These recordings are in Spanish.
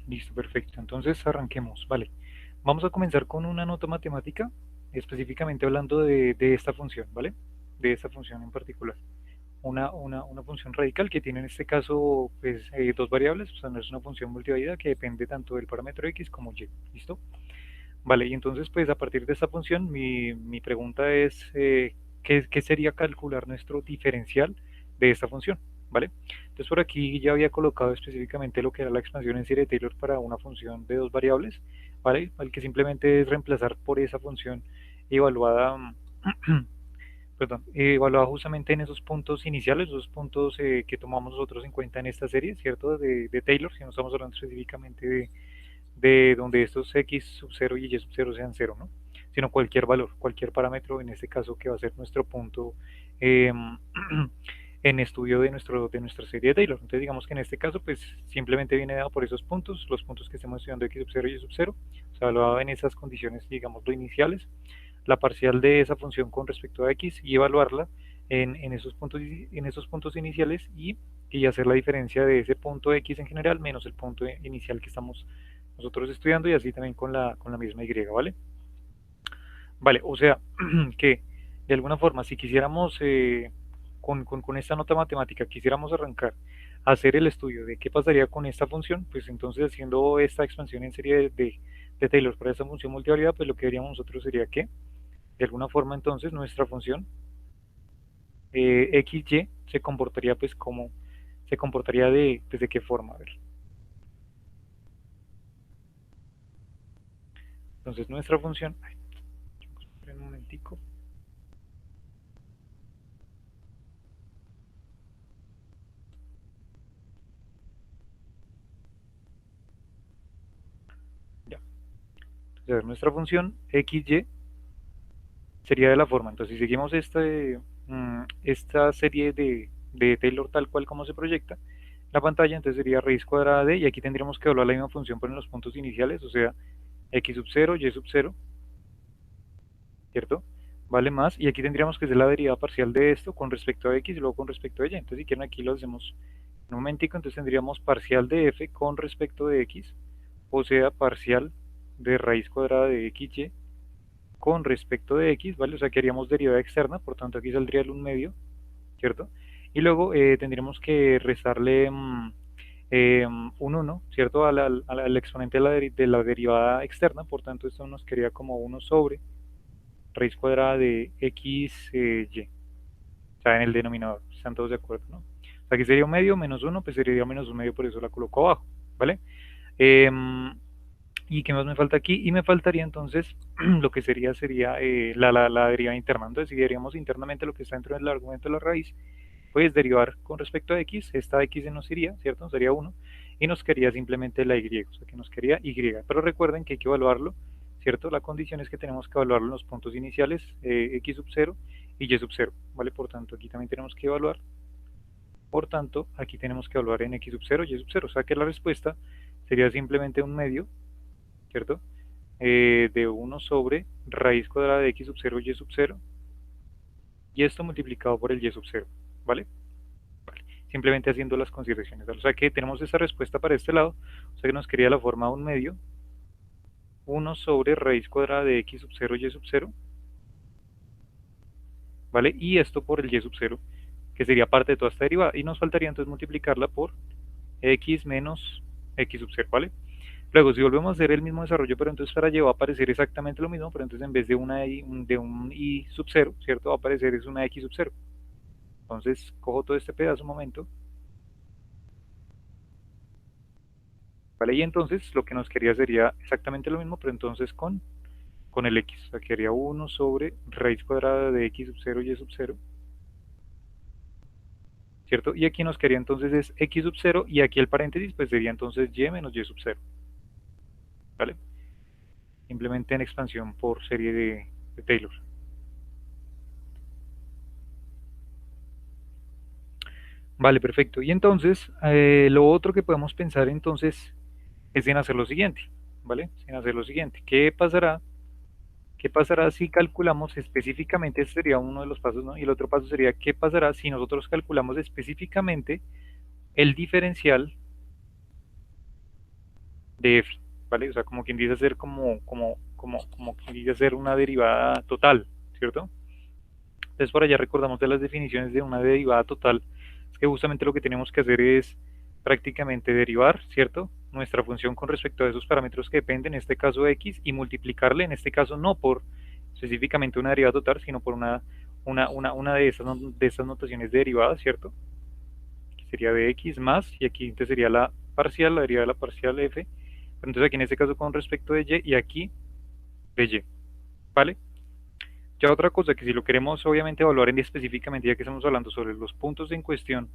Listo, perfecto. Entonces arranquemos, vale. Vamos a comenzar con una nota matemática, específicamente hablando de esta función, ¿vale? De esta función en particular. Una función radical que tiene en este caso pues, dos variables, o sea, no es una función multivariada que depende tanto del parámetro x como y, ¿listo? Vale, y entonces pues a partir de esta función mi pregunta es ¿qué sería calcular nuestro diferencial de esta función? ¿Vale? Entonces por aquí ya había colocado específicamente lo que era la expansión en serie de Taylor para una función de dos variables, ¿vale? Al que simplemente es reemplazar por esa función evaluada, perdón, evaluada justamente en esos puntos iniciales, esos puntos que tomamos nosotros en cuenta en esta serie, ¿cierto? De Taylor, si no estamos hablando específicamente de donde estos x sub 0 y y sub 0 sean 0, ¿no? Sino cualquier valor, cualquier parámetro, en este caso que va a ser nuestro punto eh, en estudio de nuestra serie de Taylor. Entonces digamos que en este caso pues simplemente viene dado por esos puntos, los puntos que estemos estudiando x sub 0 y y sub 0, o sea, evaluado en esas condiciones, digamos, lo iniciales, la parcial de esa función con respecto a x y evaluarla en esos puntos iniciales y hacer la diferencia de ese punto x en general menos el punto inicial que estamos nosotros estudiando y así también con la misma y, ¿vale? Vale, o sea, que de alguna forma, si quisiéramos, con esta nota matemática, quisiéramos arrancar a hacer el estudio de qué pasaría con esta función, pues entonces haciendo esta expansión en serie de Taylor para esta función multivariada, pues lo que haríamos nosotros sería que, de alguna forma, entonces nuestra función XY se comportaría pues como, se comportaría pues, de qué forma, a ver. Entonces nuestra función, ay, un momentico. Ya. Entonces, a ver, nuestra función XY sería de la forma. Entonces, si seguimos esta serie de Taylor tal cual como se proyecta, la pantalla entonces sería raíz cuadrada de, y aquí tendríamos que evaluar la misma función pero en los puntos iniciales, o sea, x sub 0, y sub 0, ¿cierto? Vale más, y aquí tendríamos que hacer la derivada parcial de esto con respecto a x y luego con respecto a y. Entonces, si quieren aquí lo hacemos en un momentico, entonces tendríamos parcial de f con respecto de x, o sea, parcial de raíz cuadrada de xy con respecto de x, ¿vale? O sea, que haríamos derivada externa, por tanto aquí saldría el 1 medio, ¿cierto? Y luego tendríamos que restarle un 1, ¿cierto? Al exponente de la derivada externa, por tanto esto nos quedaría como 1 sobre raíz cuadrada de x y, o sea, en el denominador, están todos de acuerdo, ¿no? O sea, aquí sería un medio menos 1, pues sería menos un medio, por eso la coloco abajo, ¿vale? Eh, ¿Y qué más me falta aquí? Y me faltaría entonces lo que sería la derivada interna. Entonces, si derivaríamos internamente lo que está dentro del argumento de la raíz, pues derivar con respecto a x, esta x se nos iría, ¿cierto? Sería 1, y nos quedaría simplemente la y, o sea que nos quedaría y. Pero recuerden que hay que evaluarlo, ¿cierto? La condición es que tenemos que evaluarlo en los puntos iniciales, x sub 0 y y sub 0, ¿vale? Por tanto, aquí también tenemos que evaluar, por tanto, aquí tenemos que evaluar en x sub 0 y sub 0, o sea que la respuesta sería simplemente un medio, ¿cierto? De 1 sobre raíz cuadrada de x sub 0 y sub 0, y esto multiplicado por el y sub 0, ¿vale? Vale. Simplemente haciendo las consideraciones. O sea que tenemos esta respuesta para este lado, o sea que nos quería la forma 1 medio, 1 sobre raíz cuadrada de x sub 0 y sub 0, ¿vale? Y esto por el y sub 0, que sería parte de toda esta derivada, y nos faltaría entonces multiplicarla por x menos x sub 0, ¿vale? Luego, si volvemos a hacer el mismo desarrollo, pero entonces para y va a aparecer exactamente lo mismo, pero entonces en vez de de un y sub 0, ¿cierto? Va a aparecer es una x sub 0. Entonces, cojo todo este pedazo un momento, ¿vale? Y entonces lo que nos quería sería exactamente lo mismo, pero entonces con el x. O sea, quedaría 1 sobre raíz cuadrada de x sub 0 y sub 0, ¿cierto? Y aquí nos quedaría entonces es x sub 0 y aquí el paréntesis pues sería entonces y menos y sub 0, ¿vale? Simplemente en expansión por serie de Taylor. Vale, perfecto. Y entonces, lo otro que podemos pensar entonces es en hacer lo siguiente, ¿vale? En hacer lo siguiente. ¿Qué pasará si calculamos específicamente? Este sería uno de los pasos, ¿no? Y el otro paso sería, ¿qué pasará si nosotros calculamos específicamente el diferencial de f, ¿vale? O sea, como quien dice hacer como quien dice hacer una derivada total, ¿cierto? Entonces por allá recordamos de las definiciones de una derivada total, es que justamente lo que tenemos que hacer es prácticamente derivar, ¿cierto? Nuestra función con respecto a esos parámetros que dependen, en este caso x, y multiplicarle, en este caso no por específicamente una derivada total, sino por una de esas notaciones de derivadas, ¿cierto? Aquí sería de x más, y aquí entonces sería la parcial, la derivada de la parcial f, pero entonces aquí en este caso con respecto de y, y aquí de y, ¿vale? Ya otra cosa que si lo queremos obviamente evaluar en específicamente, ya que estamos hablando sobre los puntos en cuestión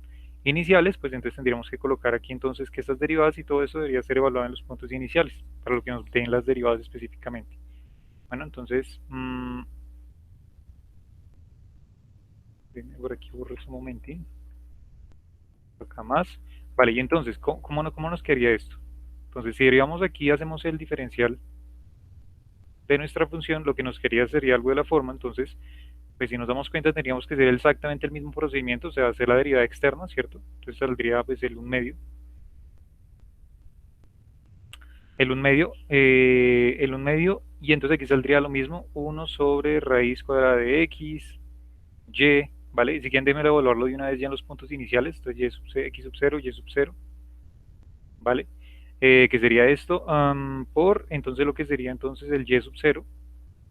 iniciales, pues entonces tendríamos que colocar aquí entonces que estas derivadas y todo eso debería ser evaluado en los puntos iniciales, para lo que nos den las derivadas específicamente. Bueno, entonces, por aquí borro un momentín, acá más. Vale, y entonces, ¿cómo nos quedaría esto? Entonces, si derivamos aquí, hacemos el diferencial de nuestra función, lo que nos quería sería algo de la forma, entonces pues si nos damos cuenta tendríamos que hacer exactamente el mismo procedimiento, o sea, hacer la derivada externa, ¿cierto? Entonces saldría pues el 1 medio, y entonces aquí saldría lo mismo, 1 sobre raíz cuadrada de x, y, ¿vale? Y si quieren déjenme evaluarlo de una vez ya en los puntos iniciales, entonces x sub 0, y sub 0, ¿vale? Que sería esto, entonces lo que sería entonces el y sub 0,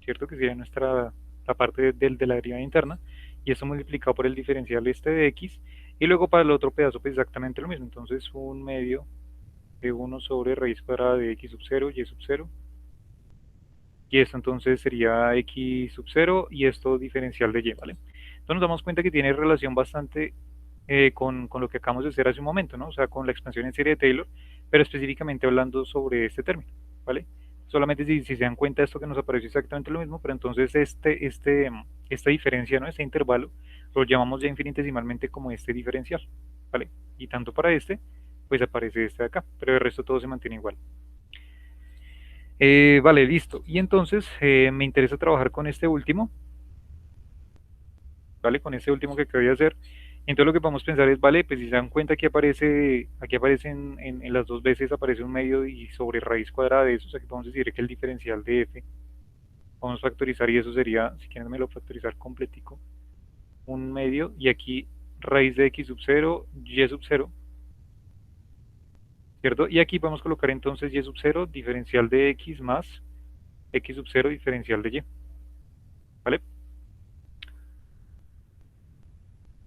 ¿cierto? Que sería la parte de la derivada interna, y eso multiplicado por el diferencial este de x, y luego para el otro pedazo pues exactamente lo mismo, entonces 1 medio de 1 sobre raíz cuadrada de x sub 0, y sub 0, y esto entonces sería x sub 0, y esto diferencial de y, ¿vale? Entonces nos damos cuenta que tiene relación bastante con lo que acabamos de hacer hace un momento, ¿no? O sea, con la expansión en serie de Taylor, pero específicamente hablando sobre este término, ¿vale? Solamente si se dan cuenta de esto que nos apareció exactamente lo mismo, pero entonces esta diferencia, ¿no? Este intervalo, lo llamamos ya infinitesimalmente como este diferencial, ¿vale? Y tanto para este, pues aparece este de acá, pero el resto todo se mantiene igual. Vale, listo. Y entonces me interesa trabajar con este último, ¿vale? Con este último que acabo de hacer. Entonces lo que podemos pensar es, vale, pues si se dan cuenta aquí aparece en las dos veces aparece un medio y sobre raíz cuadrada de eso, o sea que podemos decir que el diferencial de f, vamos a factorizar y eso sería, si quieren me lo factorizar completico, un medio y aquí raíz de x sub 0, y sub 0, ¿cierto? Y aquí podemos colocar entonces y sub 0, diferencial de x más x sub 0, diferencial de y, ¿vale?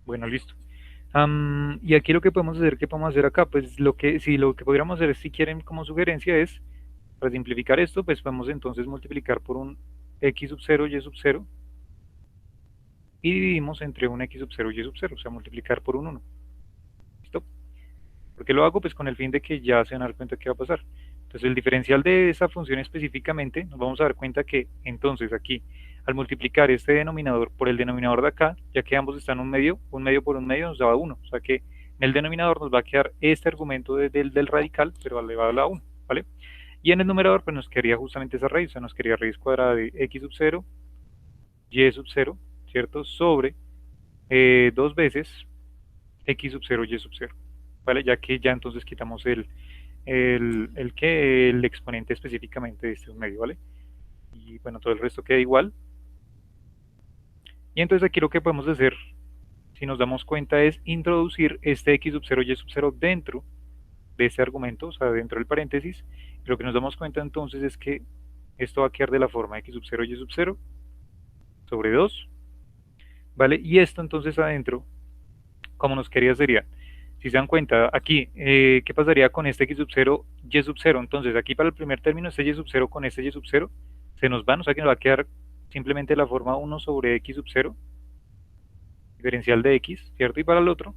Bueno, listo. Y aquí lo que podemos hacer, ¿qué podemos hacer acá? Pues lo que podríamos hacer, si quieren como sugerencia es, para simplificar esto, pues podemos entonces multiplicar por un x sub 0, y sub 0, y dividimos entre un x sub 0, y sub 0, o sea, multiplicar por un 1. ¿Listo? ¿Por qué lo hago? Pues con el fin de que ya se van a dar cuenta qué va a pasar. Entonces el diferencial de esa función específicamente, nos vamos a dar cuenta que entonces aquí, al multiplicar este denominador por el denominador de acá, ya que ambos están un medio por un medio nos daba 1. O sea que en el denominador nos va a quedar este argumento del radical, pero elevado a la 1, ¿vale? Y en el numerador pues nos quedaría justamente esa raíz, o sea, nos quedaría raíz cuadrada de x sub 0, y sub 0, ¿cierto? Sobre dos veces x sub 0, y sub 0, ¿vale? Ya que ya entonces quitamos el exponente específicamente de este medio, ¿vale? Y bueno, todo el resto queda igual. Y entonces aquí lo que podemos hacer, si nos damos cuenta, es introducir este x sub 0, y sub 0 dentro de este argumento, o sea, dentro del paréntesis. Y lo que nos damos cuenta entonces es que esto va a quedar de la forma x sub 0, y sub 0 sobre 2, ¿vale? Y esto entonces adentro, como nos quería sería, si se dan cuenta, aquí, ¿qué pasaría con este x sub 0, y sub 0? Entonces, aquí para el primer término, este y sub 0 con este y sub 0, se nos van, o sea que nos va a quedar simplemente la forma 1 sobre x sub 0, diferencial de x, ¿cierto? Y para el otro,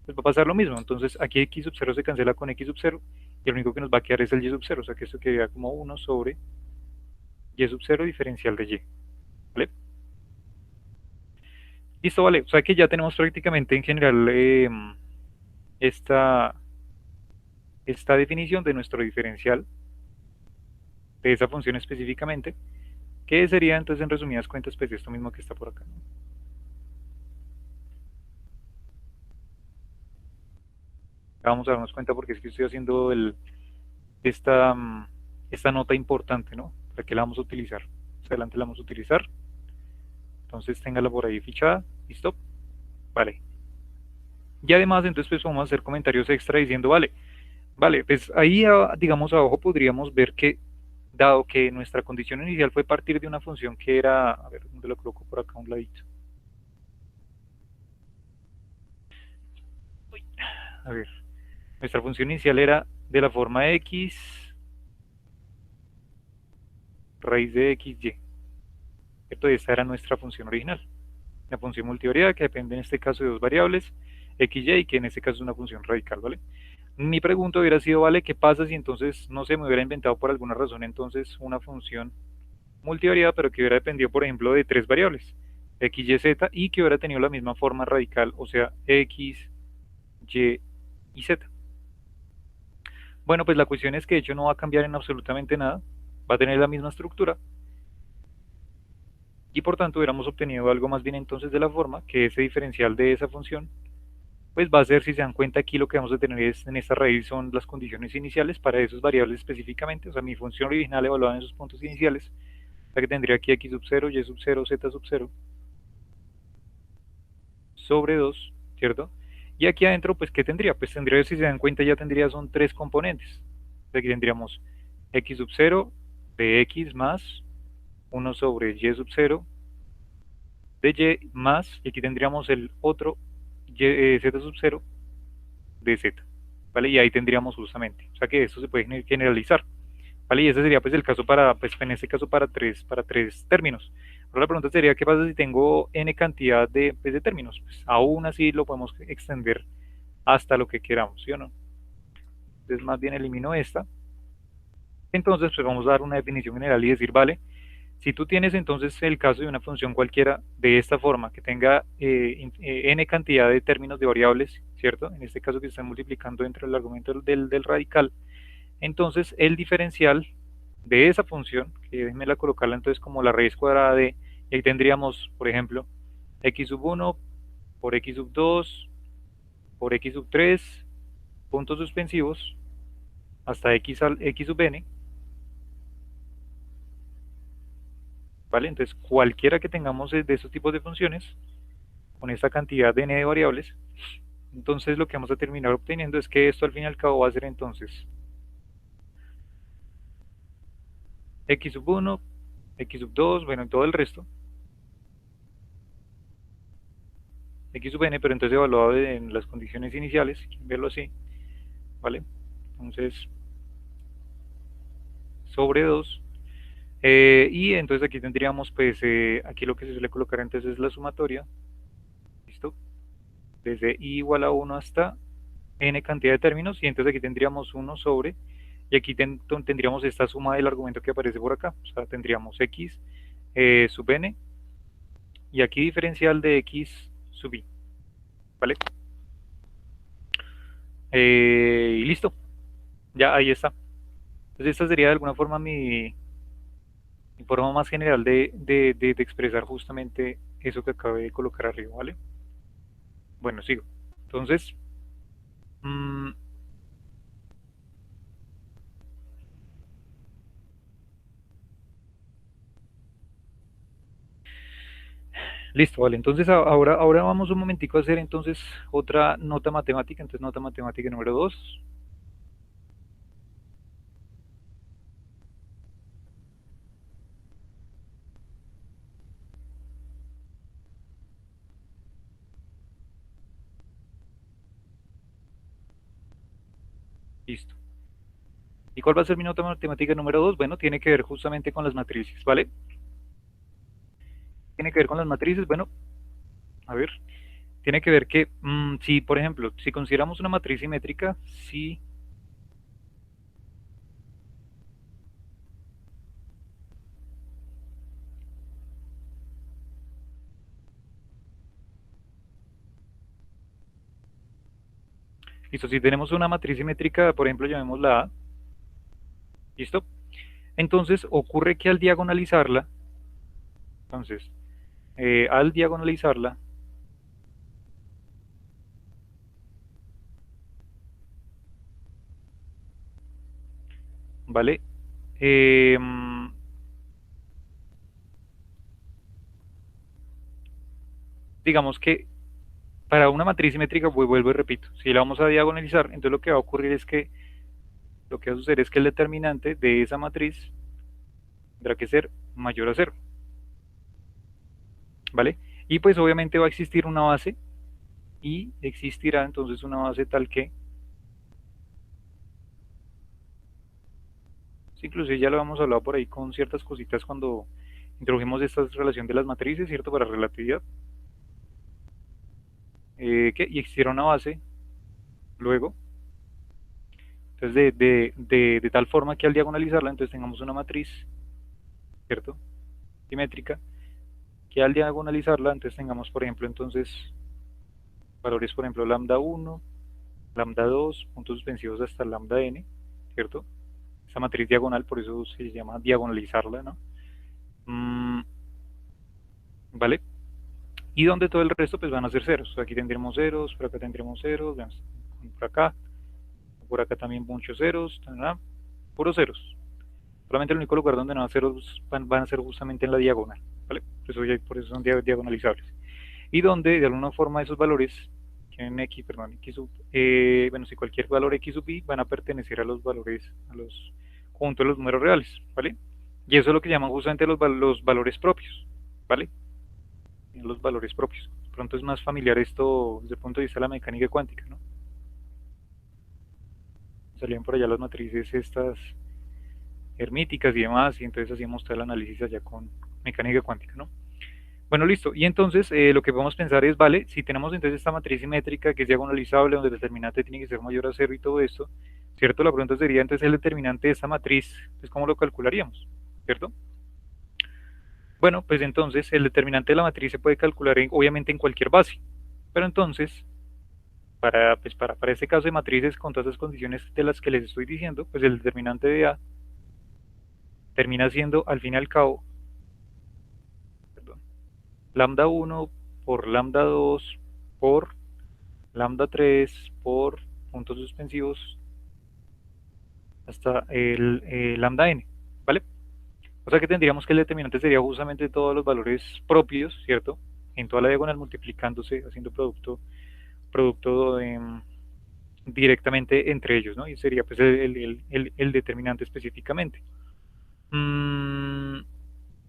pues va a pasar lo mismo. Entonces, aquí x sub 0 se cancela con x sub 0, y lo único que nos va a quedar es el y sub 0, o sea que esto quedaría como 1 sobre y sub 0, diferencial de y, ¿vale? Listo, vale, o sea que ya tenemos prácticamente en general esta, esta definición de nuestro diferencial, de esa función específicamente, que sería entonces en resumidas cuentas pues esto mismo que está por acá. Vamos a darnos cuenta porque es que estoy haciendo esta, esta nota importante, ¿no? ¿Para qué la vamos a utilizar? Más adelante la vamos a utilizar. Entonces téngala por ahí fichada. ¿Listo? Vale. Y además, entonces, pues vamos a hacer comentarios extra diciendo, vale, pues ahí, digamos, abajo podríamos ver que, dado que nuestra condición inicial fue partir de una función que era, a ver, ¿dónde lo coloco por acá a un ladito? Uy, a ver, nuestra función inicial era de la forma x raíz de xy, ¿cierto? Esta era nuestra función original. La función multivariada que depende en este caso de dos variables, x, y, que en este caso es una función radical, ¿vale? Mi pregunta hubiera sido, ¿vale? ¿Qué pasa si entonces no se me hubiera inventado por alguna razón entonces una función multivariada, pero que hubiera dependido, por ejemplo, de tres variables, x, y, z, y que hubiera tenido la misma forma radical, o sea, x, y y z? Bueno, pues la cuestión es que de hecho no va a cambiar en absolutamente nada, va a tener la misma estructura, y por tanto hubiéramos obtenido algo más bien entonces de la forma que ese diferencial de esa función pues va a ser, si se dan cuenta aquí lo que vamos a tener es, en esta raíz son las condiciones iniciales para esos variables específicamente, o sea, mi función original evaluada en esos puntos iniciales, la que tendría aquí x sub 0, y sub 0, z sub 0, sobre 2, ¿cierto? Y aquí adentro, pues, ¿qué tendría? Pues tendría, si se dan cuenta, ya tendría, son tres componentes. Aquí tendríamos x sub 0 de x más 1 sobre y sub 0 de y más, y aquí tendríamos el otro z sub 0 de z, ¿vale? Y ahí tendríamos justamente, o sea que esto se puede generalizar, ¿vale? Y ese sería pues el caso para, pues en este caso para tres términos. Ahora la pregunta sería, ¿qué pasa si tengo n cantidad de, pues, de términos? Pues aún así lo podemos extender hasta lo que queramos, ¿sí o no? Entonces más bien elimino esta. Entonces pues vamos a dar una definición general y decir, vale, si tú tienes entonces el caso de una función cualquiera de esta forma, que tenga n cantidad de términos de variables, ¿cierto? En este caso que se están multiplicando dentro del argumento del radical, entonces el diferencial de esa función, que déjenme la colocarla entonces como la raíz cuadrada de, y ahí tendríamos, por ejemplo, x sub 1 por x sub 2 por x sub 3, puntos suspensivos, hasta x sub n, ¿vale? Entonces cualquiera que tengamos de estos tipos de funciones, con esta cantidad de n de variables, entonces lo que vamos a terminar obteniendo es que esto al fin y al cabo va a ser entonces x sub 1, x sub 2, bueno, y todo el resto, x sub n, pero entonces evaluado en las condiciones iniciales, quieren verlo así, ¿vale? Entonces, sobre 2, y entonces aquí tendríamos, pues, aquí lo que se suele colocar entonces es la sumatoria, ¿listo? Desde i igual a 1 hasta n cantidad de términos, y entonces aquí tendríamos 1 sobre, y aquí tendríamos esta suma del argumento que aparece por acá, o sea, tendríamos x sub n, y aquí diferencial de x sub i, ¿vale? Y listo, ya ahí está. Entonces esta sería de alguna forma mi forma más general de expresar justamente eso que acabé de colocar arriba, ¿vale? Bueno, sigo. Entonces, mmm, listo, vale. Entonces ahora vamos un momentico a hacer entonces otra nota matemática. Entonces nota matemática número 2. Listo. ¿Y cuál va a ser mi nota matemática número 2? Bueno, tiene que ver justamente con las matrices, ¿vale? Tiene que ver con las matrices, bueno, a ver, tiene que ver que si, por ejemplo, si consideramos una matriz simétrica, si listo, si tenemos una matriz simétrica, por ejemplo, llamémosla A, ¿listo? Entonces ocurre que al diagonalizarla, entonces, al diagonalizarla, ¿vale? Digamos que para una matriz simétrica, pues vuelvo y repito, si la vamos a diagonalizar, entonces lo que va a ocurrir es que lo que va a suceder es que el determinante de esa matriz tendrá que ser mayor a cero, ¿vale? Y pues obviamente va a existir una base y existirá entonces una base tal que, sí, inclusive ya lo hemos hablado por ahí con ciertas cositas cuando introdujimos esta relación de las matrices, ¿cierto? Para relatividad, y existirá una base luego, entonces de tal forma que al diagonalizarla, entonces tengamos una matriz, ¿cierto? Simétrica, que al diagonalizarla, entonces tengamos, por ejemplo, entonces valores, por ejemplo, lambda 1, lambda 2, puntos suspensivos hasta lambda n, ¿cierto? Esta matriz diagonal, por eso se llama diagonalizarla, ¿no? ¿Vale? Y donde todo el resto pues van a ser ceros. Aquí tendremos ceros, por acá tendremos ceros, por acá también muchos ceros, puros ceros. Solamente el único lugar donde no van a ceros van a ser justamente en la diagonal, ¿vale? Por eso son diagonalizables. Y donde de alguna forma esos valores tienen x, perdón, x sub, bueno, si cualquier valor x sub i van a pertenecer a los valores, a los conjuntos de los números reales, ¿vale? Y eso es lo que llaman justamente los valores propios, ¿vale? Los valores propios. De pronto es más familiar esto desde el punto de vista de la mecánica cuántica, ¿no? Salían por allá las matrices estas hermíticas y demás, y entonces hacíamos todo el análisis allá con mecánica cuántica, ¿no? Bueno, listo. Y entonces lo que podemos pensar es, vale, si tenemos entonces esta matriz simétrica que es diagonalizable, donde el determinante tiene que ser mayor a cero y todo esto, ¿cierto? La pregunta sería entonces el determinante de esta matriz, pues ¿cómo lo calcularíamos? ¿Cierto? Bueno, pues entonces el determinante de la matriz se puede calcular obviamente en cualquier base, pero entonces para este caso de matrices con todas las condiciones de las que les estoy diciendo, pues el determinante de A termina siendo al fin y al cabo, perdón, lambda 1 por lambda 2 por lambda 3 por puntos suspensivos hasta el lambda n, ¿vale? O sea que tendríamos que el determinante sería justamente todos los valores propios, ¿cierto? En toda la diagonal multiplicándose, haciendo producto directamente entre ellos, ¿no? Y sería pues el determinante específicamente.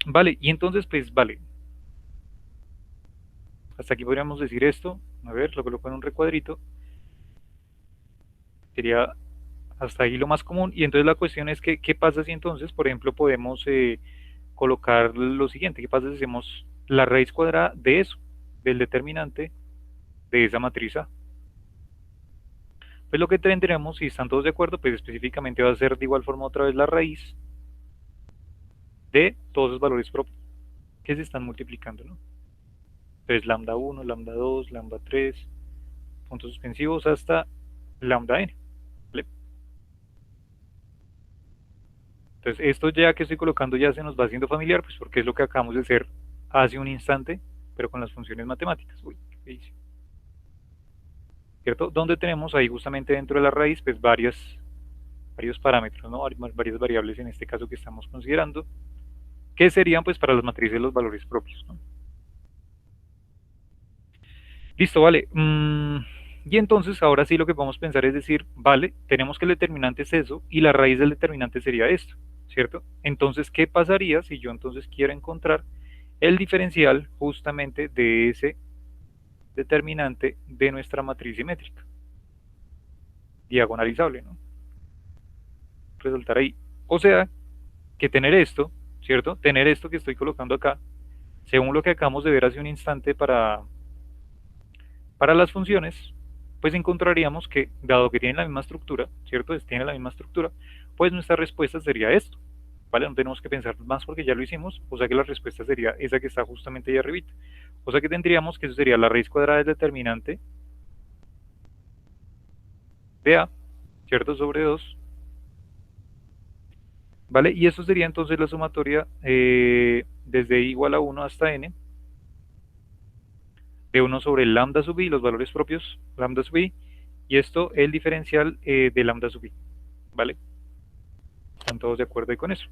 Vale, y entonces pues vale, hasta aquí podríamos decir esto, a ver, lo coloco en un recuadrito, sería hasta ahí lo más común, y entonces la cuestión es que, ¿qué pasa si entonces, por ejemplo, podemos colocar lo siguiente? ¿Qué pasa si hacemos la raíz cuadrada de eso, del determinante de esa matriz A? Pues lo que tendremos, si están todos de acuerdo, pues específicamente va a ser de igual forma otra vez la raíz de todos los valores propios que se están multiplicando, ¿no? Entonces lambda 1, lambda 2, lambda 3, puntos suspensivos hasta lambda n, ¿vale? Entonces esto ya que estoy colocando ya se nos va haciendo familiar, pues porque es lo que acabamos de hacer hace un instante, pero con las funciones matemáticas. Uy, ¿qué hice? ¿Cierto? Donde tenemos ahí justamente dentro de la raíz, pues varios parámetros, ¿no? Varias variables en este caso que estamos considerando, que serían pues para las matrices los valores propios, ¿no? Listo, vale. Y entonces ahora sí lo que podemos pensar es decir, vale, tenemos que el determinante es eso y la raíz del determinante sería esto, ¿cierto? Entonces, ¿qué pasaría si yo entonces quiero encontrar el diferencial justamente de ese determinante de nuestra matriz simétrica? Diagonalizable, ¿no? Resultar ahí. O sea, que tener esto, ¿cierto? Tener esto que estoy colocando acá, según lo que acabamos de ver hace un instante para las funciones, pues encontraríamos que, dado que tienen la misma estructura, ¿cierto? Tienen la misma estructura, pues nuestra respuesta sería esto, ¿vale? No tenemos que pensar más porque ya lo hicimos, o sea que la respuesta sería esa que está justamente ahí arribita. O sea que tendríamos que eso sería la raíz cuadrada del determinante de A, ¿cierto? Sobre 2, ¿vale? Y eso sería entonces la sumatoria desde i igual a 1 hasta n, de 1 sobre lambda sub i, los valores propios, lambda sub i, y esto el diferencial de lambda sub i, ¿vale? ¿Están todos de acuerdo ahí con eso?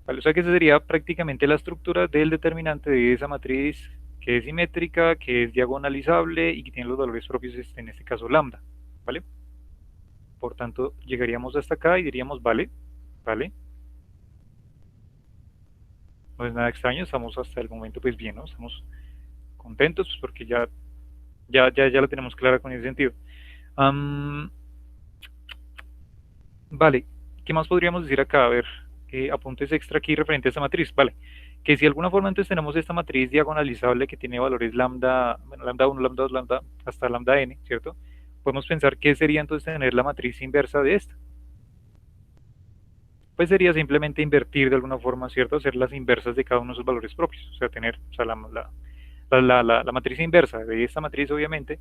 Vale, o sea que esa sería prácticamente la estructura del determinante de esa matriz que es simétrica, que es diagonalizable y que tiene los valores propios, en este caso lambda, ¿vale? Por tanto, llegaríamos hasta acá y diríamos, vale, vale, no es nada extraño, estamos hasta el momento pues bien, ¿no? Estamos contentos pues, porque ya la tenemos clara con ese sentido. Vale, ¿qué más podríamos decir acá? A ver, apuntes extra aquí referente a esta matriz. Vale, que si de alguna forma entonces tenemos esta matriz diagonalizable que tiene valores lambda, bueno, lambda 1, lambda 2, lambda, hasta lambda n, ¿cierto? Podemos pensar qué sería entonces tener la matriz inversa de esta. Pues sería simplemente invertir de alguna forma, ¿cierto? Hacer las inversas de cada uno de sus valores propios. O sea, tener, o sea, la matriz inversa de esta matriz, obviamente,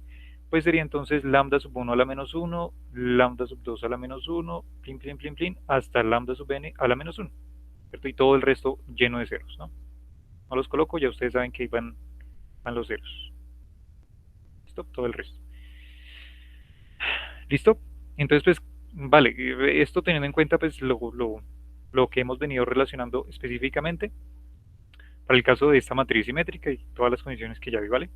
pues sería entonces lambda sub 1 a la menos 1, lambda sub 2 a la menos 1, plin, plin, plin, plin, hasta lambda sub n a la menos 1, ¿cierto? Y todo el resto lleno de ceros, ¿no? No los coloco, ya ustedes saben que ahí van los ceros. ¿Listo? Todo el resto. ¿Listo? Entonces, pues, vale, esto teniendo en cuenta, pues, lo que hemos venido relacionando específicamente para el caso de esta matriz simétrica y todas las condiciones que ya vi, ¿vale?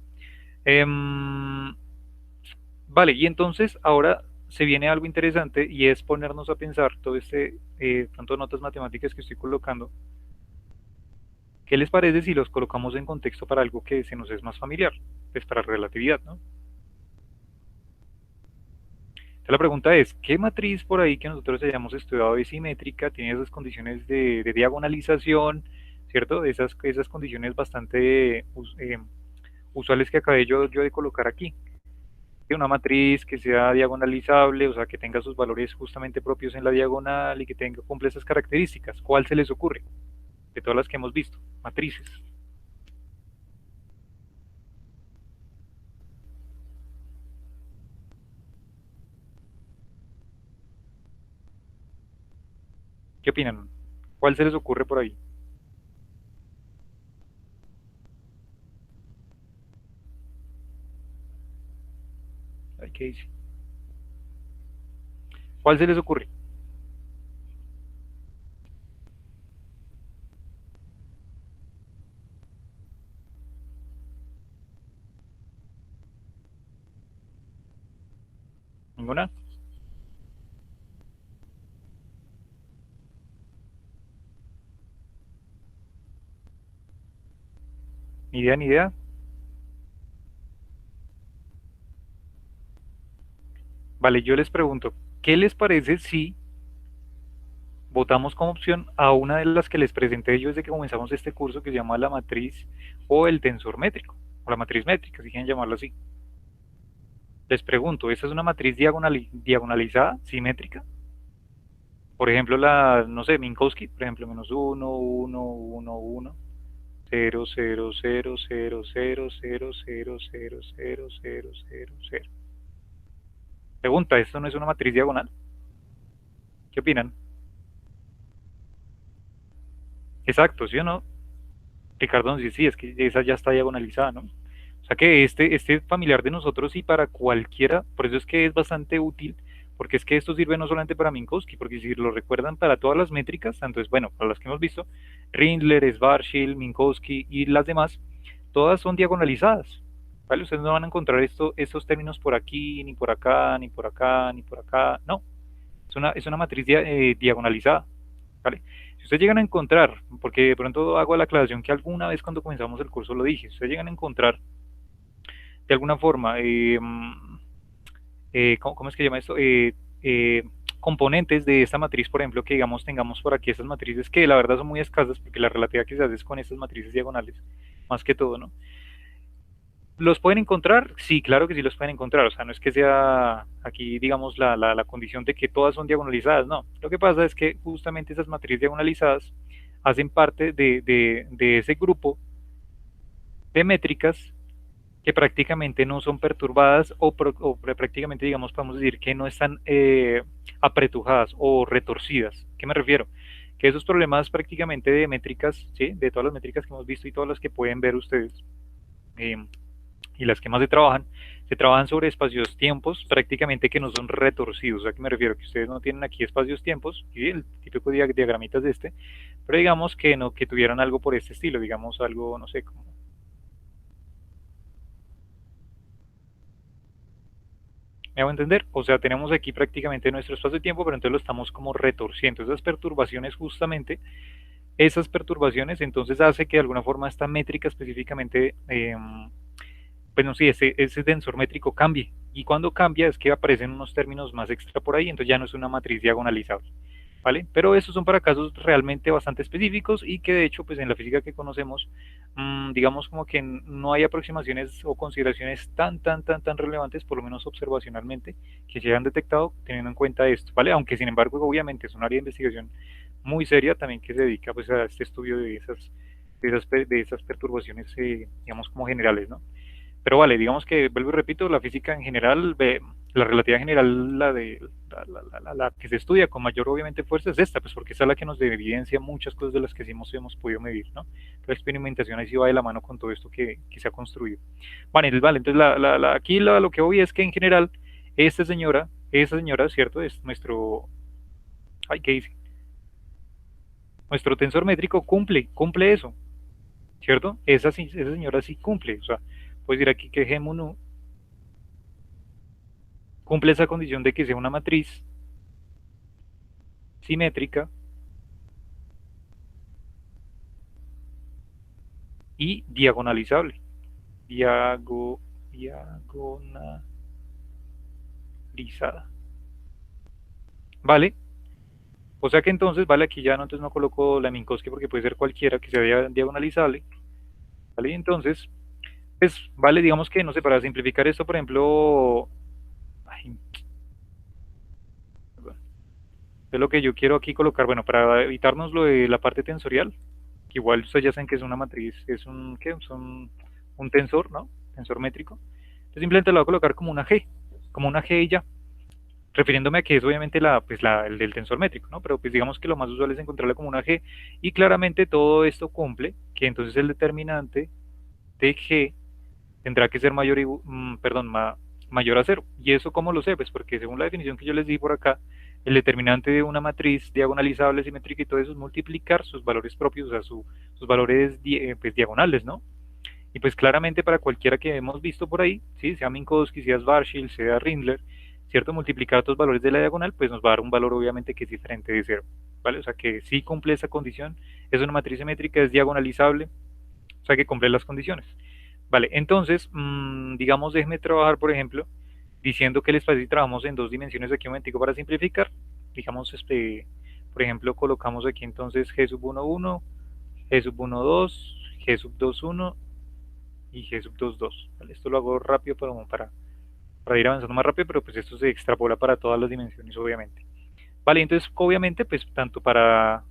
Vale, y entonces ahora se viene algo interesante y es ponernos a pensar todo este tanto notas matemáticas que estoy colocando. ¿Qué les parece si los colocamos en contexto para algo que se nos es más familiar? Pues para relatividad, ¿no? Entonces la pregunta es, ¿qué matriz por ahí que nosotros hayamos estudiado de simétrica tiene esas condiciones de diagonalización, ¿cierto? Esas condiciones bastante usuales que acabé yo de colocar aquí. Una matriz que sea diagonalizable, o sea, que tenga sus valores justamente propios en la diagonal y que tenga, cumple esas características. ¿Cuál se les ocurre? De todas las que hemos visto, matrices. ¿Qué opinan? ¿Cuál se les ocurre por ahí? Ay, ¿qué dice? ¿Cuál se les ocurre? ¿Ninguna? ¿Ni idea, ni idea? Vale, yo les pregunto, ¿qué les parece si votamos como opción a una de las que les presenté yo desde que comenzamos este curso que se llama la matriz o el tensor métrico, o la matriz métrica, si quieren llamarlo así? Les pregunto, ¿esta es una matriz diagonalizada, simétrica? Por ejemplo, no sé, Minkowski, por ejemplo, menos 1, 1, 1, 1, 0, 0, 0, 0, 0, 0, 0, 0, 0, 0, 0, 0. Pregunta, ¿esto no es una matriz diagonal? ¿Qué opinan? Exacto, ¿sí o no? Ricardo nos dice, sí, es que esa ya está diagonalizada, ¿no? O sea que este familiar de nosotros y para cualquiera, por eso es que es bastante útil, porque es que esto sirve no solamente para Minkowski, porque si lo recuerdan para todas las métricas, entonces, bueno, para las que hemos visto, Rindler, Schwarzschild, Minkowski y las demás, todas son diagonalizadas, ¿vale? Ustedes no van a encontrar estos términos por aquí, ni por acá, ni por acá, ni por acá, no, es una matriz diagonalizada, ¿vale? Si ustedes llegan a encontrar, porque de pronto hago la aclaración que alguna vez cuando comenzamos el curso lo dije, si ustedes llegan a encontrar de alguna forma, ¿cómo es que se llama esto? Componentes de esta matriz, por ejemplo, que digamos tengamos por aquí estas matrices que la verdad son muy escasas porque la relatividad que se hace es con estas matrices diagonales, más que todo, ¿no? ¿Los pueden encontrar? Sí, claro que sí los pueden encontrar. O sea, no es que sea aquí, digamos, la condición de que todas son diagonalizadas, no. Lo que pasa es que justamente esas matrices diagonalizadas hacen parte de ese grupo de métricas que prácticamente no son perturbadas o prácticamente, digamos, podemos decir que no están apretujadas o retorcidas. ¿Qué me refiero? Que esos problemas prácticamente de métricas, ¿sí? De todas las métricas que hemos visto y todas las que pueden ver ustedes, eh, y las que más se trabajan sobre espacios-tiempos prácticamente que no son retorcidos. ¿A qué me refiero? Que ustedes no tienen aquí espacios-tiempos, y el típico diagramitas de este, pero digamos que no, que tuvieran algo por este estilo, digamos algo, no sé, como... ¿Me hago entender? O sea, tenemos aquí prácticamente nuestro espacio-tiempo, pero entonces lo estamos como retorciendo. Esas perturbaciones justamente, esas perturbaciones entonces hace que de alguna forma esta métrica específicamente pues no, sí, ese tensor métrico cambie. Y cuando cambia es que aparecen unos términos más extra por ahí, entonces ya no es una matriz diagonalizable. ¿Vale? Pero esos son para casos realmente bastante específicos y que de hecho pues en la física que conocemos digamos como que no hay aproximaciones o consideraciones tan relevantes, por lo menos observacionalmente, que se hayan detectado teniendo en cuenta esto, ¿vale? Aunque sin embargo obviamente es un área de investigación muy seria también que se dedica pues a este estudio de esas perturbaciones digamos como generales, ¿no? Pero vale, digamos que, vuelvo y repito, la física en general, la relatividad general, la que se estudia con mayor obviamente fuerza es esta, pues porque esta es la que nos evidencia muchas cosas de las que sí hemos podido medir, ¿no? La experimentación ahí sí va de la mano con todo esto que se ha construido. Entonces aquí lo que voy es que en general, esta señora, ¿cierto? Es nuestro, ay, ¿qué dice? Nuestro tensor métrico cumple eso, ¿cierto? Esa señora sí cumple, o sea, puedes decir aquí que G mu nu cumple esa condición de que sea una matriz simétrica y diagonalizable. Diagonalizada. ¿Vale? O sea que entonces, vale, aquí ya no, entonces no coloco la Minkowski porque puede ser cualquiera que sea diagonalizable. ¿Vale? Entonces, pues, vale, digamos que, no sé, para simplificar esto, por ejemplo, ay, es lo que yo quiero aquí colocar, bueno, para evitarnos lo de la parte tensorial, que igual ustedes ya saben que es una matriz, es un, ¿qué? Un tensor, ¿no? Tensor métrico. Entonces simplemente lo voy a colocar como una G y ya, refiriéndome a que es obviamente el del tensor métrico, ¿no? Pero pues digamos que lo más usual es encontrarla como una G y claramente todo esto cumple que entonces el determinante de G tendrá que ser mayor a cero. ¿Y eso cómo lo sé? Pues porque según la definición que yo les di por acá, el determinante de una matriz diagonalizable, simétrica y todo eso es multiplicar sus valores propios, o sea, sus valores pues, diagonales, ¿no? Y pues claramente para cualquiera que hemos visto por ahí, ¿sí? Sea Minkowski, sea Schwarzschild, sea Rindler, ¿cierto? Multiplicar otros valores de la diagonal, pues nos va a dar un valor obviamente que es diferente de cero, ¿vale? O sea que sí cumple esa condición, es una matriz simétrica, es diagonalizable, o sea que cumple las condiciones. Vale, entonces, digamos, déjeme trabajar, por ejemplo, diciendo que el espacio y trabajamos en dos dimensiones aquí un momentico para simplificar. Digamos, por ejemplo, colocamos aquí entonces G sub 1, 1, G sub 1, 2, G sub 2, 1 y G sub 2, 2. ¿Vale? Esto lo hago rápido para ir avanzando más rápido, pero pues esto se extrapola para todas las dimensiones, obviamente. Vale, entonces, obviamente, pues tanto para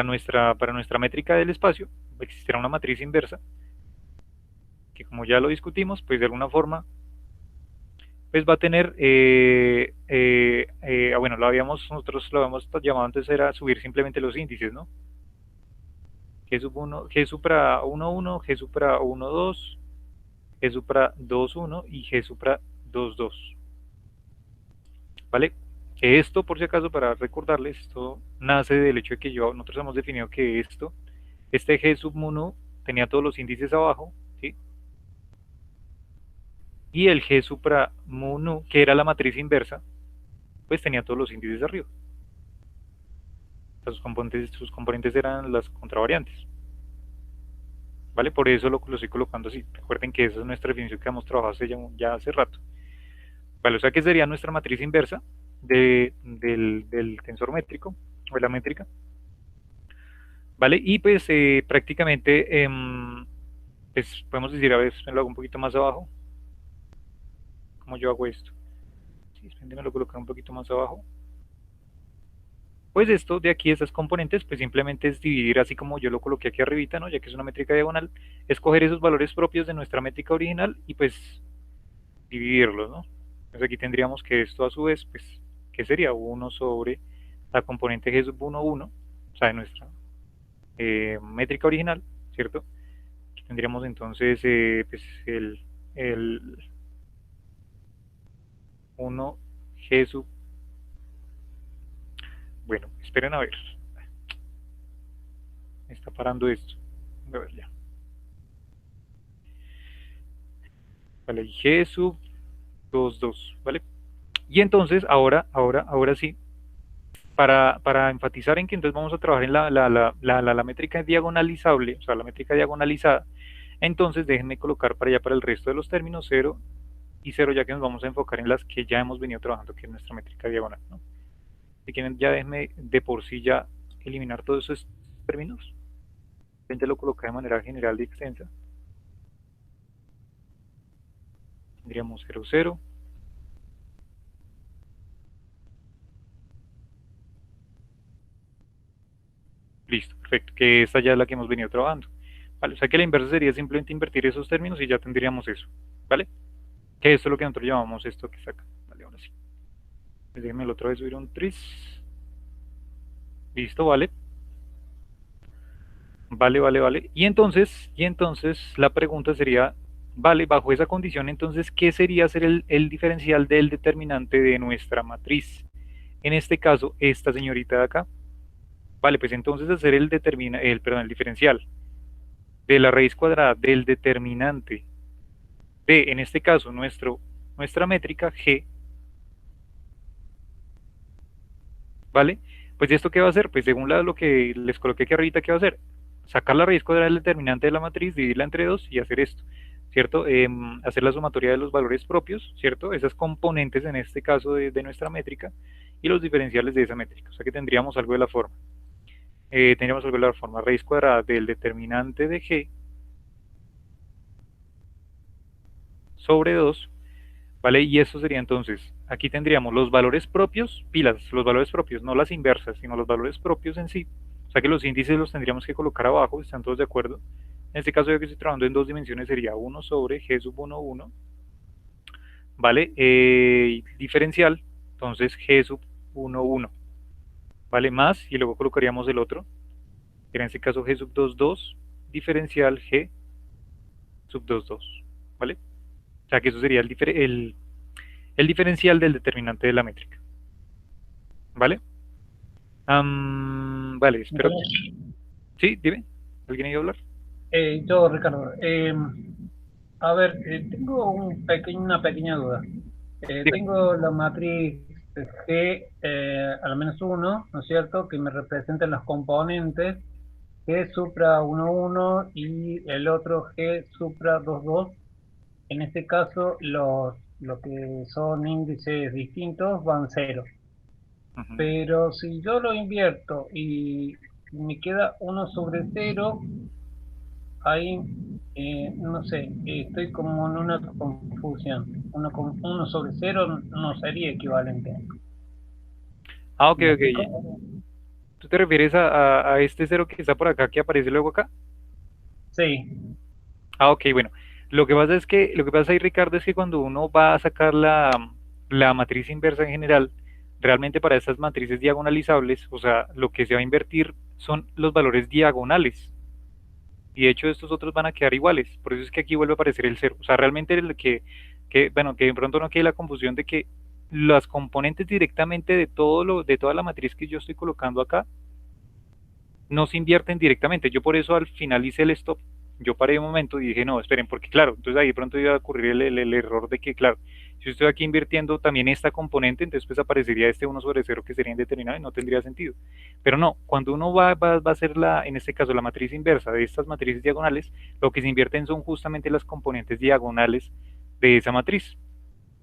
nuestra métrica del espacio existirá una matriz inversa, que como ya lo discutimos, pues de alguna forma pues va a tener, bueno, nosotros lo habíamos llamado antes era subir simplemente los índices, ¿no? G sub 1, G supra 1, 1, G supra 1, 2, G supra 2, 1 y G supra 2, 2. ¿Vale? Que esto, por si acaso, para recordarles, esto nace del hecho de que nosotros hemos definido que este G sub 1 tenía todos los índices abajo, ¿sí? Y el G supra mu nu, que era la matriz inversa, pues tenía todos los índices arriba. Sus componentes eran las contravariantes. ¿Vale? Por eso lo estoy colocando así. Recuerden que esa es nuestra definición que hemos trabajado ya hace rato. ¿Vale? O sea que sería nuestra matriz inversa del tensor métrico o de la métrica. ¿Vale? Y pues prácticamente, pues podemos decir, a ver, me lo hago un poquito más abajo. ¿Cómo yo hago esto? Sí, me lo colocar un poquito más abajo. Pues esto de aquí, estas componentes, pues simplemente es dividir así como yo lo coloqué aquí arribita, ¿no? Ya que es una métrica diagonal, escoger esos valores propios de nuestra métrica original y pues dividirlos, ¿no? Entonces aquí tendríamos que esto a su vez, pues, ¿qué sería? 1 sobre la componente G sub 1, 1, o sea, de nuestra métrica original, ¿cierto? Aquí tendríamos entonces pues el 1 G sub, bueno, esperen a ver, me está parando esto, a ver ya, vale, G sub 2, 2, ¿vale? Y entonces, ahora sí, para enfatizar en que entonces vamos a trabajar en la métrica diagonalizable, o sea, la métrica diagonalizada, entonces déjenme colocar para allá para el resto de los términos 0 y 0, ya que nos vamos a enfocar en las que ya hemos venido trabajando, que es nuestra métrica diagonal, ¿no? Si quieren, ya déjenme de por sí ya eliminar todos esos términos. Simplemente lo coloca de manera general y extensa. Tendríamos 0, 0. Listo, perfecto. Que esta ya es la que hemos venido trabajando. Vale, o sea que la inversa sería simplemente invertir esos términos y ya tendríamos eso. ¿Vale? Que esto es lo que nosotros llamamos esto que está acá. Vale, ahora sí. Déjenme otra vez subir un tris. Listo, vale. Vale. Y entonces la pregunta sería, vale, bajo esa condición, entonces, ¿qué sería ser el diferencial del determinante de nuestra matriz? En este caso, esta señorita de acá. Vale, pues entonces hacer el diferencial de la raíz cuadrada del determinante de, en este caso, nuestra métrica G, ¿vale? Pues esto qué va a hacer, pues según lo que les coloqué aquí arriba, ¿qué va a hacer? Sacar la raíz cuadrada del determinante de la matriz, dividirla entre 2 y hacer esto, ¿cierto? Hacer la sumatoria de los valores propios, ¿cierto? Esas componentes en este caso de nuestra métrica y los diferenciales de esa métrica, o sea que tendríamos algo de la forma. Tendríamos algo de la forma raíz cuadrada del determinante de G sobre 2, ¿vale? Y eso sería entonces, aquí tendríamos los valores propios, pilas, los valores propios, no las inversas, sino los valores propios en sí. O sea que los índices los tendríamos que colocar abajo, ¿están todos de acuerdo? En este caso yo que estoy trabajando en dos dimensiones sería 1 sobre G sub 1, 1, ¿vale? Diferencial, entonces G sub 1, 1, ¿vale? Más, y luego colocaríamos el otro, que en este caso G sub 2, 2, diferencial G sub 2, 2, ¿vale? O sea que eso sería el diferencial del determinante de la métrica. ¿Vale? Vale, espero. Sí, dime. ¿Alguien iba a hablar? Yo, Ricardo, a ver, tengo una pequeña duda. Dime. Tengo la matriz G, al menos uno, ¿no es cierto?, que me representa los componentes G supra 1, 1 y el otro G supra 2, 2. En este caso, lo que son índices distintos van cero. Ujú. Pero si yo lo invierto y me queda 1 sobre cero, ahí, no sé, estoy como en una confusión. Uno sobre cero no sería equivalente. Ah, ok, ¿Me ok. explico? ¿Tú te refieres a este cero que está por acá, que aparece luego acá? Sí. Ah, ok, bueno. Lo que pasa ahí, Ricardo, es que cuando uno va a sacar la matriz inversa en general, realmente para estas matrices diagonalizables, o sea, lo que se va a invertir son los valores diagonales. Y de hecho estos otros van a quedar iguales, por eso es que aquí vuelve a aparecer el cero. O sea, realmente bueno, que de pronto no quede la confusión de que las componentes directamente de toda la matriz que yo estoy colocando acá, no se invierten directamente. Yo por eso al final hice el stop. Yo paré un momento y dije, no, esperen, porque claro, entonces ahí de pronto iba a ocurrir el error de que, claro, si yo estoy aquí invirtiendo también esta componente, entonces pues aparecería este 1 sobre 0 que sería indeterminado y no tendría sentido. Pero no, cuando uno va a hacer en este caso, la matriz inversa de estas matrices diagonales, lo que se invierten son justamente las componentes diagonales de esa matriz.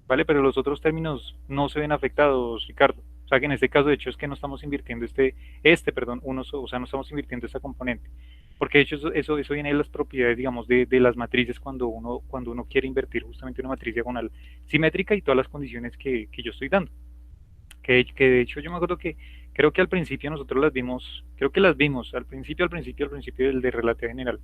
¿Vale? Pero los otros términos no se ven afectados, Ricardo. O sea que en este caso, de hecho, es que no estamos invirtiendo perdón, o sea, no estamos invirtiendo esta componente. Porque de hecho eso viene de las propiedades, digamos, de las matrices cuando uno quiere invertir justamente una matriz diagonal simétrica y todas las condiciones que yo estoy dando. Que de hecho yo me acuerdo que creo que al principio nosotros las vimos, creo que las vimos al principio del de relatividad general.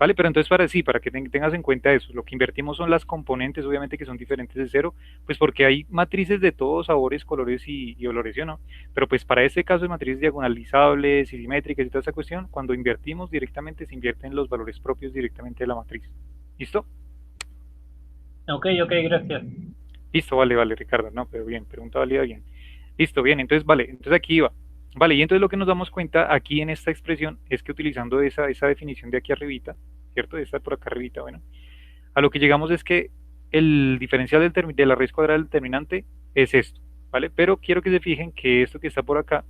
Vale, pero entonces para que tengas en cuenta eso, lo que invertimos son las componentes, obviamente que son diferentes de cero, pues porque hay matrices de todos sabores, colores y olores, ¿sí o no? Pero pues para este caso de matrices diagonalizables y simétricas y toda esa cuestión, cuando invertimos directamente se invierten los valores propios directamente de la matriz. ¿Listo? Ok, ok, gracias. Listo, vale, vale, Ricardo, no, pero bien, pregunta válida, bien. Listo, bien, entonces, vale, entonces aquí iba. Vale, y entonces lo que nos damos cuenta aquí en esta expresión es que utilizando esa definición de aquí arribita, ¿cierto? De esta por acá arribita, bueno, a lo que llegamos es que el diferencial de la raíz cuadrada del determinante es esto, ¿vale? Pero quiero que se fijen que esto que está por acá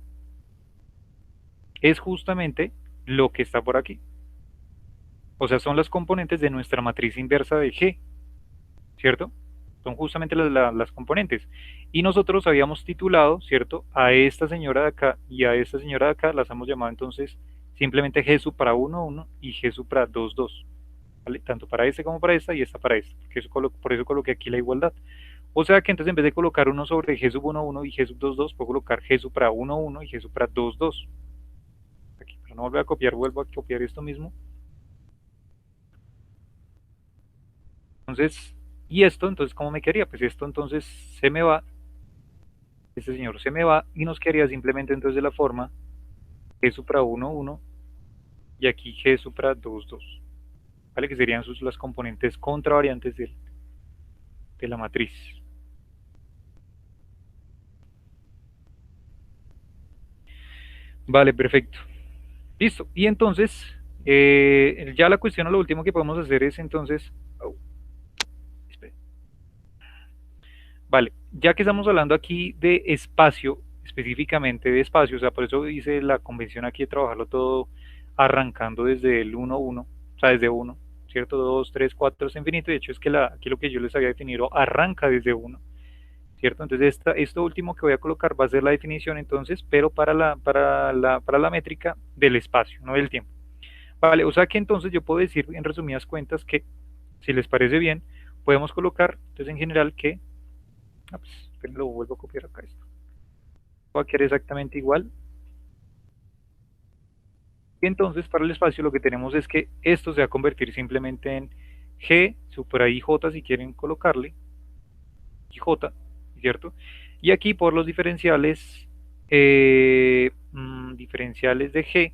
es justamente lo que está por aquí. O sea, son las componentes de nuestra matriz inversa de G, ¿cierto? Son justamente las componentes. Y nosotros habíamos titulado, ¿cierto? A esta señora de acá y a esta señora de acá las hemos llamado entonces simplemente G supra 1, 1 y G supra 2, 2. ¿Vale? Tanto para este como para esta y esta para esta. Por eso coloqué aquí la igualdad. O sea que entonces en vez de colocar 1 sobre G sub 1, 1 y G sub 2, 2, puedo colocar G supra 1, 1 y G supra 2, 2. Aquí, para no volver a copiar, vuelvo a copiar esto mismo. Entonces, y esto, entonces, ¿cómo me quedaría? Pues esto entonces se me va, este señor se me va y nos quedaría simplemente entonces de la forma G supra 1, 1 y aquí G supra 2, 2. ¿Vale? Que serían las componentes contravariantes de la matriz. Vale, perfecto. Listo. Y entonces, ya la cuestión o lo último que podemos hacer es entonces, oh, vale, ya que estamos hablando aquí de espacio, específicamente de espacio, o sea, por eso hice la convención aquí de trabajarlo todo arrancando desde el 1, 1, o sea, desde 1, ¿cierto? 2, 3, 4 es infinito, de hecho es que aquí lo que yo les había definido arranca desde 1, ¿cierto? Entonces esto último que voy a colocar va a ser la definición entonces, pero para la métrica del espacio, no del tiempo. Vale, o sea que entonces yo puedo decir en resumidas cuentas que, si les parece bien, podemos colocar entonces en general que, pues, lo vuelvo a copiar acá esto, va a quedar exactamente igual. Y entonces para el espacio lo que tenemos es que esto se va a convertir simplemente en G supra IJ si quieren colocarle, IJ, ¿cierto? Y aquí por los diferenciales, diferenciales de G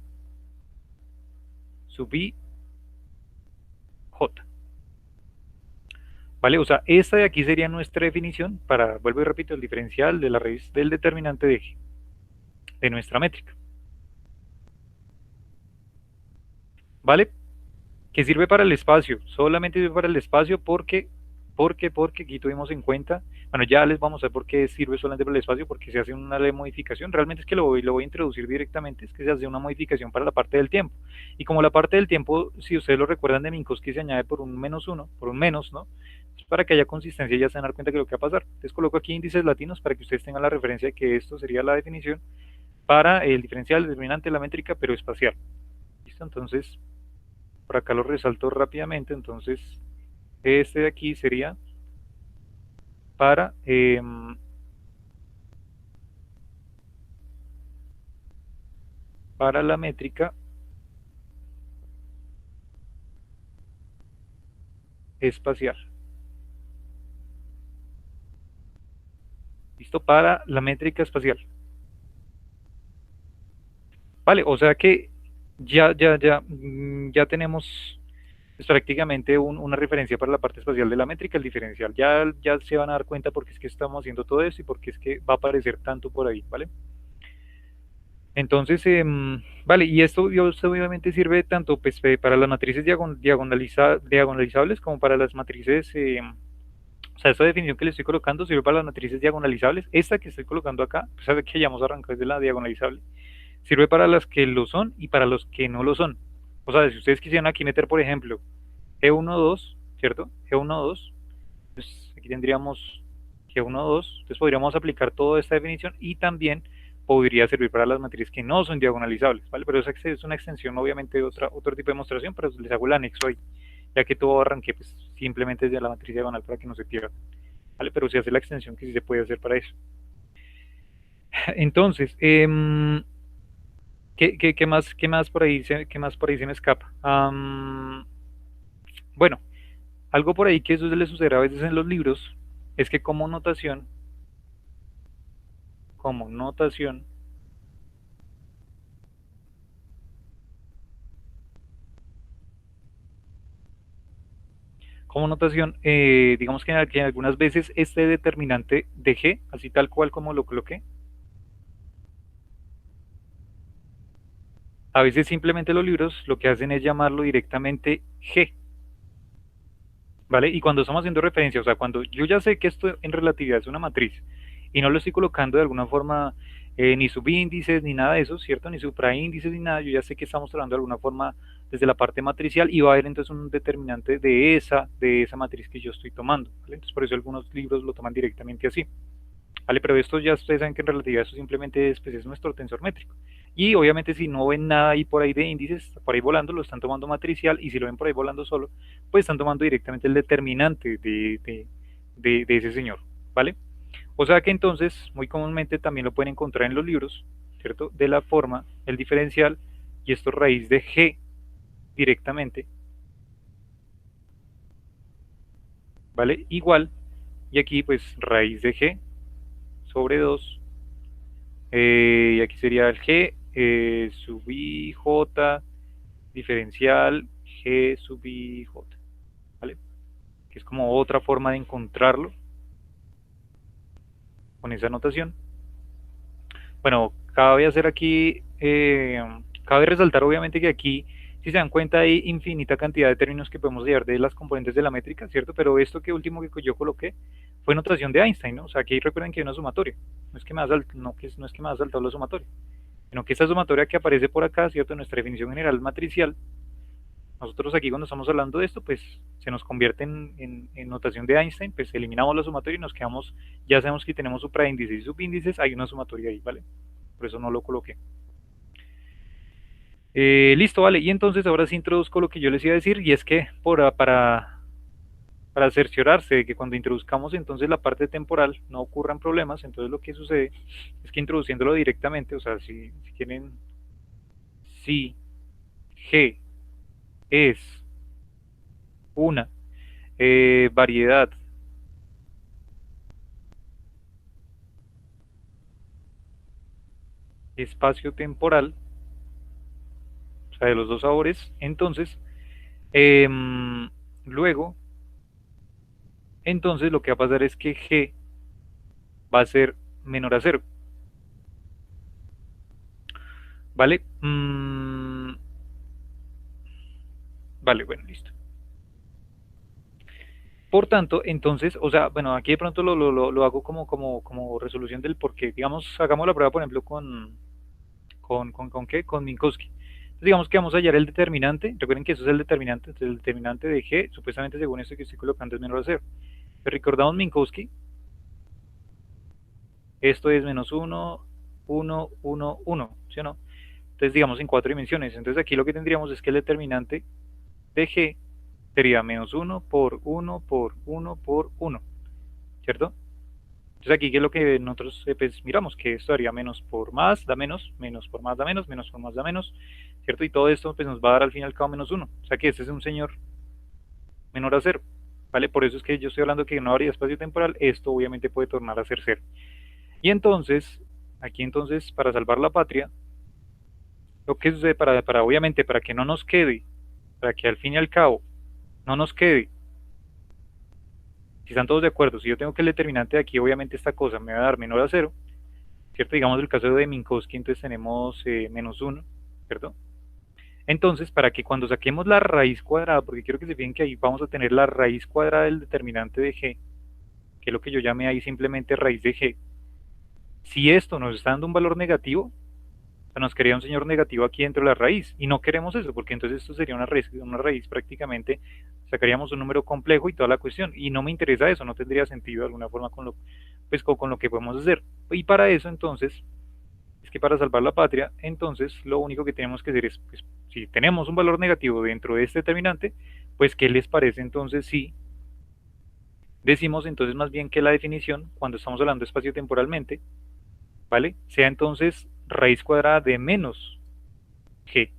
sub I, J. ¿Vale? O sea, esta de aquí sería nuestra definición para, vuelvo y repito, el diferencial de la raíz del determinante de G, de nuestra métrica. ¿Vale? Que sirve para el espacio, solamente sirve para el espacio porque aquí tuvimos en cuenta, bueno, ya les vamos a ver por qué sirve solamente para el espacio, porque se hace una modificación, realmente es que lo voy a introducir directamente, es que se hace una modificación para la parte del tiempo, y como la parte del tiempo, si ustedes lo recuerdan de Minkowski, se añade por un menos uno, por un menos, ¿no? Para que haya consistencia y ya se van a dar cuenta que lo que va a pasar. Entonces coloco aquí índices latinos para que ustedes tengan la referencia de que esto sería la definición para el diferencial determinante de la métrica, pero espacial. ¿Listo? Entonces, por acá lo resalto rápidamente, entonces este de aquí sería para, para la métrica espacial. ¿Listo? Para la métrica espacial. Vale, o sea que ya tenemos pues, prácticamente una referencia para la parte espacial de la métrica, el diferencial. Ya se van a dar cuenta porque es que estamos haciendo todo esto y porque es que va a aparecer tanto por ahí, ¿vale? Entonces, vale, y esto obviamente sirve tanto pues, para las matrices diagonalizables como para las matrices, o sea, esta definición que le estoy colocando sirve para las matrices diagonalizables. Esta que estoy colocando acá, pues sabe que hayamos arrancado desde la diagonalizable, sirve para las que lo son y para los que no lo son. O sea, si ustedes quisieran aquí meter, por ejemplo, G1, 2, ¿cierto? G1, 2, pues aquí tendríamos G1, 2, entonces podríamos aplicar toda esta definición y también podría servir para las matrices que no son diagonalizables, ¿vale? Pero esa es una extensión obviamente de otro tipo de demostración, pero les hago el anexo ahí, ya que todo arranque pues simplemente desde la matriz diagonal para que no se pierda, ¿vale? Pero se hace la extensión que sí se puede hacer para eso. Entonces, qué más por ahí se me escapa? Bueno, algo por ahí que eso se le sucede a veces en los libros es que como notación, como notación, digamos que algunas veces este determinante de G, así tal cual como lo coloqué, a veces simplemente los libros lo que hacen es llamarlo directamente G, ¿vale? Y cuando estamos haciendo referencia, o sea, cuando yo ya sé que esto en relatividad es una matriz y no lo estoy colocando de alguna forma ni subíndices ni nada de eso, ¿cierto? Ni supraíndices ni nada, yo ya sé que estamos hablando de alguna forma desde la parte matricial y va a haber entonces un determinante de esa matriz que yo estoy tomando, ¿vale? Entonces por eso algunos libros lo toman directamente así. ¿Vale? Pero esto ya ustedes saben que en relatividad esto simplemente es, pues, es nuestro tensor métrico. Y obviamente si no ven nada ahí por ahí de índices, por ahí volando, lo están tomando matricial, y si lo ven por ahí volando solo, pues están tomando directamente el determinante de ese señor, ¿vale? O sea que entonces, muy comúnmente también lo pueden encontrar en los libros, ¿cierto? De la forma, el diferencial, y esto es raíz de G directamente, ¿vale? Igual, y aquí pues raíz de G sobre 2 y aquí sería el G sub I, J, diferencial G sub I, J, ¿vale? Que es como otra forma de encontrarlo con esa notación. Bueno, cabe hacer aquí, cabe resaltar obviamente que aquí, si se dan cuenta, hay infinita cantidad de términos que podemos hallar de las componentes de la métrica, ¿cierto? Pero esto que último que yo coloqué fue notación de Einstein, ¿no? O sea, aquí recuerden que hay una sumatoria, no es que me ha saltado la sumatoria, sino que esta sumatoria que aparece por acá, ¿cierto? En nuestra definición general matricial, nosotros aquí cuando estamos hablando de esto, pues se nos convierte en notación de Einstein, pues eliminamos la sumatoria y nos quedamos, ya sabemos que tenemos supraíndices y subíndices, hay una sumatoria ahí, ¿vale? Por eso no lo coloqué. Listo, vale, y entonces ahora sí introduzco lo que yo les iba a decir, y es que para cerciorarse de que cuando introduzcamos entonces la parte temporal no ocurran problemas, entonces lo que sucede es que introduciéndolo directamente, o sea, si quieren, si G es una variedad espacio-temporal, o sea, de los dos sabores, entonces, eh, luego, entonces lo que va a pasar es que G va a ser menor a cero, ¿vale? Vale, bueno, listo. Por tanto, entonces, o sea, bueno, aquí de pronto lo hago como resolución del porqué. Digamos, hagamos la prueba, por ejemplo, ¿con qué? Con Minkowski. Entonces, digamos que vamos a hallar el determinante. Recuerden que eso es el determinante. Entonces, el determinante de G, supuestamente según esto que estoy colocando, es menor a cero. Pero recordamos Minkowski. Esto es menos 1, 1, 1, 1, ¿sí o no? Entonces, digamos en cuatro dimensiones. Entonces, aquí lo que tendríamos es que el determinante de G sería menos 1 por 1 por 1 por 1, ¿cierto? Entonces aquí qué es lo que nosotros pues, miramos, que esto daría menos por más, da menos, menos por más da menos, menos por más da menos, ¿cierto? Y todo esto pues, nos va a dar al fin y al cabo menos 1. O sea que este es un señor menor a 0, ¿vale? Por eso es que yo estoy hablando que en una variedad espacio-temporal esto obviamente puede tornar a ser 0. Y entonces, aquí entonces, para salvar la patria, lo que sucede obviamente, para que no nos quede, para que al fin y al cabo no nos quede, si están todos de acuerdo, si yo tengo que el determinante de aquí, obviamente esta cosa me va a dar menor a 0, ¿cierto? Digamos el caso de Minkowski, entonces tenemos menos 1, ¿cierto? Entonces, para que cuando saquemos la raíz cuadrada, porque quiero que se fijen que ahí vamos a tener la raíz cuadrada del determinante de G, que es lo que yo llamé ahí simplemente raíz de G, si esto nos está dando un valor negativo, o sea, nos quedaría un señor negativo aquí dentro de la raíz, y no queremos eso, porque entonces esto sería una raíz prácticamente, sacaríamos un número complejo y toda la cuestión, y no me interesa eso, no tendría sentido de alguna forma pues, con lo que podemos hacer. Y para eso entonces, es que para salvar la patria, entonces lo único que tenemos que hacer es, pues, si tenemos un valor negativo dentro de este determinante, pues ¿qué les parece entonces si decimos entonces más bien que la definición, cuando estamos hablando espacio-temporalmente, ¿vale? Sea entonces raíz cuadrada de menos G.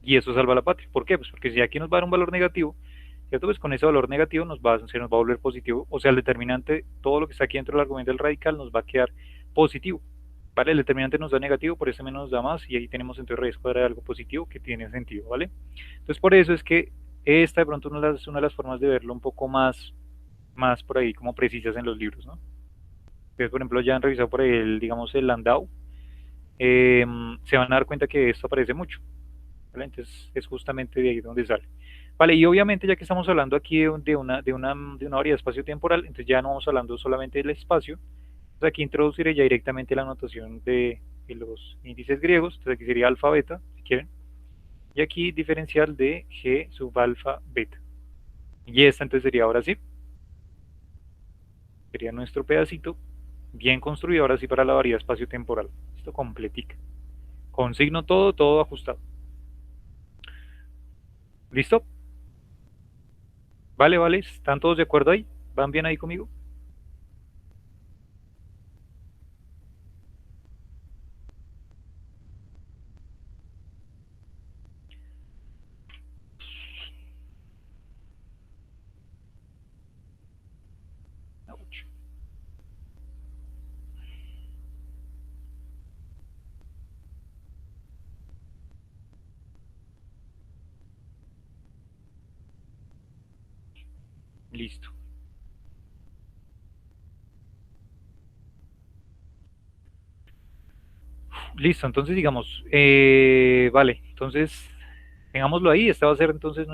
Y eso salva la patria. ¿Por qué? Pues porque si aquí nos va a dar un valor negativo, ¿cierto? Pues con ese valor negativo se nos va a volver positivo. O sea, el determinante, todo lo que está aquí dentro del argumento del radical nos va a quedar positivo. ¿Vale? El determinante nos da negativo, por eso menos nos da más, y ahí tenemos entonces raíz cuadrada de algo positivo que tiene sentido, ¿vale? Entonces por eso es que esta de pronto es una de las formas de verlo un poco más por ahí, como precisas en los libros, ¿no? Ustedes, por ejemplo, ya han revisado por ahí, digamos, el Landau, se van a dar cuenta que esto aparece mucho, ¿vale? Entonces es justamente de ahí donde sale. Vale, y obviamente ya que estamos hablando aquí de una variedad espacio-temporal, entonces ya no vamos hablando solamente del espacio, entonces aquí introduciré ya directamente la notación de los índices griegos, entonces aquí sería alfa, beta, si quieren, y aquí diferencial de g sub alfa, beta. Y esta entonces sería ahora sí, sería nuestro pedacito bien construido ahora sí para la variedad espacio-temporal. Esto completica. Con signo todo ajustado. ¿Listo? Vale, vale, ¿están todos de acuerdo ahí? ¿Van bien ahí conmigo? Listo. Listo, entonces digamos, vale, entonces tengámoslo ahí, esta va a ser entonces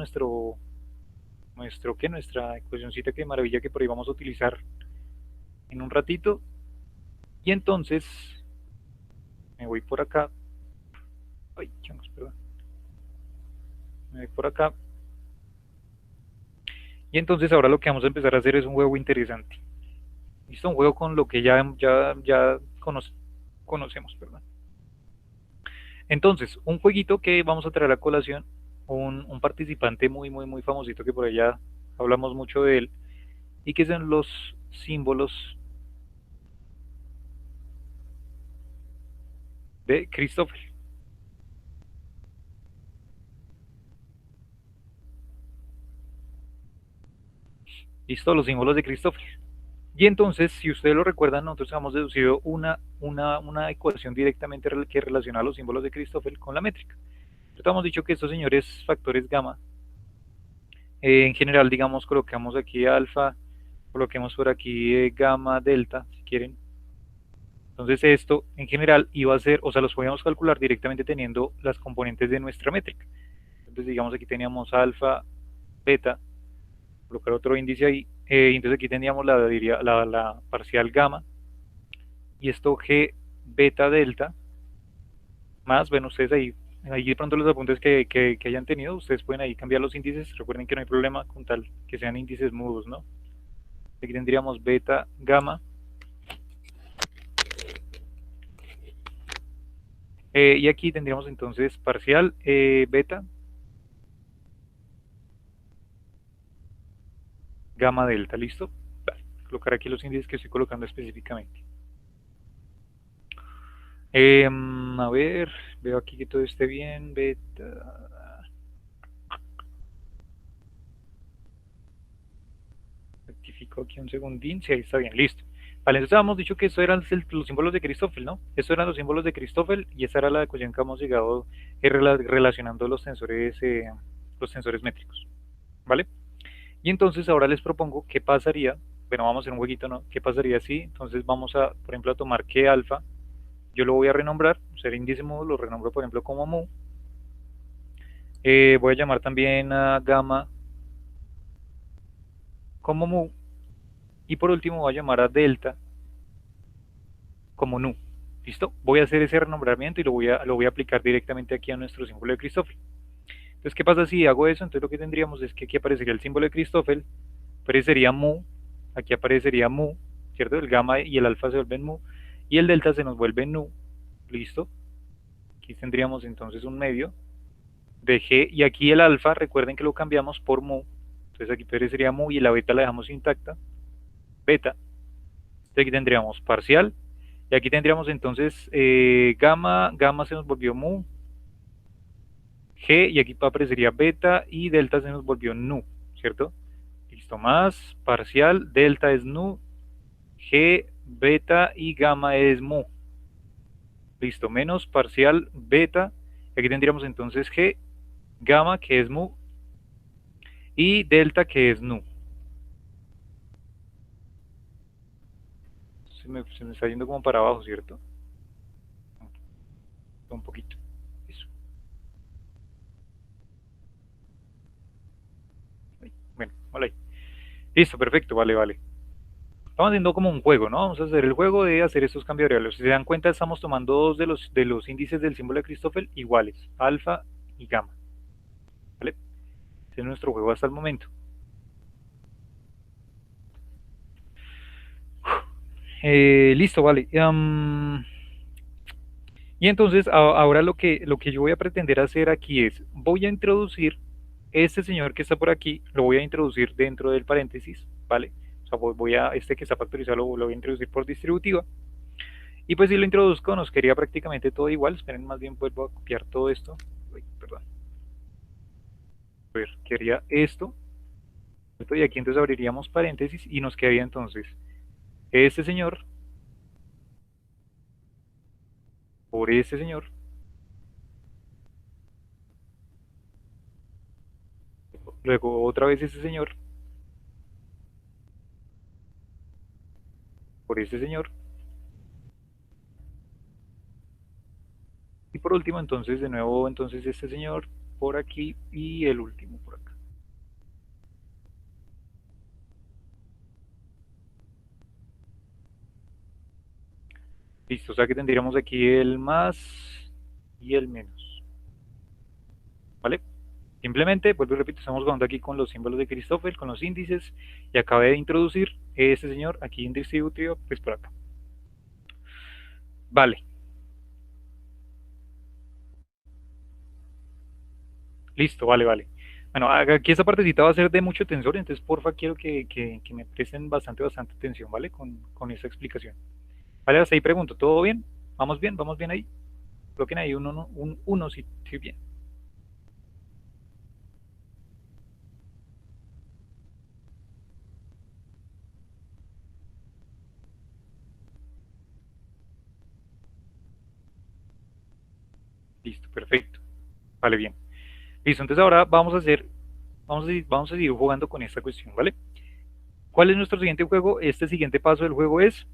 ¿qué? Nuestra ecuacióncita que maravilla que por ahí vamos a utilizar en un ratito. Y entonces me voy por acá, ay, changos, perdón, me voy por acá. Y entonces ahora lo que vamos a empezar a hacer es un juego interesante. Listo, un juego con lo que ya conocemos, perdón. Entonces, un jueguito que vamos a traer a colación, un participante muy famosito que por allá hablamos mucho de él, y que son los símbolos de Christoffel. Listo, los símbolos de Christoffel. Y entonces, si ustedes lo recuerdan, nosotros hemos deducido una ecuación directamente que relaciona los símbolos de Christoffel con la métrica. Entonces, hemos dicho que estos señores factores gamma, en general, digamos, colocamos aquí alfa, coloquemos por aquí gamma, delta, si quieren. Entonces esto en general iba a ser, o sea, los podíamos calcular directamente teniendo las componentes de nuestra métrica. Entonces digamos aquí teníamos alfa, beta, colocar otro índice ahí, entonces aquí teníamos la parcial gamma, y esto g beta delta, más, ven ustedes ahí de pronto los apuntes que hayan tenido, ustedes pueden ahí cambiar los índices, recuerden que no hay problema con tal que sean índices mudos, ¿no? Aquí tendríamos beta gamma, y aquí tendríamos entonces parcial beta gamma delta, ¿listo? Vale, colocar aquí los índices que estoy colocando específicamente. A ver, veo aquí que todo esté bien, beta. Rectifico aquí un segundín, si ahí está bien, listo. Vale, entonces habíamos dicho que estos eran los símbolos de Christoffel, ¿no? Estos eran los símbolos de Christoffel y esa era la ecuación que hemos llegado relacionando los tensores métricos, ¿vale? Y entonces ahora les propongo qué pasaría, bueno, vamos a hacer un jueguito, ¿no? ¿Qué pasaría si, entonces vamos a, por ejemplo, a tomar que alfa, yo lo voy a renombrar, ser índice mu, lo renombro por ejemplo como mu, voy a llamar también a gamma como mu, y por último voy a llamar a delta como nu. ¿Listo? Voy a hacer ese renombramiento y lo voy a aplicar directamente aquí a nuestro símbolo de Christoffel. Entonces, ¿qué pasa si hago eso? Entonces lo que tendríamos es que aquí aparecería el símbolo de Christoffel, aparecería mu, aquí aparecería mu, ¿cierto? El gamma y el alfa se vuelven mu, y el delta se nos vuelve nu. ¿Listo? Aquí tendríamos entonces un medio de g, y aquí el alfa, recuerden que lo cambiamos por mu, entonces aquí aparecería mu y la beta la dejamos intacta, beta. Entonces aquí tendríamos parcial, y aquí tendríamos entonces gamma se nos volvió mu, g, y aquí aparecería beta, y delta se nos volvió nu, ¿cierto? Listo, más parcial, delta es nu, g, beta y gamma es mu. Listo, menos parcial beta, y aquí tendríamos entonces g, gamma que es mu, y delta que es nu. Se me está yendo como para abajo, ¿cierto? Un poquito. Eso. Bueno, vale. Listo, perfecto, vale, vale. Estamos haciendo como un juego, ¿no? Vamos a hacer el juego de hacer estos cambios variables. Si se dan cuenta, estamos tomando dos de los índices del símbolo de Christoffel iguales, alfa y gamma. ¿Vale? Ese es nuestro juego hasta el momento. Listo, vale. Y entonces ahora lo que yo voy a pretender hacer aquí es, voy a introducir este señor que está por aquí, lo voy a introducir dentro del paréntesis, ¿vale? O sea, este que está factorizado lo voy a introducir por distributiva. Y pues si lo introduzco nos quedaría prácticamente todo igual. Esperen, más bien vuelvo a copiar todo esto. Uy, perdón. A ver, quedaría esto. Y aquí entonces abriríamos paréntesis y nos quedaría entonces este señor por este señor. Luego otra vez este señor por este señor. Y por último entonces de nuevo entonces este señor por aquí y el último por acá. Listo, o sea que tendríamos aquí el más y el menos. ¿Vale? Simplemente, vuelvo y repito, estamos jugando aquí con los símbolos de Christoffel, con los índices, y acabé de introducir este señor aquí en distributivo, pues por acá. Vale. Listo, vale, vale. Bueno, aquí esta partecita va a ser de mucho tensor, entonces porfa quiero que me presten bastante atención, ¿vale? Con esta explicación. Vale, hasta ahí pregunto, ¿todo bien? ¿Vamos bien? ¿Vamos bien ahí? Coloquen ahí un uno si bien. Listo, perfecto. Vale, bien. Listo, entonces ahora vamos a seguir jugando con esta cuestión, ¿vale? ¿Cuál es nuestro siguiente juego? Este siguiente paso del juego es,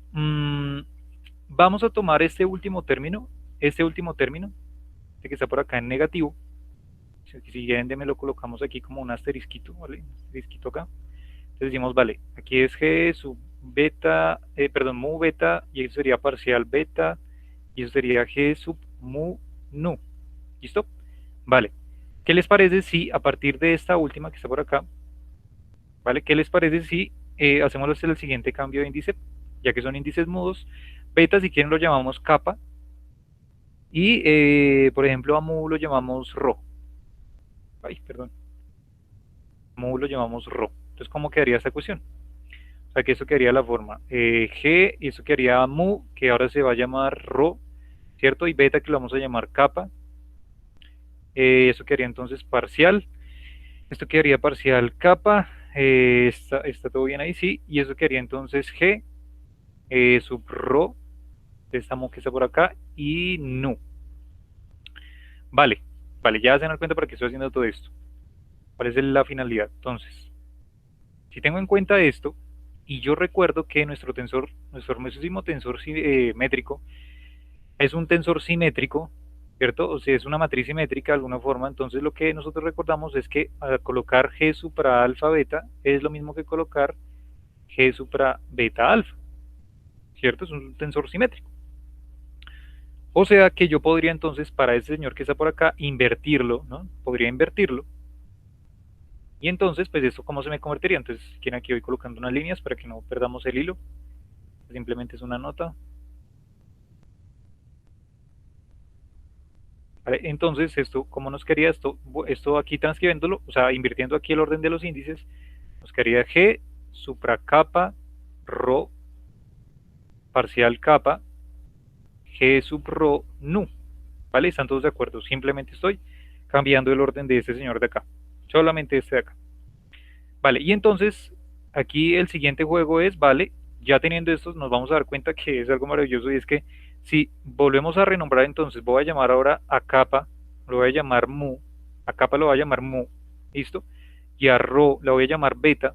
vamos a tomar este último término, este que está por acá en negativo. Si quieren, me lo colocamos aquí como un asterisquito, ¿vale? Un asterisquito acá. Entonces decimos, vale, aquí es G sub beta, perdón, mu beta, y eso sería parcial beta, y eso sería G sub mu nu. ¿Listo? Vale. ¿Qué les parece si a partir de esta última que está por acá, ¿vale? ¿Qué les parece si hacemos el siguiente cambio de índice? Ya que son índices mudos, beta si quieren lo llamamos capa, y por ejemplo a mu lo llamamos rho. Ay, perdón. Mu lo llamamos rho. Entonces, ¿cómo quedaría esta cuestión? O sea, que eso quedaría la forma G, y eso quedaría mu, que ahora se va a llamar rho, ¿cierto? Y beta, que lo vamos a llamar capa. Eso quedaría entonces parcial. Esto quedaría parcial capa. Está todo bien ahí, sí. Y eso quedaría entonces G sub rho, de esta mu que está por acá, y nu. Vale, vale, ya se dan cuenta para qué estoy haciendo todo esto. ¿Cuál es la finalidad? Entonces, si tengo en cuenta esto, y yo recuerdo que nuestro mismísimo tensor métrico, es un tensor simétrico, ¿cierto? O sea, es una matriz simétrica de alguna forma, entonces lo que nosotros recordamos es que al colocar G supra alfa beta es lo mismo que colocar G supra beta alfa, ¿cierto? Es un tensor simétrico. O sea que yo podría entonces, para ese señor que está por acá, invertirlo, ¿no? Podría invertirlo. Y entonces, pues esto cómo se me convertiría. Entonces, quieren aquí voy colocando unas líneas para que no perdamos el hilo. Simplemente es una nota. Vale, entonces, esto, ¿cómo nos quedaría esto aquí transcribiéndolo? O sea, invirtiendo aquí el orden de los índices, nos quedaría G supra capa rho parcial capa G sub rho nu. ¿Vale? ¿Están todos de acuerdo? Simplemente estoy cambiando el orden de este señor de acá. Solamente este de acá. Vale, y entonces aquí el siguiente juego es, vale, ya teniendo estos nos vamos a dar cuenta que es algo maravilloso, y es que si volvemos a renombrar, entonces voy a llamar ahora a capa, lo voy a llamar mu, a capa lo voy a llamar mu, ¿listo? y a rho la voy a llamar beta,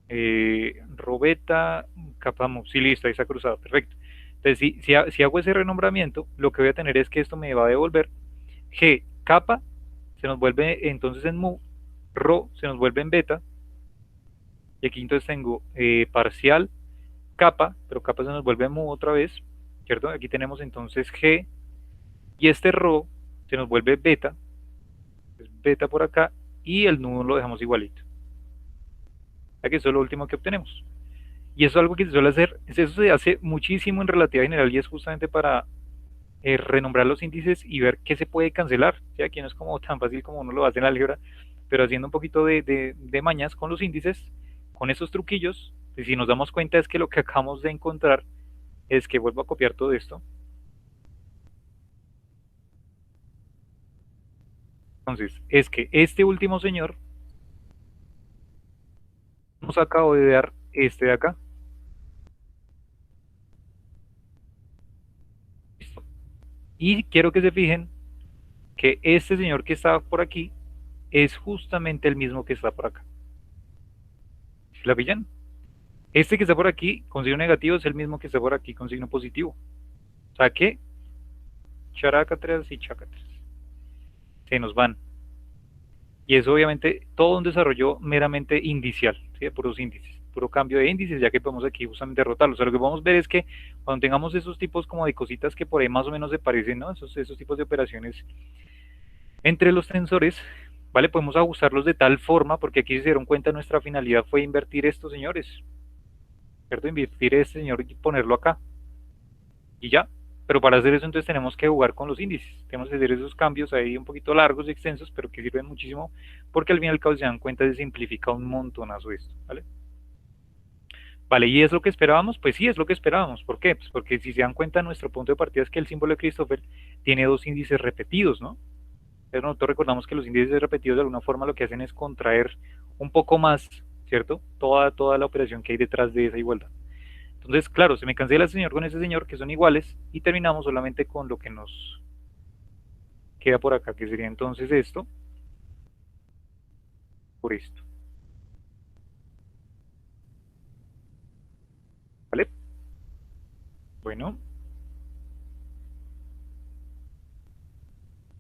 rho beta, capa mu, sí, listo, ahí está cruzado, perfecto. Entonces, si hago ese renombramiento, lo que voy a tener es que esto me va a devolver G capa, se nos vuelve entonces en mu, rho se nos vuelve en beta, y aquí entonces tengo parcial capa, pero capa se nos vuelve mu otra vez, ¿cierto? Aquí tenemos entonces G, y este rho se nos vuelve beta, es beta por acá, y el nudo lo dejamos igualito. Aquí eso es lo último que obtenemos. Y eso es algo que se suele hacer, eso se hace muchísimo en relatividad general y es justamente para renombrar los índices y ver qué se puede cancelar. ¿Sí? Aquí no es como tan fácil como uno lo hace en álgebra, pero haciendo un poquito de mañas con los índices, con esos truquillos, y si nos damos cuenta es que lo que acabamos de encontrar es que vuelvo a copiar todo esto. Entonces, es que este último señor nos acabo de dar este de acá. Listo. Y quiero que se fijen que este señor que está por aquí es justamente el mismo que está por acá. ¿Sí la pillan? Este que está por aquí con signo negativo es el mismo que está por aquí con signo positivo. O sea que characatras y chacatras se nos van. Y es obviamente todo un desarrollo meramente indicial, ¿sí? De puros índices, puro cambio de índices, ya que podemos aquí justamente derrotarlos. O sea, lo que podemos ver es que cuando tengamos esos tipos como de cositas que por ahí más o menos se parecen, ¿no? Esos tipos de operaciones entre los tensores, ¿vale? Podemos ajustarlos de tal forma, porque aquí se dieron cuenta nuestra finalidad fue invertir estos señores, ¿cierto? Invertir este señor y ponerlo acá. Y ya. Pero para hacer eso entonces tenemos que jugar con los índices. Tenemos que hacer esos cambios ahí un poquito largos y extensos, pero que sirven muchísimo, porque al fin y al cabo se dan cuenta se simplifica un montonazo esto, ¿vale? Vale, ¿y es lo que esperábamos? Pues sí, es lo que esperábamos. ¿Por qué? Pues porque si se dan cuenta, nuestro punto de partida es que el símbolo de Christopher tiene dos índices repetidos, ¿no? Entonces nosotros recordamos que los índices repetidos de alguna forma lo que hacen es contraer un poco más, ¿cierto? Toda la operación que hay detrás de esa igualdad. Entonces, claro, se me cancela el señor con ese señor que son iguales y terminamos solamente con lo que nos queda por acá, que sería entonces esto por esto. ¿Vale? Bueno,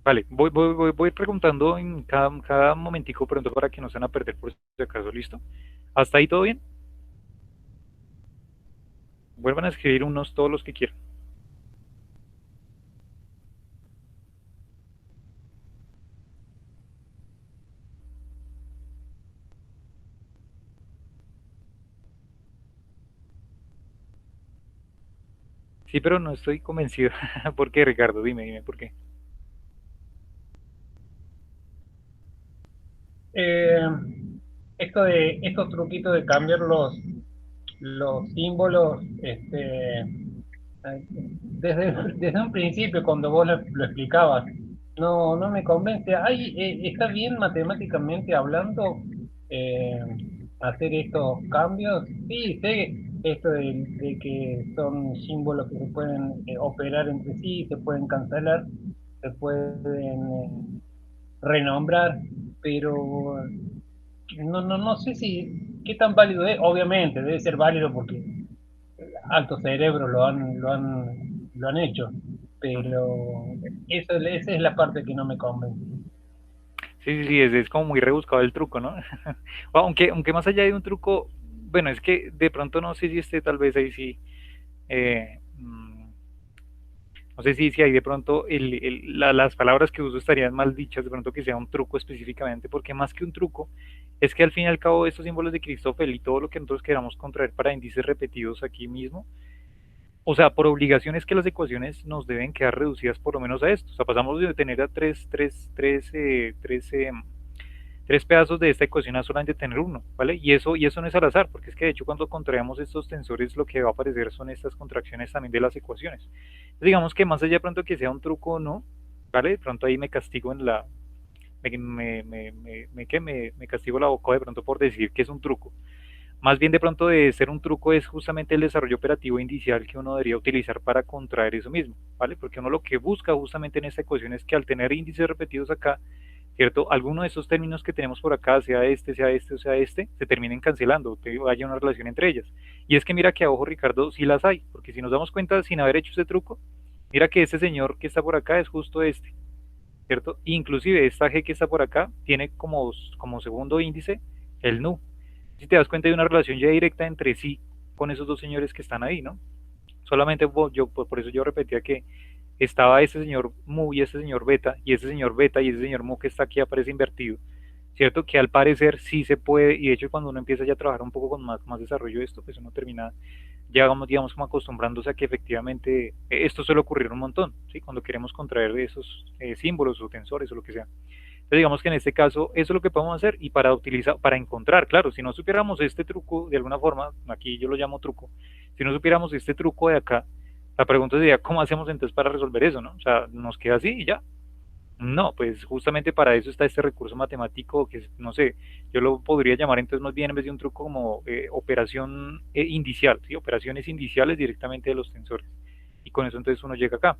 vale, voy preguntando en cada momentico pronto para que no se van a perder por si acaso, ¿listo? ¿Hasta ahí todo bien? Vuelvan a escribir unos todos los que quieran. Sí, pero no estoy convencido. ¿Por qué, Ricardo? Dime por qué. Eh, estos truquitos de cambiar los símbolos, desde un principio, cuando vos lo explicabas, no me convence. Está bien matemáticamente hablando eh, hacer estos cambios. Sí, sé esto de que son símbolos que se pueden operar entre sí, se pueden cancelar, se pueden renombrar, pero no sé si qué tan válido es. Obviamente debe ser válido porque altos cerebros lo han hecho, pero esa es la parte que no me convence. Sí, es como muy rebuscado el truco, ¿no? Aunque más allá de un truco, bueno, es que de pronto no sé si este tal vez ahí sí, eh, no sé si ahí de pronto las palabras que uso estarían mal dichas, de pronto que sea un truco específicamente, porque más que un truco, es que al fin y al cabo estos símbolos de Christoffel y todo lo que nosotros queramos contraer para índices repetidos aquí mismo, o sea, por obligación es que las ecuaciones nos deben quedar reducidas por lo menos a esto. O sea, pasamos de tener a tres pedazos de esta ecuación a solamente tener uno, ¿vale? Y eso no es al azar, porque es que de hecho cuando contraemos estos tensores lo que va a aparecer son estas contracciones también de las ecuaciones. Entonces, digamos que más allá de pronto que sea un truco o no, ¿vale? De pronto ahí me castigo en la... me castigo la boca de pronto por decir que es un truco. Más bien de pronto de ser un truco es justamente el desarrollo operativo inicial que uno debería utilizar para contraer eso mismo, ¿vale? Porque uno lo que busca justamente en esta ecuación es que al tener índices repetidos acá, ¿cierto? Alguno de esos términos que tenemos por acá, sea este, sea este o sea este, se terminen cancelando, que haya una relación entre ellas. Y es que mira que a ojo, Ricardo, sí las hay, porque si nos damos cuenta, sin haber hecho ese truco, mira que este señor que está por acá es justo este, ¿cierto? Inclusive esta G que está por acá tiene como segundo índice el nu. Si te das cuenta hay una relación ya directa entre sí con esos dos señores que están ahí, ¿no? Solamente yo, por eso yo repetía que estaba ese señor mu y ese señor beta, y ese señor beta y ese señor mu que está aquí aparece invertido, ¿cierto? Que al parecer sí se puede, y de hecho cuando uno empieza ya a trabajar un poco con más desarrollo de esto, pues uno termina ya vamos, digamos, como acostumbrándose a que efectivamente esto suele ocurrir un montón, ¿sí? Cuando queremos contraer esos símbolos o tensores o lo que sea. Entonces, digamos que en este caso, eso es lo que podemos hacer y para utilizar, para encontrar, claro, si no supiéramos este truco de alguna forma, aquí yo lo llamo truco, si no supiéramos este truco de acá, la pregunta sería, ¿cómo hacemos entonces para resolver eso, no? O sea, nos queda así y ya. No, pues justamente para eso está este recurso matemático que, no sé, yo lo podría llamar entonces más bien en vez de un truco como operación indicial, ¿sí? Operaciones indiciales directamente de los tensores. Y con eso entonces uno llega acá,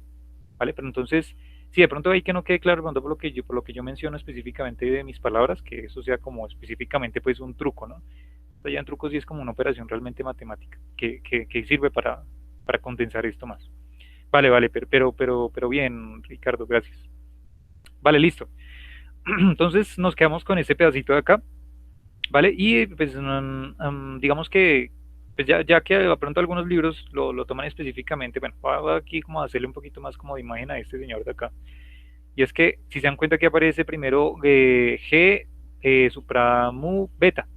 ¿vale? Pero entonces, si de pronto hay que no quede claro, de pronto por lo que yo menciono específicamente de mis palabras, que eso sea como específicamente pues un truco, ¿no? O sea, ya en trucos sí es como una operación realmente matemática, que sirve para condensar esto más. Vale, vale, pero bien, Ricardo, gracias. Vale, listo. Entonces nos quedamos con ese pedacito de acá, ¿vale? Y pues digamos que pues ya que de pronto algunos libros lo toman específicamente, bueno, voy aquí como a hacerle un poquito más como de imagen a este señor de acá. Y es que si se dan cuenta que aparece primero G supra mu beta,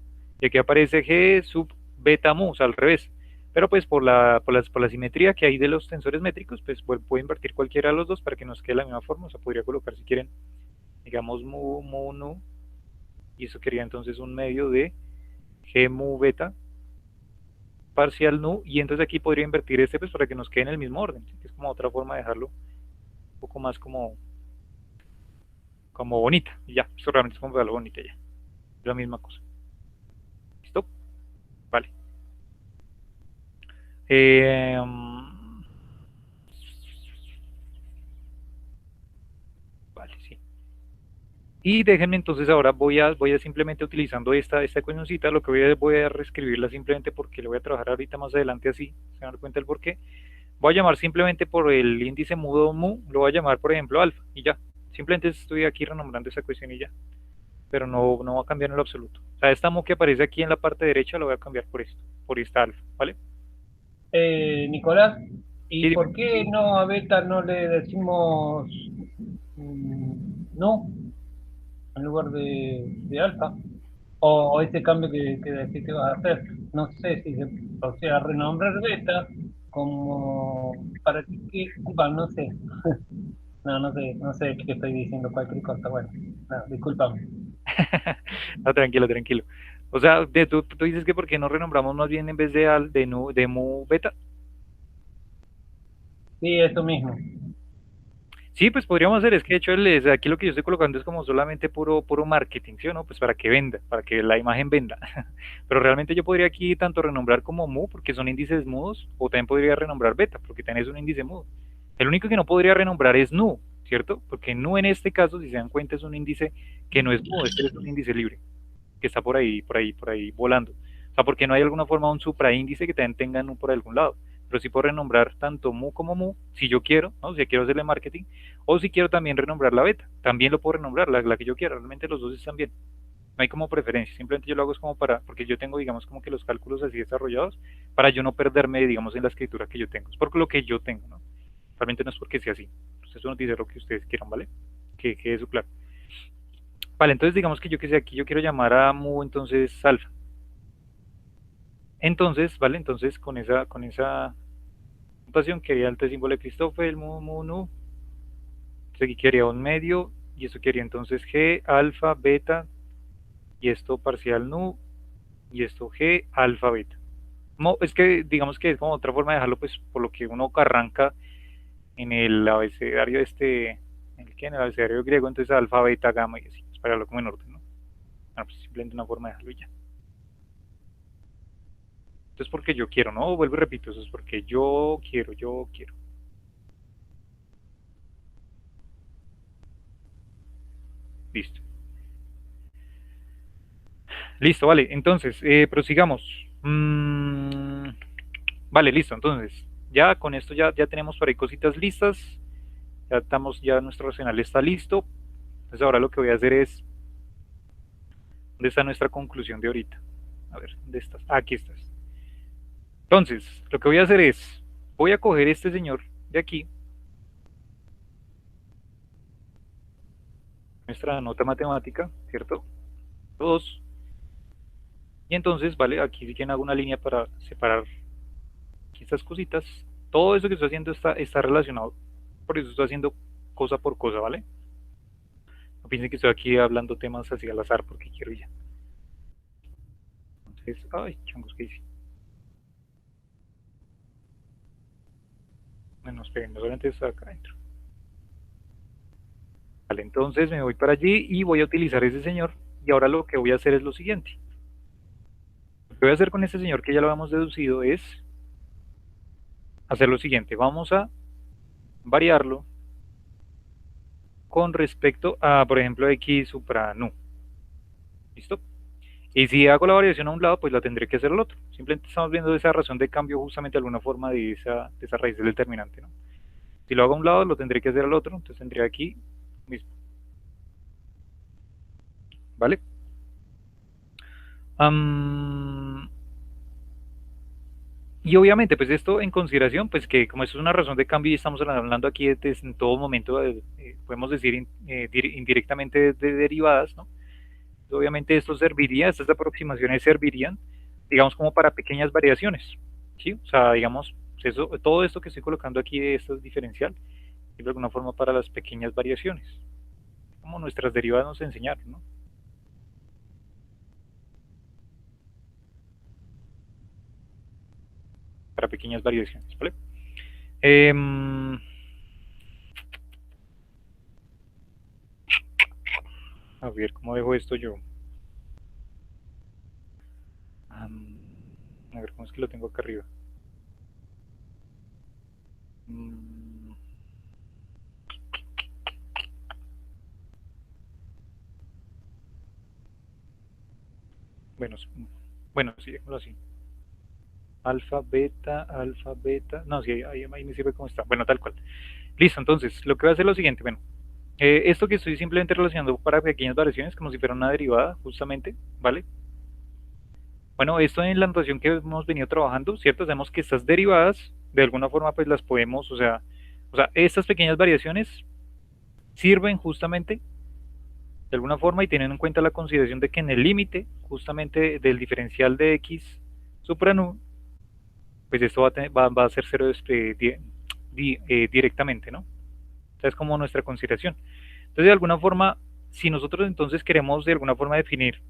y aquí aparece G sub beta mu, o sea, al revés. Pero pues por la simetría que hay de los tensores métricos, pues puedo invertir cualquiera de los dos para que nos quede la misma forma, o sea, podría colocar si quieren, digamos mu nu, y eso quería entonces un medio de G mu beta parcial nu, y entonces aquí podría invertir este pues para que nos quede en el mismo orden, ¿sí? Que es como otra forma de dejarlo un poco más como bonita, y ya, esto realmente es como algo bonita ya, es la misma cosa. ¿Listo? Vale. Eh, vale, sí. Y déjenme entonces ahora voy a simplemente utilizando esta ecuacióncita, lo que voy a reescribirla simplemente porque lo voy a trabajar ahorita más adelante así, se dan cuenta el por qué. Voy a llamar simplemente por el índice mudo mu, lo voy a llamar por ejemplo alfa y ya. Simplemente estoy aquí renombrando esa cuestión y ya, pero no va a cambiar en lo absoluto. O sea, esta mu que aparece aquí en la parte derecha lo voy a cambiar por esto, por esta alfa, ¿vale? Nicolás, Sí, ¿y dime. por qué no a beta no le decimos no en lugar de alfa? O ese cambio que decís que vas a hacer. No sé si se, o sea, renombrar beta como para que, bueno, no sé. No, no sé qué estoy diciendo, cualquier cosa. Bueno, no, discúlpame. No, tranquilo, tranquilo. O sea, tú dices que por qué no renombramos más bien en vez de mu beta. Sí, eso mismo. Sí, pues podríamos hacer, es que de hecho aquí lo que yo estoy colocando es como solamente puro marketing, ¿sí o no? Pues para que venda, para que la imagen venda. Pero realmente yo podría aquí tanto renombrar como mu, porque son índices mudos, o también podría renombrar beta, porque también es un índice mudo. El único que no podría renombrar es nu, ¿cierto? Porque nu en este caso, si se dan cuenta, es un índice que no es mudo, este es un índice libre, que está por ahí volando. O sea, porque no hay alguna forma de un supraíndice que también tenga nu por algún lado. Pero sí puedo renombrar tanto mu como mu, si yo quiero, ¿no? Si quiero hacerle marketing, o si quiero también renombrar la beta, también lo puedo renombrar, la que yo quiera, realmente los dos están bien. No hay como preferencia, simplemente yo lo hago es como porque yo tengo, digamos, como que los cálculos así desarrollados, para yo no perderme, digamos, en la escritura que yo tengo. Es por lo que yo tengo, ¿no? Realmente no es porque sea así. Entonces uno dice lo que ustedes quieran, ¿vale? Que eso claro. Vale, entonces digamos que yo que sé, aquí yo quiero llamar a mu entonces alfa. Entonces, ¿vale? Entonces con esa notación quería el símbolo de Christoffel, mu, nu. Entonces aquí quería un medio, y esto quería entonces G, alfa, beta, y esto parcial nu, y esto G, alfa, beta. Es que digamos que es como otra forma de dejarlo, pues por lo que uno arranca en el abecedario en el abecedario griego, entonces alfa, beta, gamma y así, pues para hablarlo como en orden, ¿no? Bueno, pues simplemente una forma de dejarlo y ya. Entonces porque yo quiero, ¿no? Vuelvo y repito, eso es porque yo quiero. Listo. Listo, vale. Entonces, prosigamos. Vale, listo. Entonces, ya con esto ya tenemos por ahí cositas listas. Ya nuestro arsenal está listo. Entonces ahora lo que voy a hacer es, ¿dónde está nuestra conclusión de ahorita? A ver, ¿dónde estás? Ah, aquí estás. Entonces, lo que voy a hacer es, voy a coger este señor de aquí, nuestra nota matemática, ¿cierto? 2. Y entonces, vale, aquí sí que hago una línea para separar aquí estas cositas. Todo eso que estoy haciendo está relacionado. Por eso estoy haciendo cosa por cosa, ¿vale? No piensen que estoy aquí hablando temas así al azar porque quiero ya. Entonces, ay, changos, ¿qué hice? Bueno, esperen, solamente está acá adentro. Vale, entonces me voy para allí y voy a utilizar ese señor. Y ahora lo que voy a hacer es lo siguiente. Lo que voy a hacer con este señor que ya lo habíamos deducido es hacer lo siguiente. Vamos a variarlo con respecto a, por ejemplo, x supra nu. ¿Listo? Y si hago la variación a un lado, pues la tendré que hacer al otro. Simplemente estamos viendo esa razón de cambio justamente de alguna forma de esa raíz del determinante, ¿no? Si lo hago a un lado, lo tendré que hacer al otro, entonces tendría aquí mismo. ¿Vale? Y obviamente, pues esto en consideración, pues que como esto es una razón de cambio y estamos hablando aquí en todo momento, podemos decir indirectamente de derivadas, ¿no? Obviamente esto serviría, estas aproximaciones servirían, digamos, como para pequeñas variaciones, ¿sí? O sea, digamos, eso, todo esto que estoy colocando aquí de esto es diferencial, y de alguna forma para las pequeñas variaciones, como nuestras derivadas nos enseñaron, ¿no? Para pequeñas variaciones, ¿vale? A ver, ¿cómo dejo esto yo? A ver, ¿cómo es que lo tengo acá arriba? Bueno, bueno, sí, déjalo así. Alfa, beta. No, sí, ahí me sirve como está. Bueno, tal cual. Listo, entonces, lo que voy a hacer es lo siguiente. Bueno, esto que estoy simplemente relacionando para pequeñas variaciones, como si fuera una derivada, justamente, ¿vale? Bueno, esto en la notación que hemos venido trabajando, ¿cierto? Sabemos que estas derivadas, de alguna forma, pues las podemos, o sea, estas pequeñas variaciones sirven justamente de alguna forma y teniendo en cuenta la consideración de que en el límite justamente del diferencial de x supra nu, pues esto va a ser cero directamente, ¿no? Esa es como nuestra consideración. Entonces, de alguna forma, si nosotros entonces queremos de alguna forma definir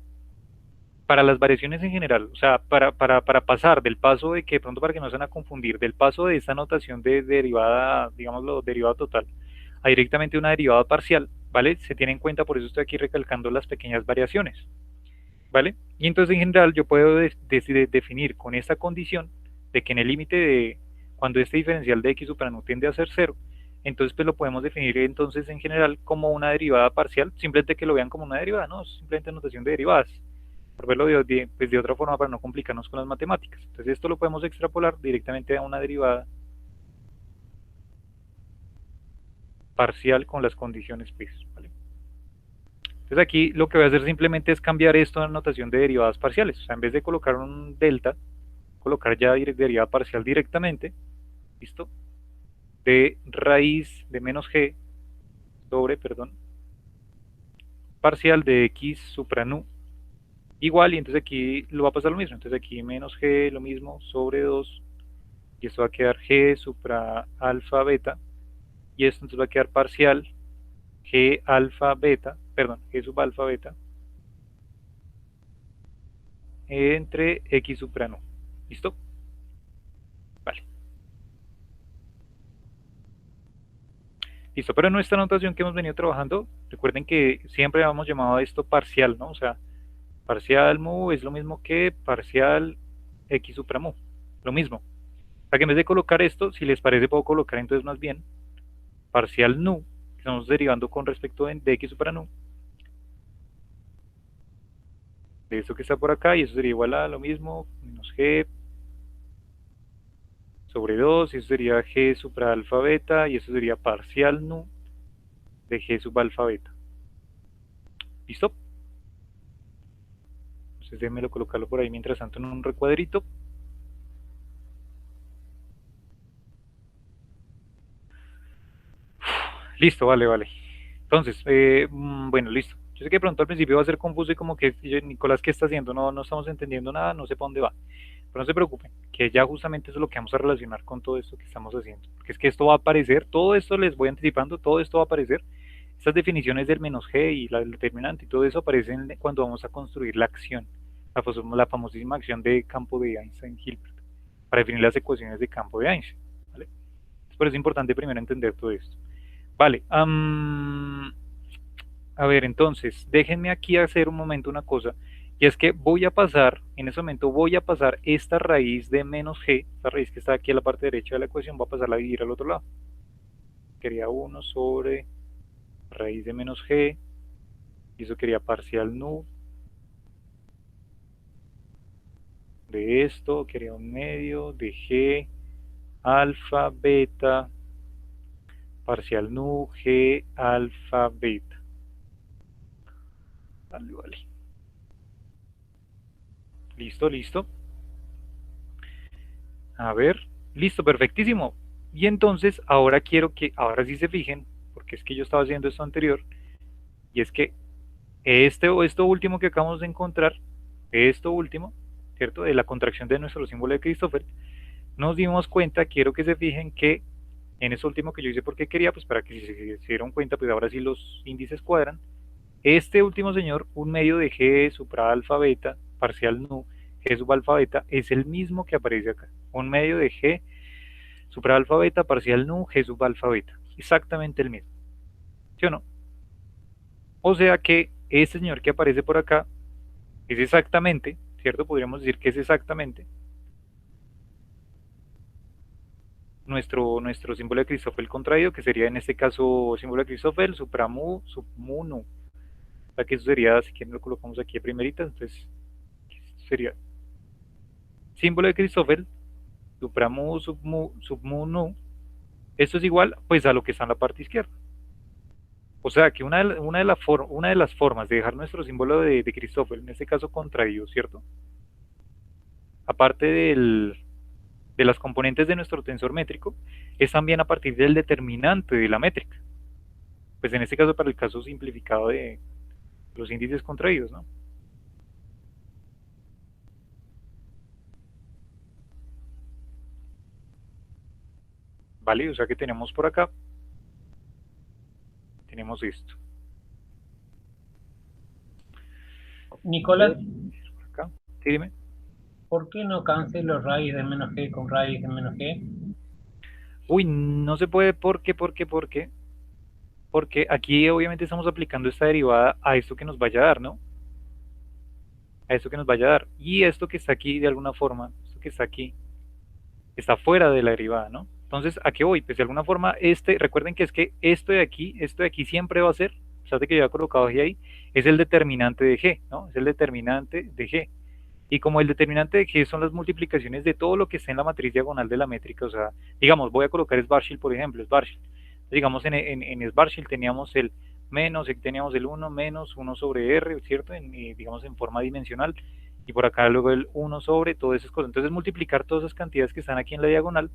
para las variaciones en general, o sea, para pasar del paso de que, de pronto para que no se van a confundir, del paso de esta notación de derivada, digámoslo, derivada total, a directamente una derivada parcial, ¿vale? Se tiene en cuenta, por eso estoy aquí recalcando las pequeñas variaciones, ¿vale? Y entonces en general yo puedo definir con esta condición de que en el límite de cuando este diferencial de x supra nu tiende a ser cero, entonces pues lo podemos definir entonces en general como una derivada parcial, simplemente que lo vean como una derivada, ¿no? Simplemente notación de derivadas, por verlo pues de otra forma para no complicarnos con las matemáticas. Entonces esto lo podemos extrapolar directamente a una derivada parcial con las condiciones pues, ¿vale? Entonces aquí lo que voy a hacer simplemente es cambiar esto a notación de derivadas parciales, o sea, en vez de colocar un delta, colocar ya derivada parcial directamente, ¿listo? De raíz de menos g sobre, perdón, parcial de x supra nu igual, y entonces aquí lo va a pasar lo mismo, entonces aquí menos g lo mismo sobre 2, y esto va a quedar g supra alfa beta, y esto entonces va a quedar parcial g alfa beta, perdón, g sub alfa beta, entre x supra nu, ¿listo? Vale. Listo, pero en nuestra notación que hemos venido trabajando, recuerden que siempre hemos llamado a esto parcial, ¿no? O sea, parcial mu es lo mismo que parcial x supra mu, lo mismo. Para que en vez de colocar esto, si les parece, puedo colocar entonces más bien parcial nu, que estamos derivando con respecto de x supra nu, de esto que está por acá, y eso sería igual a lo mismo, menos g sobre 2, y eso sería g supra alfa beta, y eso sería parcial nu de g sub alfa beta. ¿Listo? Entonces déjenmelo colocarlo por ahí mientras tanto en un recuadrito. Listo, vale, vale. Entonces, bueno, listo. Yo sé que pronto al principio va a ser confuso y como que, Nicolás, ¿qué está haciendo? No, no estamos entendiendo nada, no sé para dónde va. Pero no se preocupen, que ya justamente eso es lo que vamos a relacionar con todo esto que estamos haciendo. Porque es que esto va a aparecer, todo esto les voy anticipando, todo esto va a aparecer. Estas definiciones del menos g y la determinante y todo eso aparecen cuando vamos a construir la acción, la famosísima acción de campo de Einstein-Hilbert, para definir las ecuaciones de campo de Einstein. ¿Vale? Por eso es importante primero entender todo esto. Vale, a ver, entonces, déjenme aquí hacer un momento una cosa, y es que voy a pasar, en ese momento voy a pasar esta raíz de menos g, esta raíz que está aquí a la parte derecha de la ecuación, voy a pasarla a dividir al otro lado. Quería 1 sobre raíz de menos g, y eso quería parcial nu de esto, quería un medio de g alfa beta parcial nu g alfa beta. Vale, vale. Listo, listo. A ver, listo, perfectísimo. Y entonces ahora quiero que, ahora sí se fijen, porque es que yo estaba haciendo esto anterior, y es que esto último que acabamos de encontrar, esto último, ¿cierto? De la contracción de nuestro símbolo de Christoffel, nos dimos cuenta, quiero que se fijen que en eso último que yo hice porque quería, pues para que se dieron cuenta, pues ahora sí los índices cuadran. Este último señor, un medio de g supra alfa beta, parcial nu, g sub alfa beta, es el mismo que aparece acá. Un medio de g supra alfa beta, parcial nu, g sub alfa beta. Exactamente el mismo. ¿Sí o no? O sea que este señor que aparece por acá es exactamente, ¿cierto? Podríamos decir que es exactamente nuestro símbolo de Christoffel contraído, que sería en este caso símbolo de Christoffel, supra mu, sub mu nu. O sea que eso sería, si quieren lo colocamos aquí de primerita, entonces sería símbolo de Christoffel, supra mu, sub mu nu. Esto es igual pues a lo que está en la parte izquierda. O sea que una de las formas de dejar nuestro símbolo de Christoffel, en este caso contraído, ¿cierto? Aparte de las componentes de nuestro tensor métrico, es también a partir del determinante de la métrica. Pues en este caso para el caso simplificado de los índices contraídos, ¿no? Vale, o sea que tenemos por acá, tenemos esto. Nicolás, Por acá. Sí, dime. ¿por qué no cancelo raíz de menos g con raíz de menos g? Uy, no se puede, ¿por qué? Porque aquí obviamente estamos aplicando esta derivada a esto que nos vaya a dar, ¿no? A esto que nos vaya a dar. Y esto que está aquí, de alguna forma, esto que está aquí, está fuera de la derivada, ¿no? Entonces, ¿a qué voy? Pues de alguna forma, recuerden que es que esto de aquí siempre va a ser, fíjate que yo he colocado G ahí, es el determinante de G, ¿no? Es el determinante de G. Y como el determinante de G son las multiplicaciones de todo lo que está en la matriz diagonal de la métrica, o sea, digamos, voy a colocar Schwarzschild, por ejemplo, Schwarzschild. Digamos, en Schwarzschild teníamos el menos, teníamos el 1 menos 1 sobre R, ¿cierto? Digamos, en forma dimensional. Y por acá luego el 1 sobre todas esas cosas. Entonces, multiplicar todas esas cantidades que están aquí en la diagonal.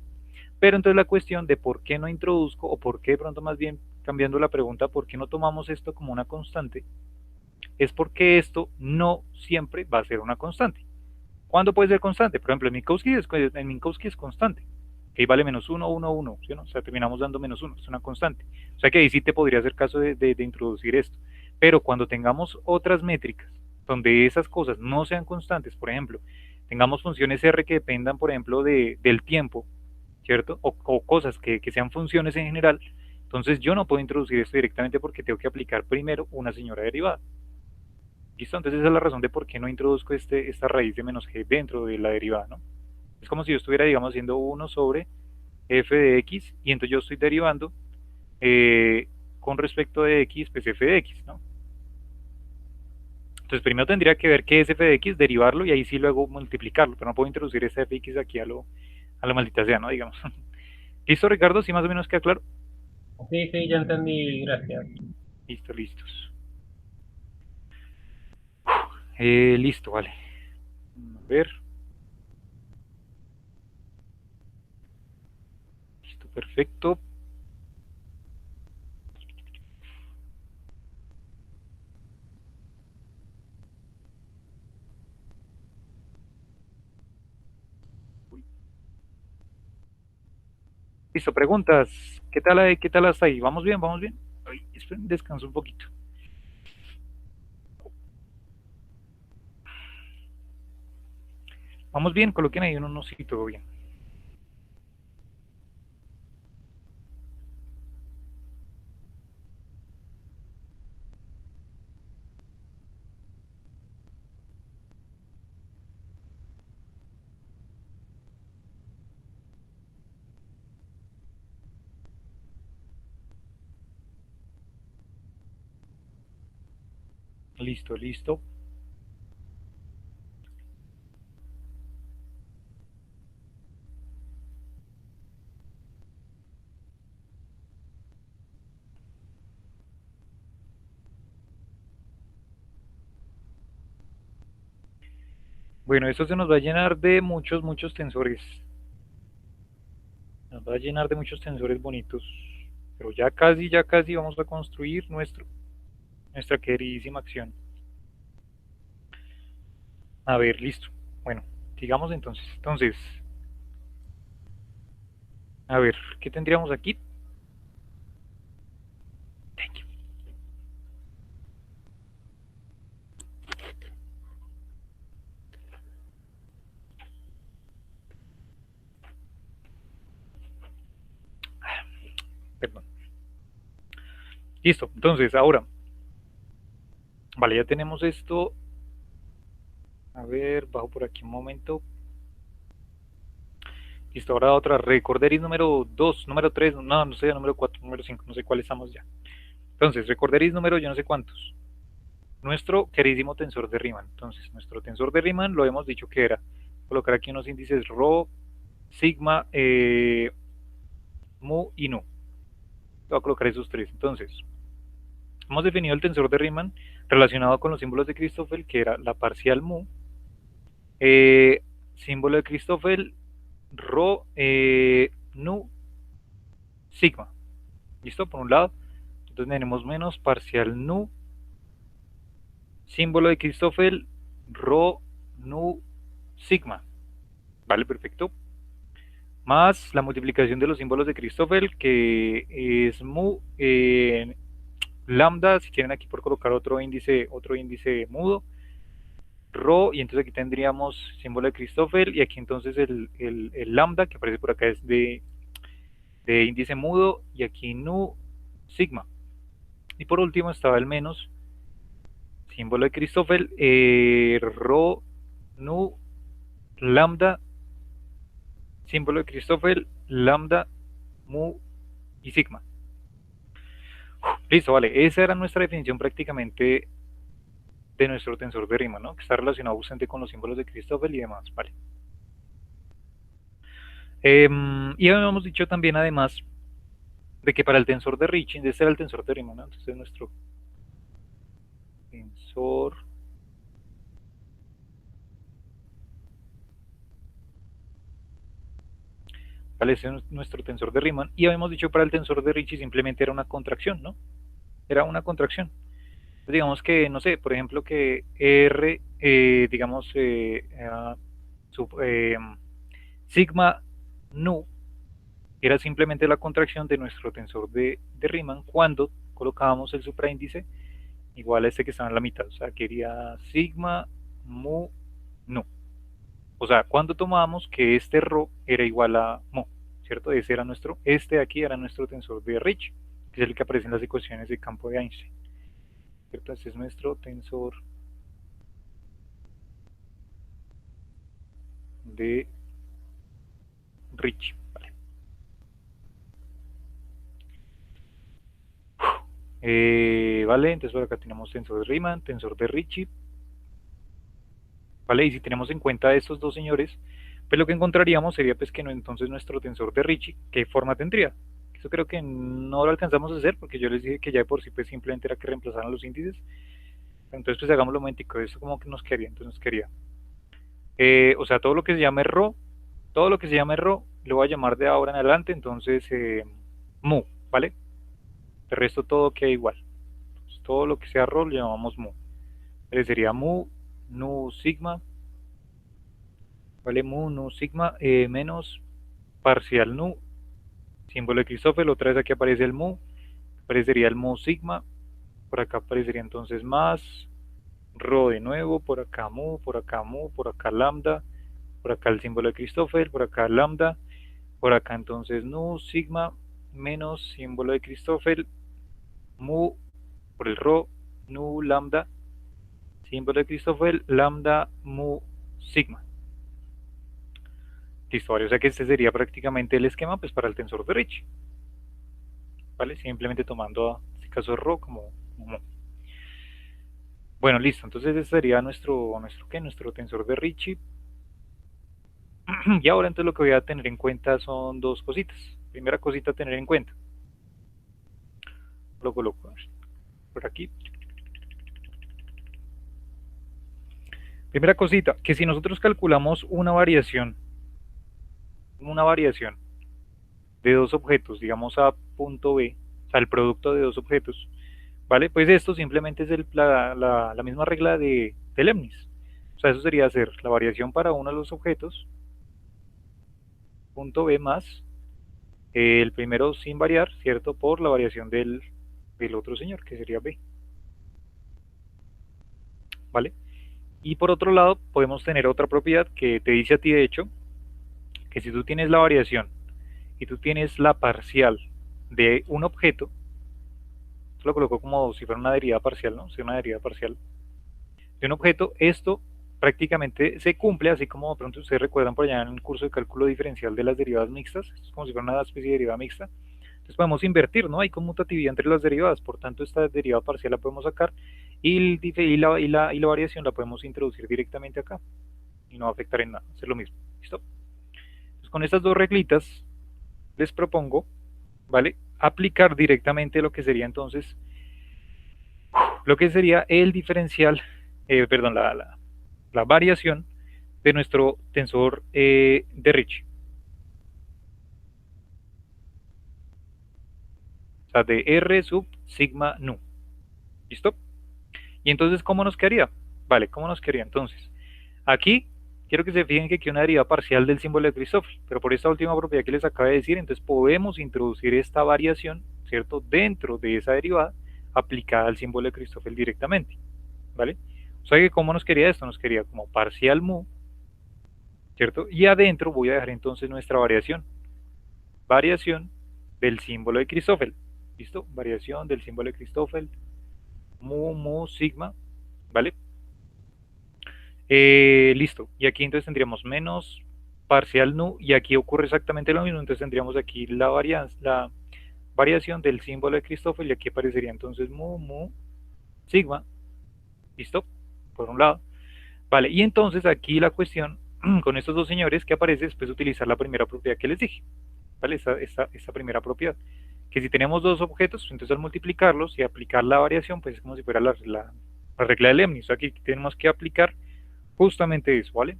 Pero entonces la cuestión de por qué no introduzco, o por qué de pronto más bien cambiando la pregunta, por qué no tomamos esto como una constante, es porque esto no siempre va a ser una constante. ¿Cuándo puede ser constante? Por ejemplo, en Minkowski es constante, que ahí vale menos 1, 1, 1, ¿sí o no? O sea, terminamos dando menos 1, es una constante. O sea que ahí sí te podría hacer caso de introducir esto. Pero cuando tengamos otras métricas donde esas cosas no sean constantes, por ejemplo, tengamos funciones R que dependan, por ejemplo, del tiempo, ¿cierto? O cosas que sean funciones en general, entonces yo no puedo introducir esto directamente porque tengo que aplicar primero una señora derivada. ¿Listo? Entonces esa es la razón de por qué no introduzco esta raíz de menos g dentro de la derivada, ¿no? Es como si yo estuviera, digamos, haciendo 1 sobre f de x, y entonces yo estoy derivando con respecto de x, pues f de x, ¿no? Entonces primero tendría que ver qué es f de x, derivarlo y ahí sí luego multiplicarlo, pero no puedo introducir ese f de x aquí a lo maldita sea, ¿no? Digamos. ¿Listo, Ricardo? ¿Sí más o menos queda claro? Sí, sí, ya entendí, gracias. Listo, listos. Listo, vale. A ver. Listo, perfecto. Listo, preguntas. ¿Qué tal hasta ahí? ¿Vamos bien? ¿Vamos bien? Ay, esperen, descanso un poquito. ¿Vamos bien? Coloquen ahí uno, no sé si todo bien. Listo, listo. Bueno, esto se nos va a llenar de muchos, muchos tensores. Nos va a llenar de muchos tensores bonitos. Pero ya casi vamos a construir nuestra queridísima acción. A ver, listo. Bueno, sigamos entonces. Entonces, a ver, ¿qué tendríamos aquí? Thank you. Perdón. Listo, entonces ahora, vale, ya tenemos esto. A ver, bajo por aquí un momento. Listo, ahora otra. Recorderis número 2, número 3, no, no sé, número 4, número 5, no sé cuál estamos ya. Entonces, recorderis número yo no sé cuántos. Nuestro queridísimo tensor de Riemann. Entonces, nuestro tensor de Riemann lo hemos dicho que era colocar aquí unos índices rho, sigma, mu y nu. Voy a colocar esos tres. Entonces, hemos definido el tensor de Riemann relacionado con los símbolos de Christoffel, que era la parcial mu, eh, símbolo de Christoffel, rho, nu, sigma. ¿Listo? Por un lado. Entonces tenemos menos parcial nu, símbolo de Christoffel, rho, nu, sigma. Vale, perfecto. Más la multiplicación de los símbolos de Christoffel, que es mu, lambda, si quieren aquí por colocar otro índice mudo, rho, y entonces aquí tendríamos símbolo de Christoffel, y aquí entonces el lambda, que aparece por acá, es de índice mudo, y aquí nu, sigma. Y por último estaba el menos, símbolo de Christoffel, rho, nu, lambda, símbolo de Christoffel, lambda, mu y sigma. Listo, vale. Esa era nuestra definición prácticamente de nuestro tensor de Riemann, ¿no? Que está relacionado justamente con los símbolos de Christoffel y demás, vale. Y habíamos dicho también, además, de que para el tensor de Ricci, este era el tensor de Riemann, ¿no? Entonces nuestro tensor, ¿vale? Ese es nuestro tensor de Riemann. Y habíamos dicho que para el tensor de Ricci simplemente era una contracción, ¿no? Era una contracción. Entonces, digamos que, no sé, por ejemplo, que R, digamos, sub, sigma nu era simplemente la contracción de nuestro tensor de Riemann cuando colocábamos el supraíndice igual a este que está en la mitad, o sea, quería sigma mu nu. O sea, cuando tomábamos que este rho era igual a mu, ¿cierto? Este de aquí era nuestro tensor de Ricci, que es el que aparece en las ecuaciones de campo de Einstein, ¿cierto? Este es nuestro tensor de Ricci, ¿vale? Vale, entonces por acá tenemos tensor de Riemann, tensor de Ricci. ¿vale? Y si tenemos en cuenta a estos dos señores, pues lo que encontraríamos sería pues que entonces nuestro tensor de Ricci, ¿qué forma tendría? Eso creo que no lo alcanzamos a hacer porque yo les dije que ya de por sí pues simplemente era que reemplazaran los índices. Entonces pues hagámoslo un momentico, esto como que nos quería, entonces nos quería. O sea, todo lo que se llame RO, todo lo que se llame RO, lo voy a llamar de ahora en adelante, entonces mu, ¿vale? De resto todo queda igual. Entonces, todo lo que sea RO lo llamamos mu. Entonces sería mu, nu, sigma, ¿vale? Mu, nu, sigma, menos parcial nu, símbolo de Christoffel, otra vez aquí aparece el mu, aparecería el mu sigma, por acá aparecería entonces más, rho de nuevo, por acá mu, por acá mu, por acá lambda, por acá el símbolo de Christoffel, por acá lambda, por acá entonces nu, sigma, menos símbolo de Christoffel, mu, por el rho, nu, lambda, símbolo de Christoffel, lambda, mu, sigma. Listo, ¿vale? O sea que este sería prácticamente el esquema pues para el tensor de Ricci, ¿vale? Simplemente tomando en este caso rho como mu. Bueno, listo, entonces este sería nuestro tensor de Ricci. Y ahora entonces lo que voy a tener en cuenta son dos cositas. Primera cosita a tener en cuenta. Lo coloco por aquí. Primera cosita, que si nosotros calculamos una variación de dos objetos, digamos A punto B, o sea, el producto de dos objetos, ¿vale? Pues esto simplemente es la misma regla de Leibniz. O sea, eso sería hacer la variación para uno de los objetos, punto B más el primero sin variar, ¿cierto? Por la variación del otro señor, que sería B, ¿vale? Y por otro lado, podemos tener otra propiedad que te dice a ti, de hecho, que si tú tienes la variación y tú tienes la parcial de un objeto, lo coloco como si fuera una derivada parcial, ¿no? Si una derivada parcial de un objeto, esto prácticamente se cumple, así como de pronto ustedes recuerdan por allá en el curso de cálculo diferencial de las derivadas mixtas, es como si fuera una especie de derivada mixta. Entonces podemos invertir, ¿no? Hay conmutatividad entre las derivadas, por tanto esta derivada parcial la podemos sacar y la variación la podemos introducir directamente acá y no va a afectar en nada, es lo mismo, ¿listo? Entonces con estas dos reglitas les propongo, ¿vale? Aplicar directamente lo que sería entonces, lo que sería el diferencial, perdón, la variación de nuestro tensor de Ricci. O sea, de R sub sigma nu. ¿Listo? Y entonces, ¿cómo nos quedaría? Vale, ¿cómo nos quedaría? Entonces, aquí quiero que se fijen que aquí una derivada parcial del símbolo de Christoffel, pero por esta última propiedad que les acabo de decir, entonces podemos introducir esta variación, ¿cierto? Dentro de esa derivada aplicada al símbolo de Christoffel directamente, ¿vale? O sea que ¿cómo nos quedaría esto? Nos quedaría como parcial mu, ¿cierto? Y adentro voy a dejar entonces nuestra variación del símbolo de Christoffel, ¿listo? Variación del símbolo de Christoffel, mu, sigma, ¿vale? Listo, y aquí entonces tendríamos menos parcial nu, y aquí ocurre exactamente lo mismo, entonces tendríamos aquí la variación del símbolo de Christoffel, y aquí aparecería entonces mu, sigma, ¿listo? Por un lado, vale, y entonces aquí la cuestión con estos dos señores que aparece después de utilizar la primera propiedad que les dije, ¿vale? Esta primera propiedad, que si tenemos dos objetos, entonces al multiplicarlos y aplicar la variación, pues es como si fuera la regla de Leibniz, o sea, aquí tenemos que aplicar justamente eso, ¿vale?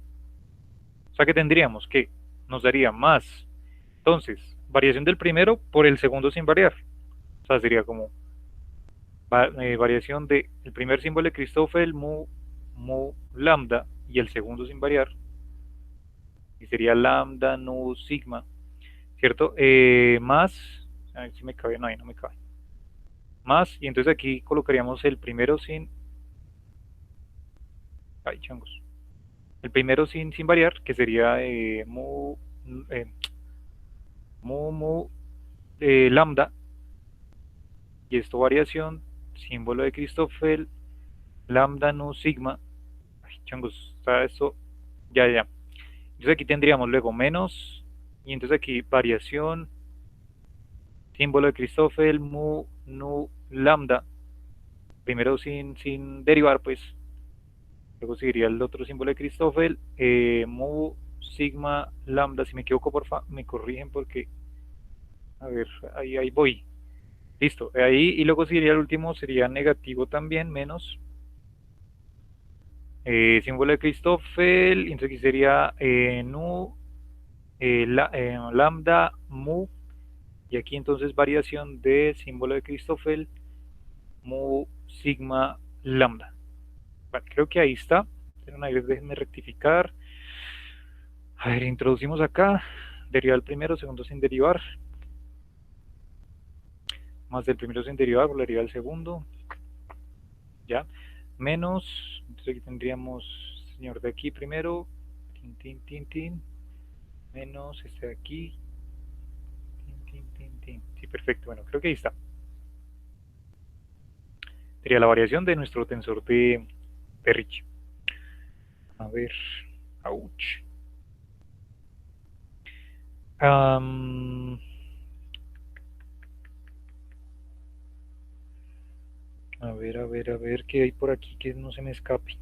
O sea que tendríamos que nos daría más, entonces, variación del primero por el segundo sin variar. O sea, sería como variación del primer símbolo de Christoffel, mu, lambda, y el segundo sin variar, y sería lambda, nu, sigma, ¿cierto? Más, a ver si me cabe, no, ahí no me cabe. Más, y entonces aquí colocaríamos el primero sin, ay, changos, el primero sin variar, que sería eh, mu, lambda, y esto variación, símbolo de Christoffel, lambda nu sigma, ay, changos, está esto, ya. Entonces aquí tendríamos luego menos, y entonces aquí variación, símbolo de Christoffel, mu, nu, lambda, primero sin derivar, pues, luego seguiría el otro símbolo de Christoffel, mu, sigma, lambda. Si me equivoco, porfa, me corrigen porque, a ver, ahí voy. Listo, ahí, y luego seguiría el último, sería negativo también, menos, símbolo de Christoffel, entonces aquí sería nu, lambda, mu, y aquí entonces variación de símbolo de Christoffel, mu, sigma, lambda. Vale, creo que ahí está. Déjenme rectificar. A ver, introducimos acá, derivar el primero, segundo sin derivar, más del primero sin derivar, por la derivada del segundo, ya, menos, entonces aquí tendríamos, señor de aquí primero, tin, tin, tin, tin, menos este de aquí, tin, tin, tin, tin. Sí, perfecto, bueno, creo que ahí está. Sería la variación de nuestro tensor de Ricci. A ver, ouch. A ver, ¿qué hay por aquí que no se me escape?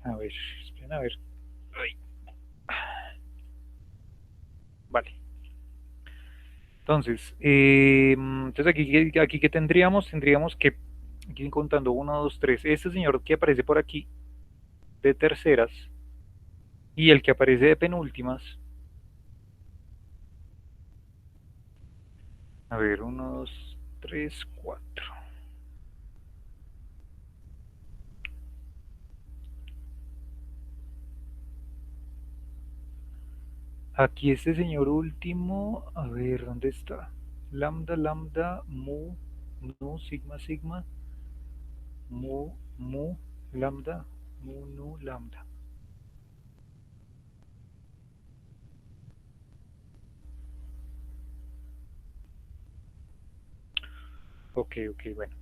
A ver, esperen a ver. Ay, vale. Entonces aquí que tendríamos que, aquí contando 1, 2, 3, este señor que aparece por aquí de terceras y el que aparece de penúltimas, a ver, 1, 2, 3, 4. Aquí este señor último, a ver, ¿dónde está? Lambda, lambda, mu, nu, sigma, sigma, mu, lambda, mu, nu, lambda. Ok, bueno.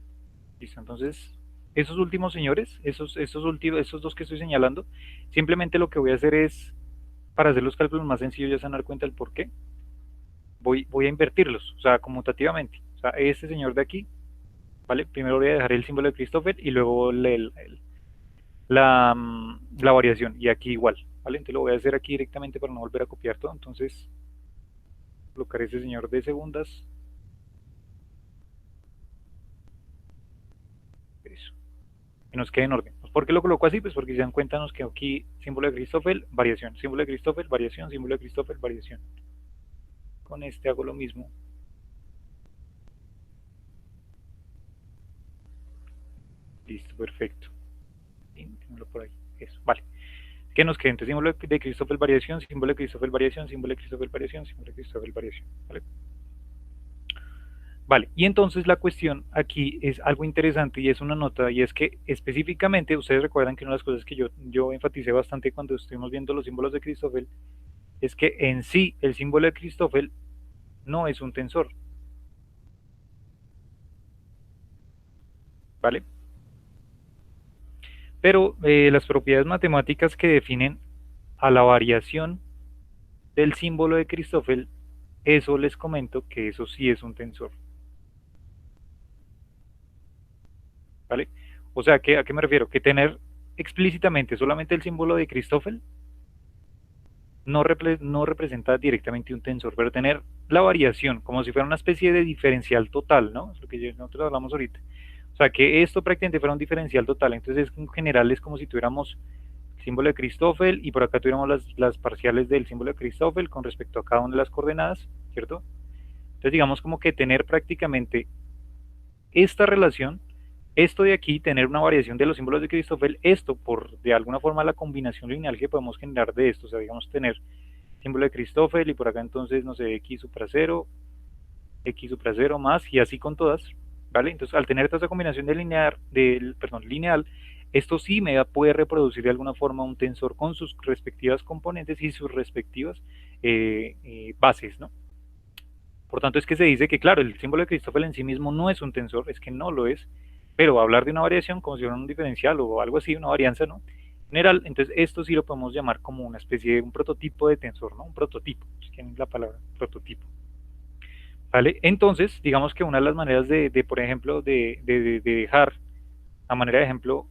Listo, entonces, esos últimos señores, esos dos que estoy señalando, simplemente lo que voy a hacer es, para hacer los cálculos más sencillos, ya se van a dar cuenta del por qué, voy a invertirlos, o sea, conmutativamente. O sea, este señor de aquí, ¿vale? Primero voy a dejar el símbolo de Christopher y luego la variación, y aquí igual, ¿vale? Entonces lo voy a hacer aquí directamente para no volver a copiar todo. Entonces, colocar ese señor de segundas, eso, que nos quede en orden. ¿Por qué lo coloco así? Pues porque si se dan cuenta nos quedó aquí símbolo de Christoffel, variación, símbolo de Christoffel, variación, símbolo de Christoffel, variación. Con este hago lo mismo. Listo, perfecto. Por ahí. Eso, vale. ¿Qué nos queda? Entonces, símbolo de Christoffel, variación, símbolo de Christoffel, variación, símbolo de Christoffel, variación, símbolo de Christoffel, variación. ¿Vale? Vale, y entonces la cuestión aquí es algo interesante y es una nota, y es que específicamente, ustedes recuerdan que una de las cosas que yo enfaticé bastante cuando estuvimos viendo los símbolos de Christoffel, es que en sí el símbolo de Christoffel no es un tensor, ¿vale? Pero las propiedades matemáticas que definen a la variación del símbolo de Christoffel, eso les comento que eso sí es un tensor, ¿vale? O sea, ¿a qué me refiero? Que tener explícitamente solamente el símbolo de Christoffel no representa directamente un tensor, pero tener la variación como si fuera una especie de diferencial total, ¿no? Es lo que nosotros hablamos ahorita. O sea, que esto prácticamente fuera un diferencial total. Entonces, en general es como si tuviéramos el símbolo de Christoffel y por acá tuviéramos las parciales del símbolo de Christoffel con respecto a cada una de las coordenadas, ¿cierto? Entonces, digamos como que tener prácticamente esta relación, esto de aquí, tener una variación de los símbolos de Christoffel, esto por de alguna forma la combinación lineal que podemos generar de esto, o sea, digamos tener símbolo de Christoffel y por acá entonces, no sé, x supra 0 más y así con todas, ¿vale? Entonces, al tener toda esa combinación de lineal, esto sí me puede reproducir de alguna forma un tensor con sus respectivas componentes y sus respectivas bases, ¿no? Por tanto, es que se dice que, claro, el símbolo de Christoffel en sí mismo no es un tensor, es que no lo es, pero hablar de una variación como si fuera un diferencial o algo así, una varianza, ¿no? General, entonces esto sí lo podemos llamar como una especie de un prototipo de tensor, ¿no? Un prototipo, si quieren la palabra prototipo. ¿Vale? Entonces, digamos que una de las maneras por ejemplo, de dejar, a manera de ejemplo,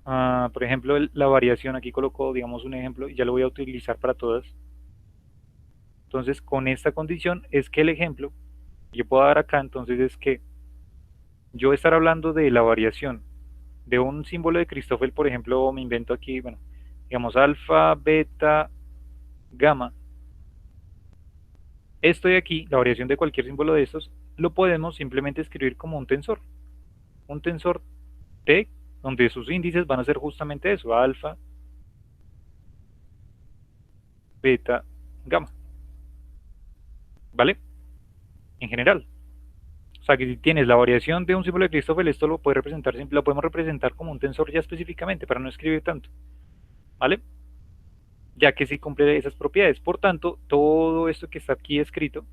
por ejemplo, la variación, aquí coloco, digamos, un ejemplo y ya lo voy a utilizar para todas. Entonces, con esta condición es que el ejemplo que yo puedo dar acá, entonces es que yo estar hablando de la variación de un símbolo de Christoffel, por ejemplo, me invento aquí, bueno, digamos, alfa, beta, gamma. Esto de aquí, la variación de cualquier símbolo de estos, lo podemos simplemente escribir como un tensor T, donde sus índices van a ser justamente eso, alfa, beta, gamma, ¿vale? En general. O sea que si tienes la variación de un símbolo de Christoffel, esto lo puede representar, lo podemos representar como un tensor ya específicamente, para no escribir tanto, ¿vale? Ya que sí cumple esas propiedades. Por tanto, todo esto que está aquí escrito,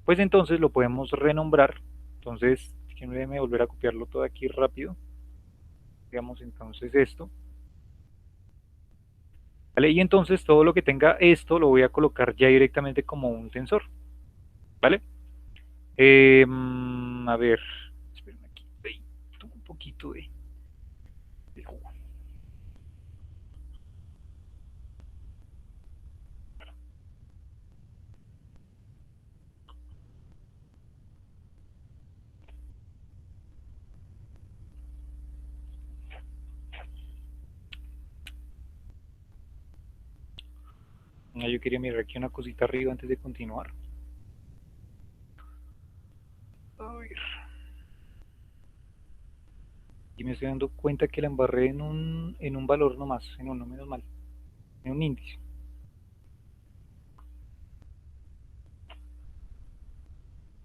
pues entonces lo podemos renombrar. Entonces, déjenme volver a copiarlo todo aquí rápido. Digamos entonces esto. ¿Vale? Y entonces todo lo que tenga esto lo voy a colocar ya directamente como un tensor. ¿Vale? A ver, espérenme aquí. Tomo un poquito de jugo. Yo quería mirar aquí una cosita arriba antes de continuar. A ver. Y me estoy dando cuenta que la embarré en un valor nomás, en uno menos mal, en un índice.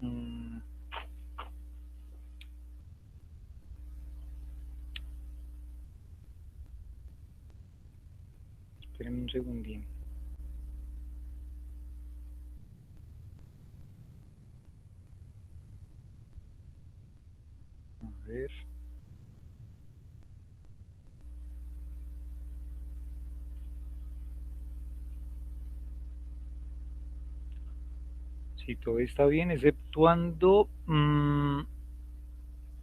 Mm, espérenme un segundín. A ver. Si todo está bien, exceptuando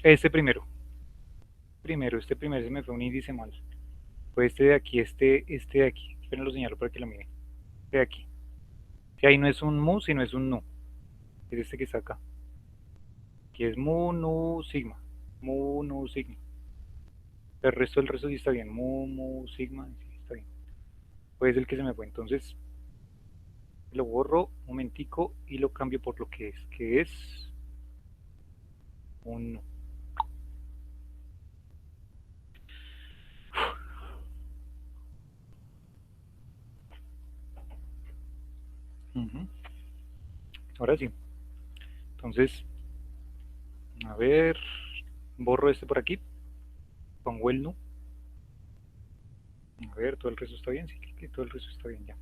este primero. Este primero se me fue un índice mal. Fue este de aquí, este de aquí. Esperen, lo señalo para que lo miren. Este de aquí. Que ahí no es un mu, sino es un nu. Es este que está acá. Que es mu, nu, sigma. Mu, nu, sigma. El resto sí está bien. Mu, mu, sigma, sí está bien. Pues el que se me fue. Entonces lo borro un momentico y lo cambio por lo que es un nu. Ujú. Ahora sí. Entonces, a ver, borro este por aquí, pongo el nu. A ver, todo el resto está bien, sí, que todo el resto está bien ya.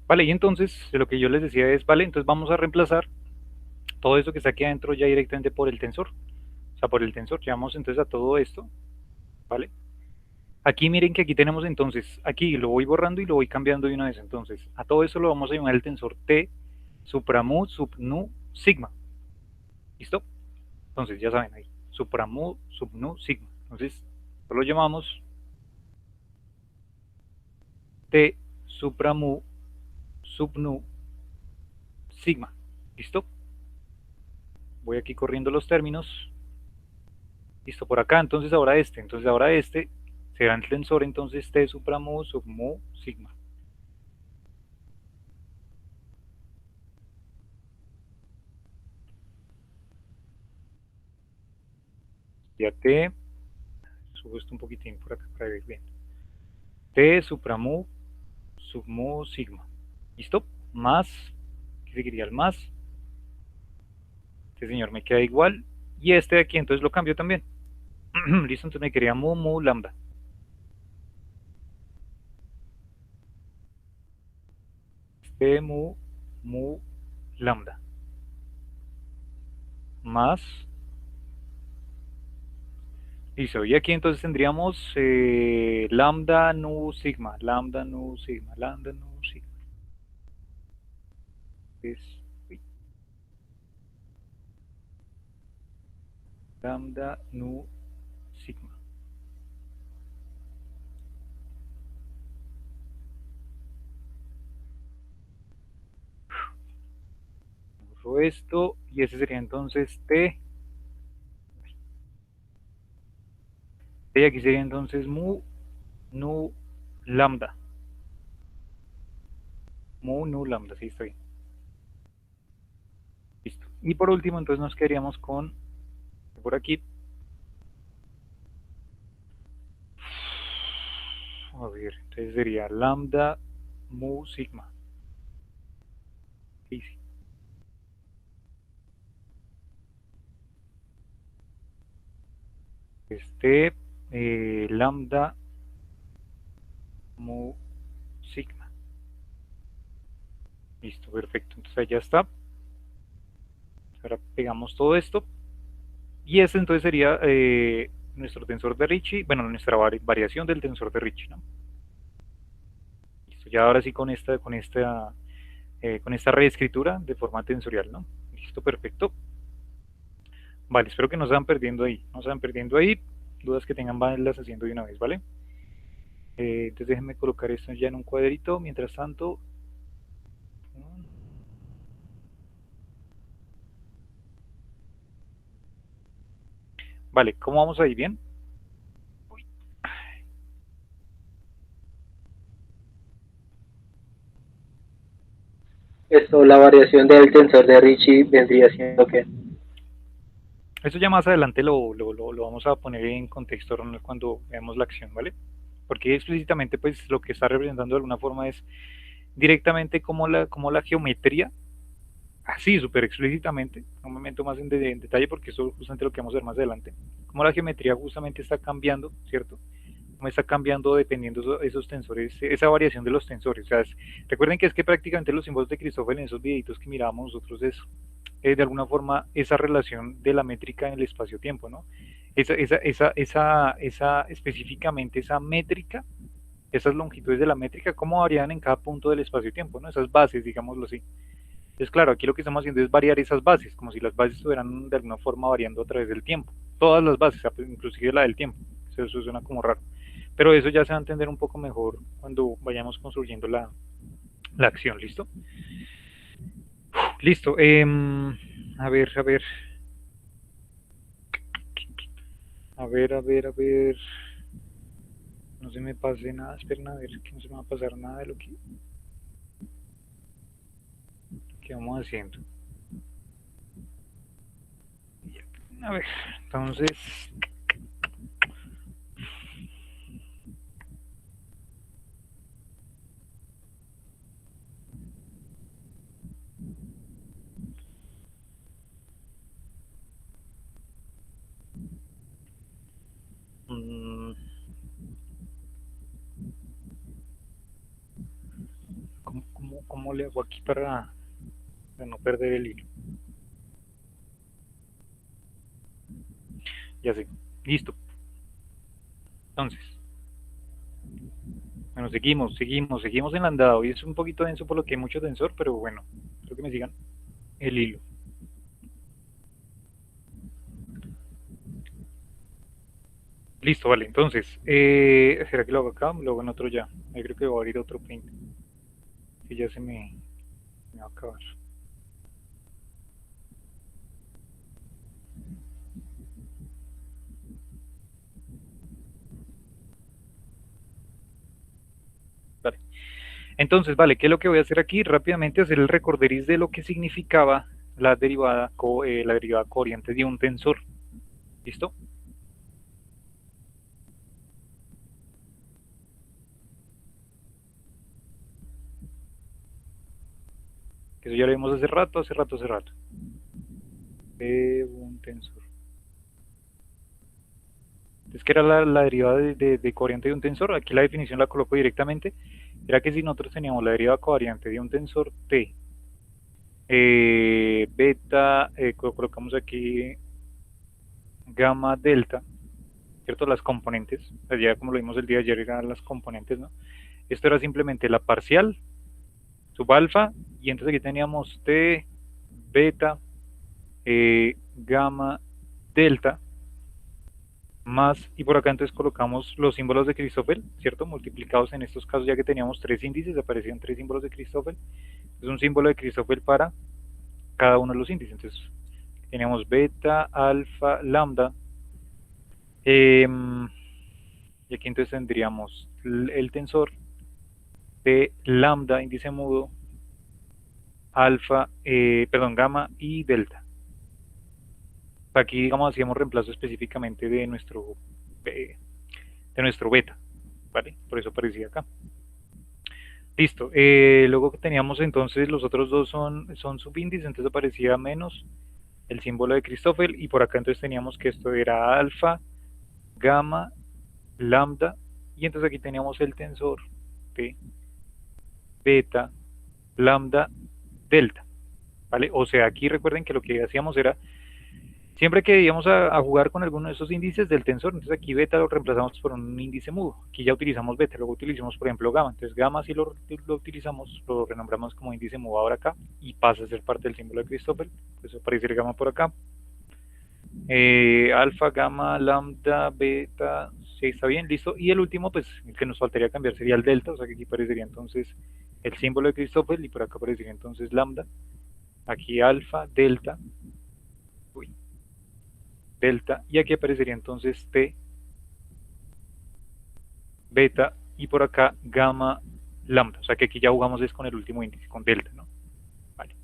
Vale, y entonces, de lo que yo les decía es, vale, entonces vamos a reemplazar todo esto que está aquí adentro ya directamente por el tensor. O sea, por el tensor, llamamos entonces a todo esto, ¿vale? Aquí miren que aquí tenemos entonces, aquí lo voy borrando y lo voy cambiando de una vez. Entonces, a todo eso lo vamos a llamar el tensor T, supramu, subnu, sigma. ¿Listo? Entonces, ya saben ahí, supramu, subnu, sigma. Entonces, lo llamamos T, supramu, subnu, sigma. ¿Listo? Voy aquí corriendo los términos. Listo, por acá, entonces ahora este será el tensor entonces T supramu sub mu sigma. Ya T, subo esto un poquitín por acá para ver bien. T supramu sub mu sigma. ¿Listo? Más, ¿qué seguiría el más? Este señor me queda igual. Y este de aquí entonces lo cambio también. Listo, entonces me quedaría mu mu lambda. Este mu mu lambda. Más Listo, y aquí entonces tendríamos lambda nu sigma, lambda nu sigma, lambda nu sigma. Es, uy, lambda nu sigma. Borro esto y ese sería entonces t. Y aquí sería entonces mu nu lambda. Mu nu lambda, sí, está bien. Listo. Y por último, entonces nos quedaríamos con, por aquí, a ver, entonces sería lambda mu sigma. Easy. Este lambda mu sigma. Listo, perfecto. Entonces ahí ya está. Ahora pegamos todo esto. Y este entonces sería nuestro tensor de Ricci, bueno, nuestra variación del tensor de Ricci, ¿no? Listo, ya ahora sí con esta reescritura de forma tensorial, ¿no? Listo, perfecto. Vale, espero que no se van perdiendo ahí. No se van perdiendo ahí. Dudas que tengan, vanlas haciendo de una vez, ¿vale? Entonces déjenme colocar esto ya en un cuadrito. Mientras tanto, vale, ¿cómo vamos ahí? ¿Bien? Esto, la variación del tensor de Ricci vendría siendo que Esto ya más adelante lo vamos a poner en contexto cuando veamos la acción, ¿vale? Porque explícitamente, pues, lo que está representando de alguna forma es directamente como la geometría, así, súper explícitamente, no me meto más en detalle porque eso es justamente lo que vamos a ver más adelante, como la geometría justamente está cambiando, ¿cierto? Cómo está cambiando dependiendo esos tensores, esa variación de los tensores. O sea, recuerden que es que prácticamente los símbolos de Christoffel en esos videitos que mirábamos nosotros es de alguna forma esa relación de la métrica en el espacio-tiempo, ¿no? Específicamente esa métrica, esas longitudes de la métrica, cómo varían en cada punto del espacio-tiempo, ¿no? Esas bases, digámoslo así. Entonces, claro, aquí lo que estamos haciendo es variar esas bases, como si las bases estuvieran de alguna forma variando a través del tiempo. Todas las bases, inclusive la del tiempo. Eso suena como raro. Pero eso ya se va a entender un poco mejor cuando vayamos construyendo la acción, ¿listo? Listo. A ver, a ver. A ver, a ver, a ver. No se me pase nada. Esperen a ver que no se me va a pasar nada de lo que vamos haciendo. A ver, entonces. Mmm, ¿cómo le hago aquí para no perder el hilo? Ya sé. Listo. Entonces. Bueno, seguimos en la andada. Hoy es un poquito denso por lo que hay mucho tensor, pero bueno, creo que me sigan el hilo. Listo, vale. Entonces, ¿será que lo hago acá? Lo hago en otro ya. Ahí creo que voy a abrir otro paint. Que ya me va a acabar. Vale. Entonces, vale, ¿qué es lo que voy a hacer aquí? Rápidamente hacer el recorderis de lo que significaba la derivada covariante de un tensor. ¿Listo? Eso ya lo vimos hace rato. De un tensor. Entonces, ¿qué era la derivada de covariante de un tensor? Aquí la definición la coloco directamente. Era que si nosotros teníamos la derivada covariante de un tensor T, beta, colocamos aquí gamma delta, ¿cierto? Las componentes, allá como lo vimos el día de ayer eran las componentes, ¿no? Esto era simplemente la parcial, sub alfa, y entonces aquí teníamos T, beta, gamma, delta, más, y por acá entonces colocamos los símbolos de Christoffel, ¿cierto? Multiplicados en estos casos, ya que teníamos 3 índices, aparecían 3 símbolos de Christoffel. Es un símbolo de Christoffel para cada uno de los índices. Entonces, teníamos beta, alfa, lambda. Y aquí entonces tendríamos el tensor de lambda, índice mudo, alfa, gamma y delta. Aquí, digamos, hacíamos reemplazo específicamente de nuestro beta, ¿vale? Por eso aparecía acá. Listo. Luego que teníamos entonces los otros dos son subíndices, entonces aparecía menos el símbolo de Christoffel, y por acá entonces teníamos que esto era alfa, gamma, lambda, y entonces aquí teníamos el tensor de beta, lambda, delta, ¿vale? O sea, aquí recuerden que lo que hacíamos era, siempre que íbamos a jugar con alguno de esos índices del tensor, entonces aquí beta lo reemplazamos por un índice mudo. Aquí ya utilizamos beta, luego utilizamos por ejemplo gamma. Entonces gamma si lo utilizamos, lo renombramos como índice mudo ahora acá y pasa a ser parte del símbolo de Christoffel. Entonces aparece el gamma por acá. Alfa, gamma, lambda, beta, sí, está bien, listo. Y el último, pues el que nos faltaría cambiar sería el delta, o sea que aquí aparecería entonces el símbolo de Christoffel y por acá aparecería entonces lambda. Aquí alfa, delta. Delta, y aquí aparecería entonces T, beta, y por acá gamma, lambda. O sea que aquí ya jugamos es con el último índice, con delta, ¿no? Vale.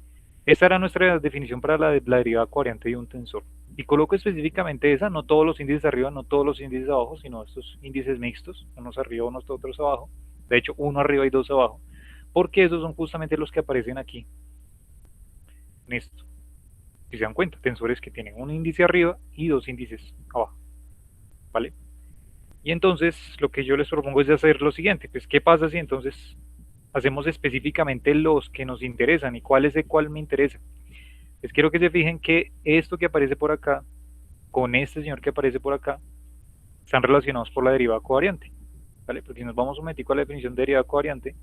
Esta era nuestra definición para la derivada covariante de un tensor. Y coloco específicamente esa, no todos los índices arriba, no todos los índices abajo, sino estos índices mixtos, unos arriba, unos otros abajo. De hecho, uno arriba y dos abajo, porque esos son justamente los que aparecen aquí, en esto. Si se dan cuenta, tensores que tienen un índice arriba y dos índices abajo, ¿vale? Y entonces lo que yo les propongo es hacer lo siguiente, pues ¿qué pasa si entonces hacemos específicamente los que nos interesan y cuál es de cuál me interesa? Les quiero que se fijen que esto que aparece por acá, con este señor que aparece por acá, están relacionados por la derivada covariante, ¿vale? Porque si nos vamos un momentico a la definición de derivada covariante,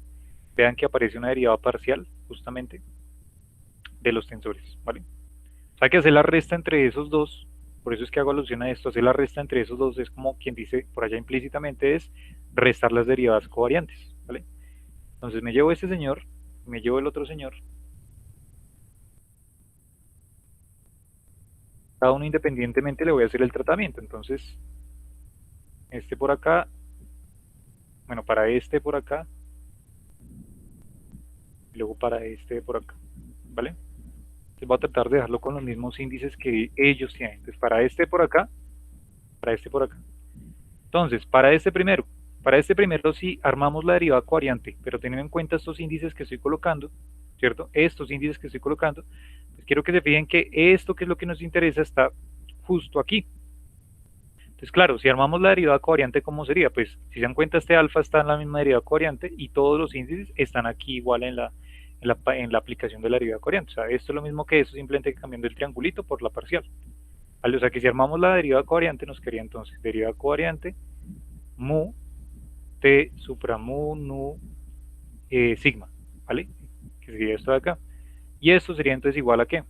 vean que aparece una derivada parcial, justamente, de los tensores, ¿vale? O sea que hacer la resta entre esos dos, por eso es que hago alusión a esto, hacer la resta entre esos dos es como quien dice por allá implícitamente es restar las derivadas covariantes, ¿vale? Entonces me llevo este señor, me llevo el otro señor, cada uno independientemente le voy a hacer el tratamiento, entonces este por acá, bueno, para este por acá, y luego para este por acá, ¿vale? Entonces voy a tratar de dejarlo con los mismos índices que ellos tienen, entonces para este por acá, para este por acá. Entonces, para este primero sí armamos la derivada covariante, pero teniendo en cuenta estos índices que estoy colocando, ¿cierto? Estos índices que estoy colocando, pues quiero que se fijen que esto que es lo que nos interesa está justo aquí. Entonces, claro, si armamos la derivada covariante, ¿cómo sería? Pues, si se dan cuenta, este alfa está en la misma derivada covariante y todos los índices están aquí igual en la aplicación de la derivada covariante. O sea, esto es lo mismo que eso, simplemente cambiando el triangulito por la parcial. ¿Vale? O sea, que si armamos la derivada covariante, nos quedaría entonces derivada covariante mu T supra mu nu sigma, ¿vale? Que sería esto de acá. Y esto sería entonces igual a ¿qué?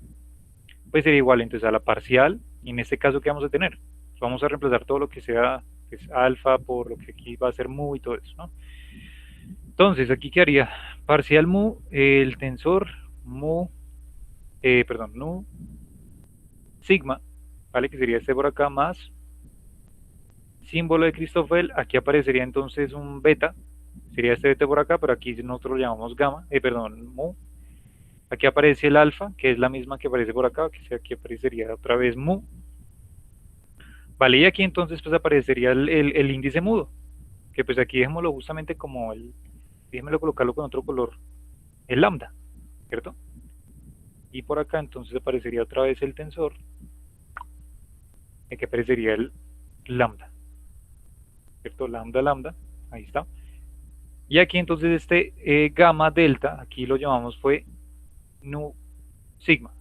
Pues sería igual entonces a la parcial, y en este caso ¿qué vamos a tener? Vamos a reemplazar todo lo que sea pues, alfa por lo que aquí va a ser mu y todo eso, ¿no? Entonces aquí quedaría parcial mu, el tensor mu, nu sigma, ¿vale? Que sería este por acá más símbolo de Christoffel, aquí aparecería entonces un beta, sería este beta por acá, pero aquí nosotros lo llamamos gamma, mu. Aquí aparece el alfa, que es la misma que aparece por acá, que aquí aparecería otra vez mu. Vale, y aquí entonces pues aparecería el índice mudo, que pues aquí dejémoslo justamente como déjemelo colocarlo con otro color, el lambda, ¿cierto? Y por acá entonces aparecería otra vez el tensor, que aparecería el lambda, ¿cierto? Lambda, lambda, ahí está. Y aquí entonces este gamma delta, aquí lo llamamos fue nu sigma.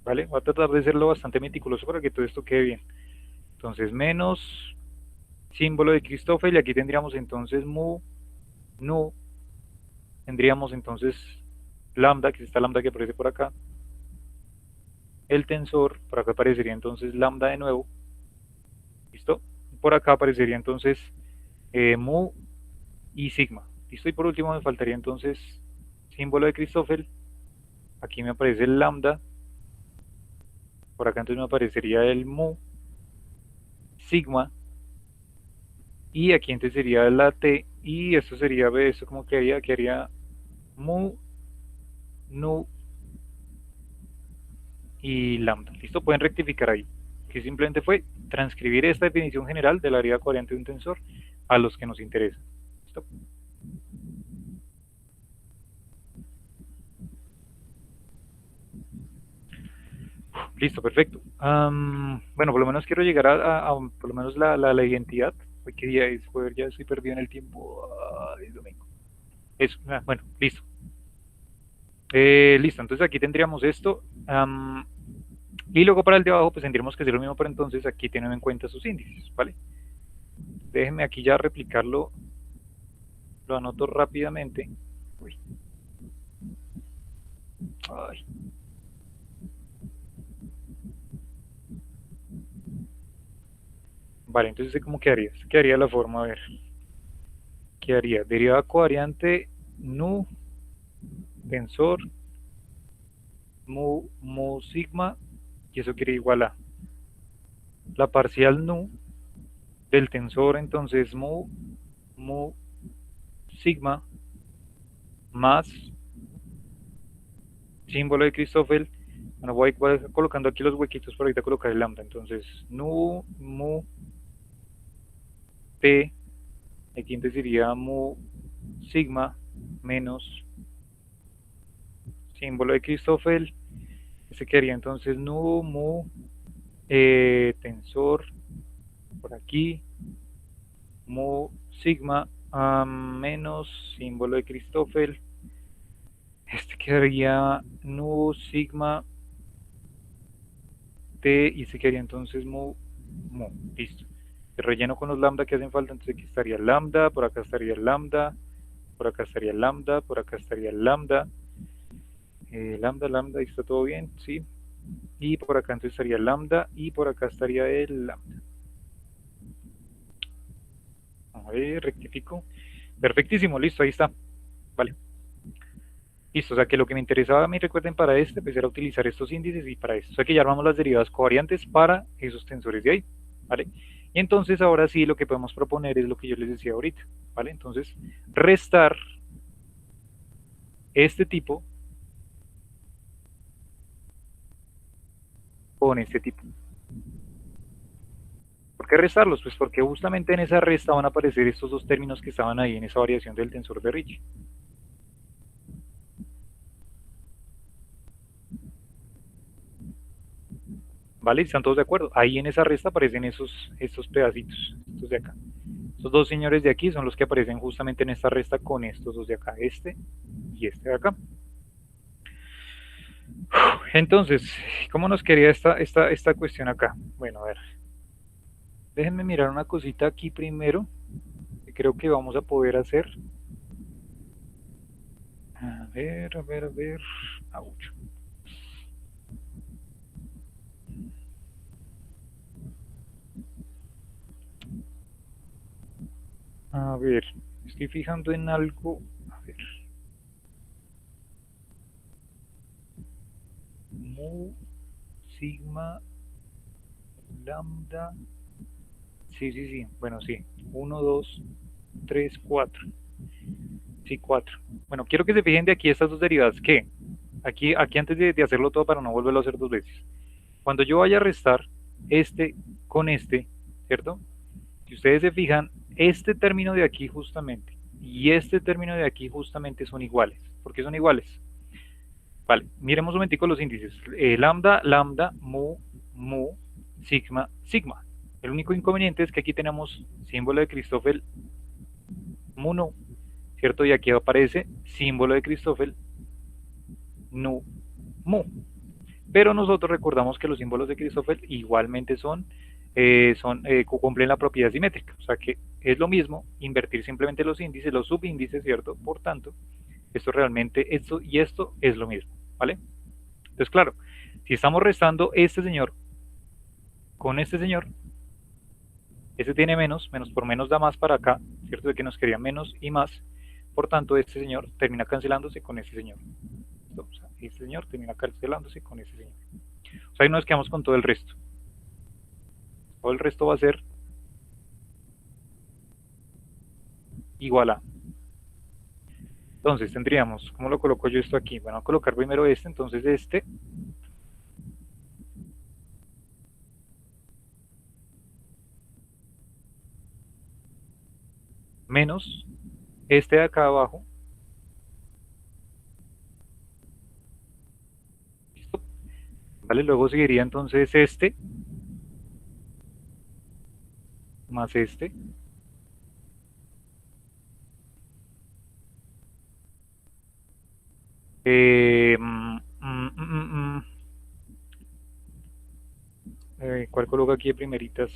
¿Vale? Voy a tratar de hacerlo bastante meticuloso para que todo esto quede bien. Entonces menos símbolo de Christoffel, y aquí tendríamos entonces mu, nu, tendríamos entonces lambda, que es esta lambda que aparece por acá, el tensor, por acá aparecería entonces lambda de nuevo, ¿listo? Por acá aparecería entonces mu y sigma, ¿listo? Y por último me faltaría entonces símbolo de Christoffel, aquí me aparece el lambda, por acá entonces me aparecería el mu, sigma, y aquí entonces sería la t, y esto sería, esto como quedaría mu, nu y lambda. ¿Listo? Pueden rectificar ahí. Que simplemente fue transcribir esta definición general de la variedad covariante de un tensor a los que nos interesa. ¿Listo? Listo, perfecto. Bueno, por lo menos quiero llegar a por lo menos la identidad. Hoy qué día es, joder, ya estoy perdido en el tiempo. Es domingo. Eso, bueno, listo. Listo, entonces aquí tendríamos esto. Y luego para el de abajo, pues tendríamos que hacer lo mismo, pero entonces aquí teniendo en cuenta sus índices, ¿vale? Déjenme aquí ya replicarlo, lo anoto rápidamente. Uy. Ay. Vale, entonces ¿cómo quedaría? Quedaría la forma, a ver. Quedaría derivada covariante nu, tensor, mu sigma, y eso quiere igual a la parcial nu del tensor, entonces mu sigma más símbolo de Christoffel. Bueno, voy colocando aquí los huequitos para ahorita colocar el lambda. Entonces, nu, mu, t, aquí entonces sería mu sigma menos símbolo de Christoffel. Ese quedaría entonces nu, mu, tensor, por aquí, mu sigma menos símbolo de Christoffel. Este quedaría nu sigma t, y este quedaría entonces mu. Listo. Te relleno con los lambda que hacen falta, entonces aquí estaría lambda, por acá estaría lambda, por acá estaría lambda, por acá estaría lambda, lambda, ahí está todo bien, sí. Y por acá entonces estaría lambda, y por acá estaría el lambda. A ver, rectifico. Perfectísimo, listo, ahí está. Vale. Listo, o sea que lo que me interesaba a mí, recuerden, para este, pues era utilizar estos índices y para esto. O sea que ya armamos las derivadas covariantes para esos tensores de ahí, ¿vale? Y entonces ahora sí lo que podemos proponer es lo que yo les decía ahorita, ¿vale? Entonces, restar este tipo con este tipo. ¿Por qué restarlos? Pues porque justamente en esa resta van a aparecer estos dos términos que estaban ahí en esa variación del tensor de Ricci. ¿Vale? ¿Están todos de acuerdo? Ahí en esa resta aparecen estos pedacitos, estos de acá. Estos dos señores de aquí son los que aparecen justamente en esta resta con estos dos de acá, este y este de acá. Entonces, ¿cómo nos quedaría esta cuestión acá? Bueno, a ver. Déjenme mirar una cosita aquí primero, que creo que vamos a poder hacer. A ver. Aucho. A ver, estoy fijando en algo. A ver. Mu, sigma, lambda. Sí. Bueno, sí. 1, 2, 3, 4. Sí, 4. Bueno, quiero que se fijen de aquí estas dos derivadas. ¿Qué? Aquí antes de hacerlo todo para no volverlo a hacer dos veces. Cuando yo vaya a restar este con este, ¿cierto? Si ustedes se fijan, este término de aquí justamente y este término de aquí justamente son iguales. ¿Por qué son iguales? Vale, miremos un momentico los índices. Lambda, mu, sigma, sigma. El único inconveniente es que aquí tenemos símbolo de Christoffel, mu, nu, ¿cierto? Y aquí aparece símbolo de Christoffel, nu, mu. Pero nosotros recordamos que los símbolos de Christoffel igualmente son cumplen la propiedad simétrica. O sea que es lo mismo invertir simplemente los índices, los subíndices, ¿cierto? Por tanto, esto realmente, esto y esto es lo mismo, ¿vale? Entonces, claro, si estamos restando este señor con este señor, este tiene menos, menos por menos da más para acá, ¿cierto? De que nos quería menos y más, por tanto, este señor termina cancelándose con este señor. O sea, este señor termina cancelándose con este señor. O sea, ahí nos quedamos con todo el resto. Todo el resto va a ser igual a. Entonces tendríamos, ¿cómo lo coloco yo esto aquí? Bueno, voy a colocar primero este, entonces este menos este de acá abajo. ¿Listo? Vale, luego seguiría entonces este más este. Eh, mm, mm, mm, mm, ¿Cuál coloco aquí de primeritas?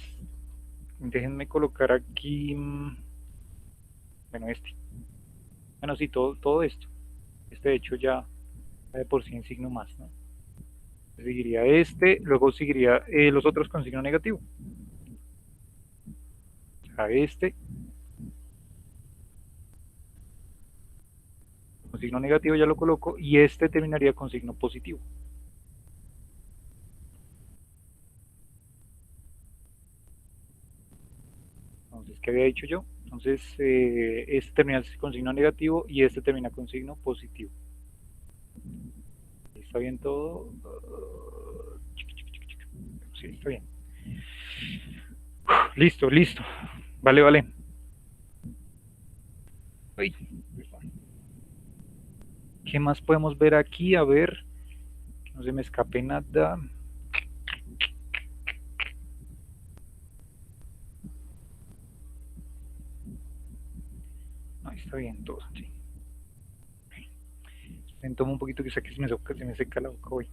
Déjenme colocar aquí, bueno, este. Bueno, sí, todo esto. Este de hecho ya de por sí en signo más, ¿no? Seguiría este, luego seguiría los otros con signo negativo. A este con signo negativo ya lo coloco y este terminaría con signo positivo. Entonces, ¿qué había dicho yo? Entonces, este termina con signo negativo y este termina con signo positivo. ¿Está bien todo? Sí, está bien. Listo, listo. Vale, vale. Uy. ¿Qué más podemos ver aquí? A ver, que no se me escape nada. No, está bien todo, sí. Tomo un poquito que se me seca la boca hoy.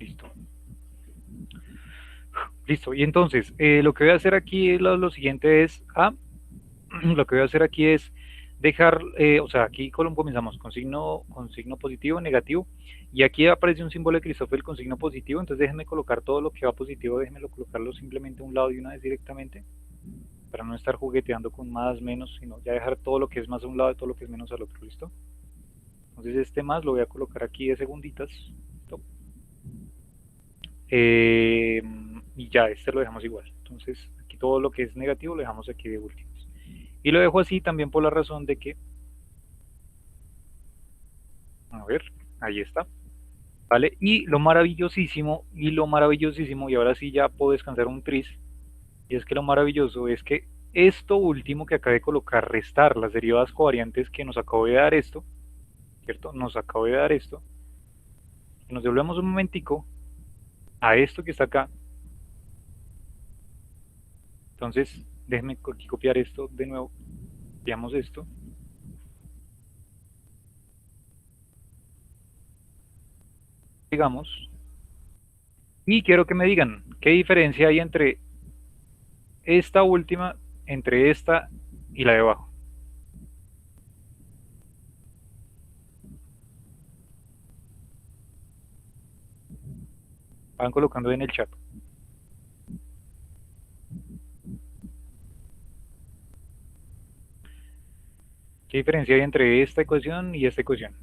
Listo. Listo. Y entonces, lo que voy a hacer aquí es lo siguiente es, lo que voy a hacer aquí es dejar, o sea, aquí comenzamos con signo positivo, negativo, y aquí aparece un símbolo de Christoffel con signo positivo, entonces déjenme colocar todo lo que va positivo, déjenme colocarlo simplemente a un lado de una vez directamente, para no estar jugueteando con más, menos, sino ya dejar todo lo que es más a un lado y todo lo que es menos al otro, ¿listo? Entonces este más lo voy a colocar aquí de segunditas, ¿listo? Y ya, este lo dejamos igual, entonces aquí todo lo que es negativo lo dejamos aquí de últimos. Y lo dejo así también por la razón de que, a ver, ahí está, ¿vale? Y lo maravillosísimo, y ahora sí ya puedo descansar un tris, y es que lo maravilloso es que esto último que acabé de colocar, restar las derivadas covariantes que nos acabo de dar esto, ¿cierto? Nos acabo de dar esto, y nos devolvemos un momentico a esto que está acá, entonces déjenme aquí copiar esto de nuevo, copiamos esto, digamos, y quiero que me digan qué diferencia hay entre esta última, entre esta y la de abajo. Van colocando en el chat. ¿Qué diferencia hay entre esta ecuación y esta ecuación?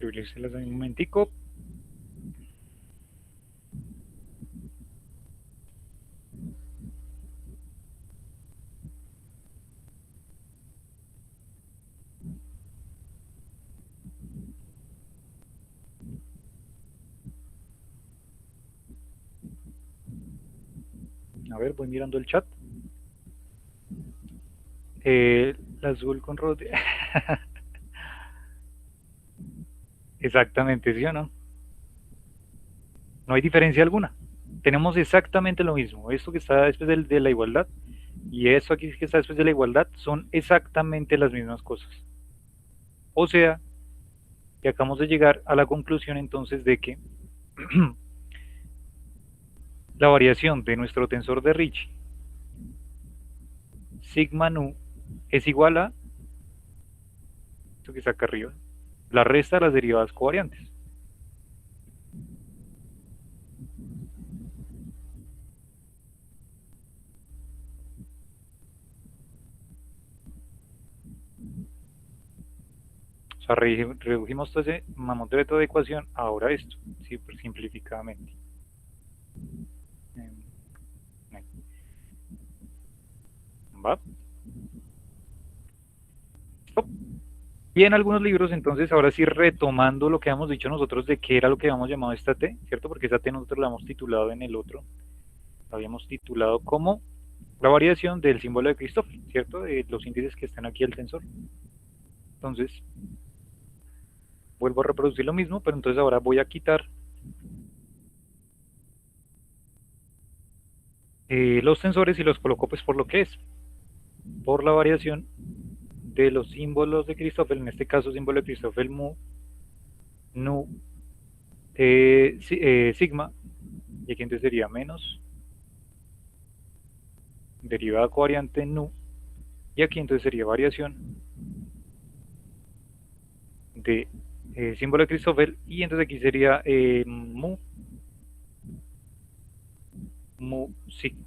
escribírselas en un momentico. A ver, voy mirando el chat. El azul con rojo. Exactamente, ¿sí o no? No hay diferencia alguna. Tenemos exactamente lo mismo. Esto que está después de la igualdad y esto aquí que está después de la igualdad son exactamente las mismas cosas. O sea, que acabamos de llegar a la conclusión entonces de que la variación de nuestro tensor de Ricci sigma nu es igual a esto que está acá arriba, la resta de las derivadas covariantes. O sea, redujimos todo ese mamotreto de ecuación ahora esto, ¿sí? Pues simplificadamente. ¿Va? Stop. Y en algunos libros, entonces, ahora sí retomando lo que habíamos dicho nosotros de qué era lo que habíamos llamado esta T, ¿cierto? Porque esta T nosotros la hemos titulado en el otro, la habíamos titulado como la variación del símbolo de Christoph, ¿cierto? De los índices que están aquí el tensor. Entonces, vuelvo a reproducir lo mismo, pero entonces ahora voy a quitar los tensores y los coloco pues por lo que es, por la variación de los símbolos de Christoffel, en este caso símbolo de Christoffel mu, nu, sigma, y aquí entonces sería menos derivada covariante nu, y aquí entonces sería variación de símbolo de Christoffel, y entonces aquí sería mu sigma.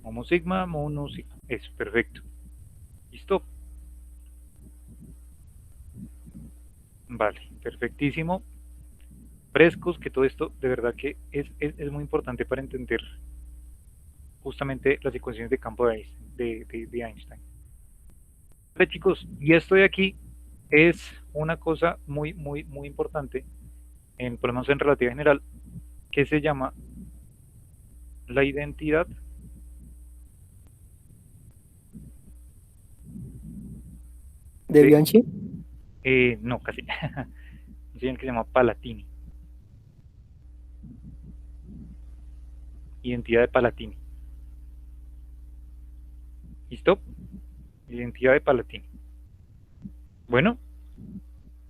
Mu sigma, mu nu sigma. Eso, perfecto. ¿Listo? Vale, perfectísimo. Frescos, que todo esto de verdad que es muy importante para entender justamente las ecuaciones de campo de Einstein. Vale, chicos, y esto de aquí es una cosa muy importante, por lo menos en relatividad general, que se llama la identidad ¿De Bianchi? No, casi. Un señor que se llama Palatini. Identidad de Palatini. ¿Listo? Identidad de Palatini. Bueno.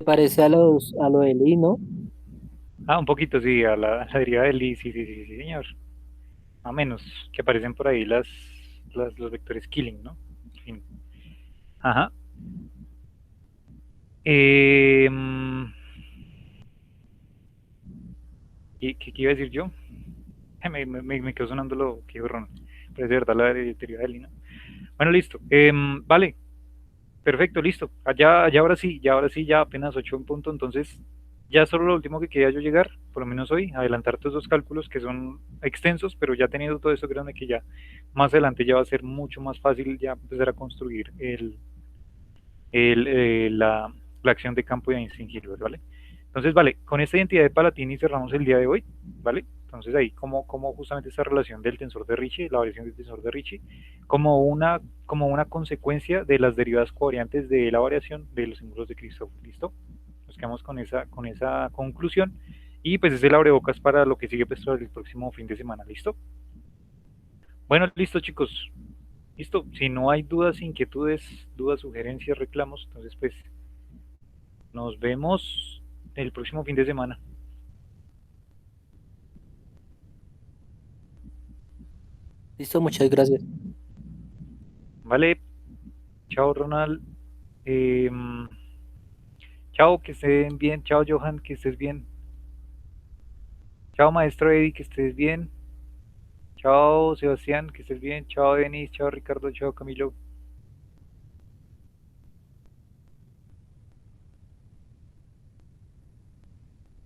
Parece a lo de Lee, ¿no? Un poquito, sí, a la derivada de Lee, sí, señor. A menos que aparecen por ahí los vectores Killing, ¿no? En fin. Ajá. ¿Qué iba a decir yo? Me quedó sonando lo que dijo Ron. Pero es de verdad la derivada de Lee, ¿no? Bueno, listo. Vale. Perfecto, listo. Ya ahora sí, ya apenas 8 en punto, entonces ya solo lo último que quería yo llegar, por lo menos hoy, adelantar todos esos cálculos que son extensos, pero ya teniendo todo eso, créanme que ya más adelante ya va a ser mucho más fácil ya empezar a construir la acción de campo de Einstein-Hilbert, ¿vale? Entonces, vale, con esta identidad de Palatini cerramos el día de hoy, ¿vale? Entonces ahí como justamente esta relación del tensor de Ricci, la variación del tensor de Ricci, como una consecuencia de las derivadas covariantes de la variación de los símbolos de Christoph, ¿listo? Nos quedamos con esa conclusión y pues es el abrebocas para lo que sigue pues el próximo fin de semana, ¿listo? Bueno, listo chicos, listo, si no hay dudas, inquietudes, dudas, sugerencias, reclamos, entonces pues nos vemos el próximo fin de semana. Listo, muchas gracias. Vale, chao Ronald, chao, que estén bien, chao Johan, que estés bien, chao maestro Eddie, que estés bien, chao Sebastián, que estés bien, chao Denis, chao Ricardo, chao Camilo.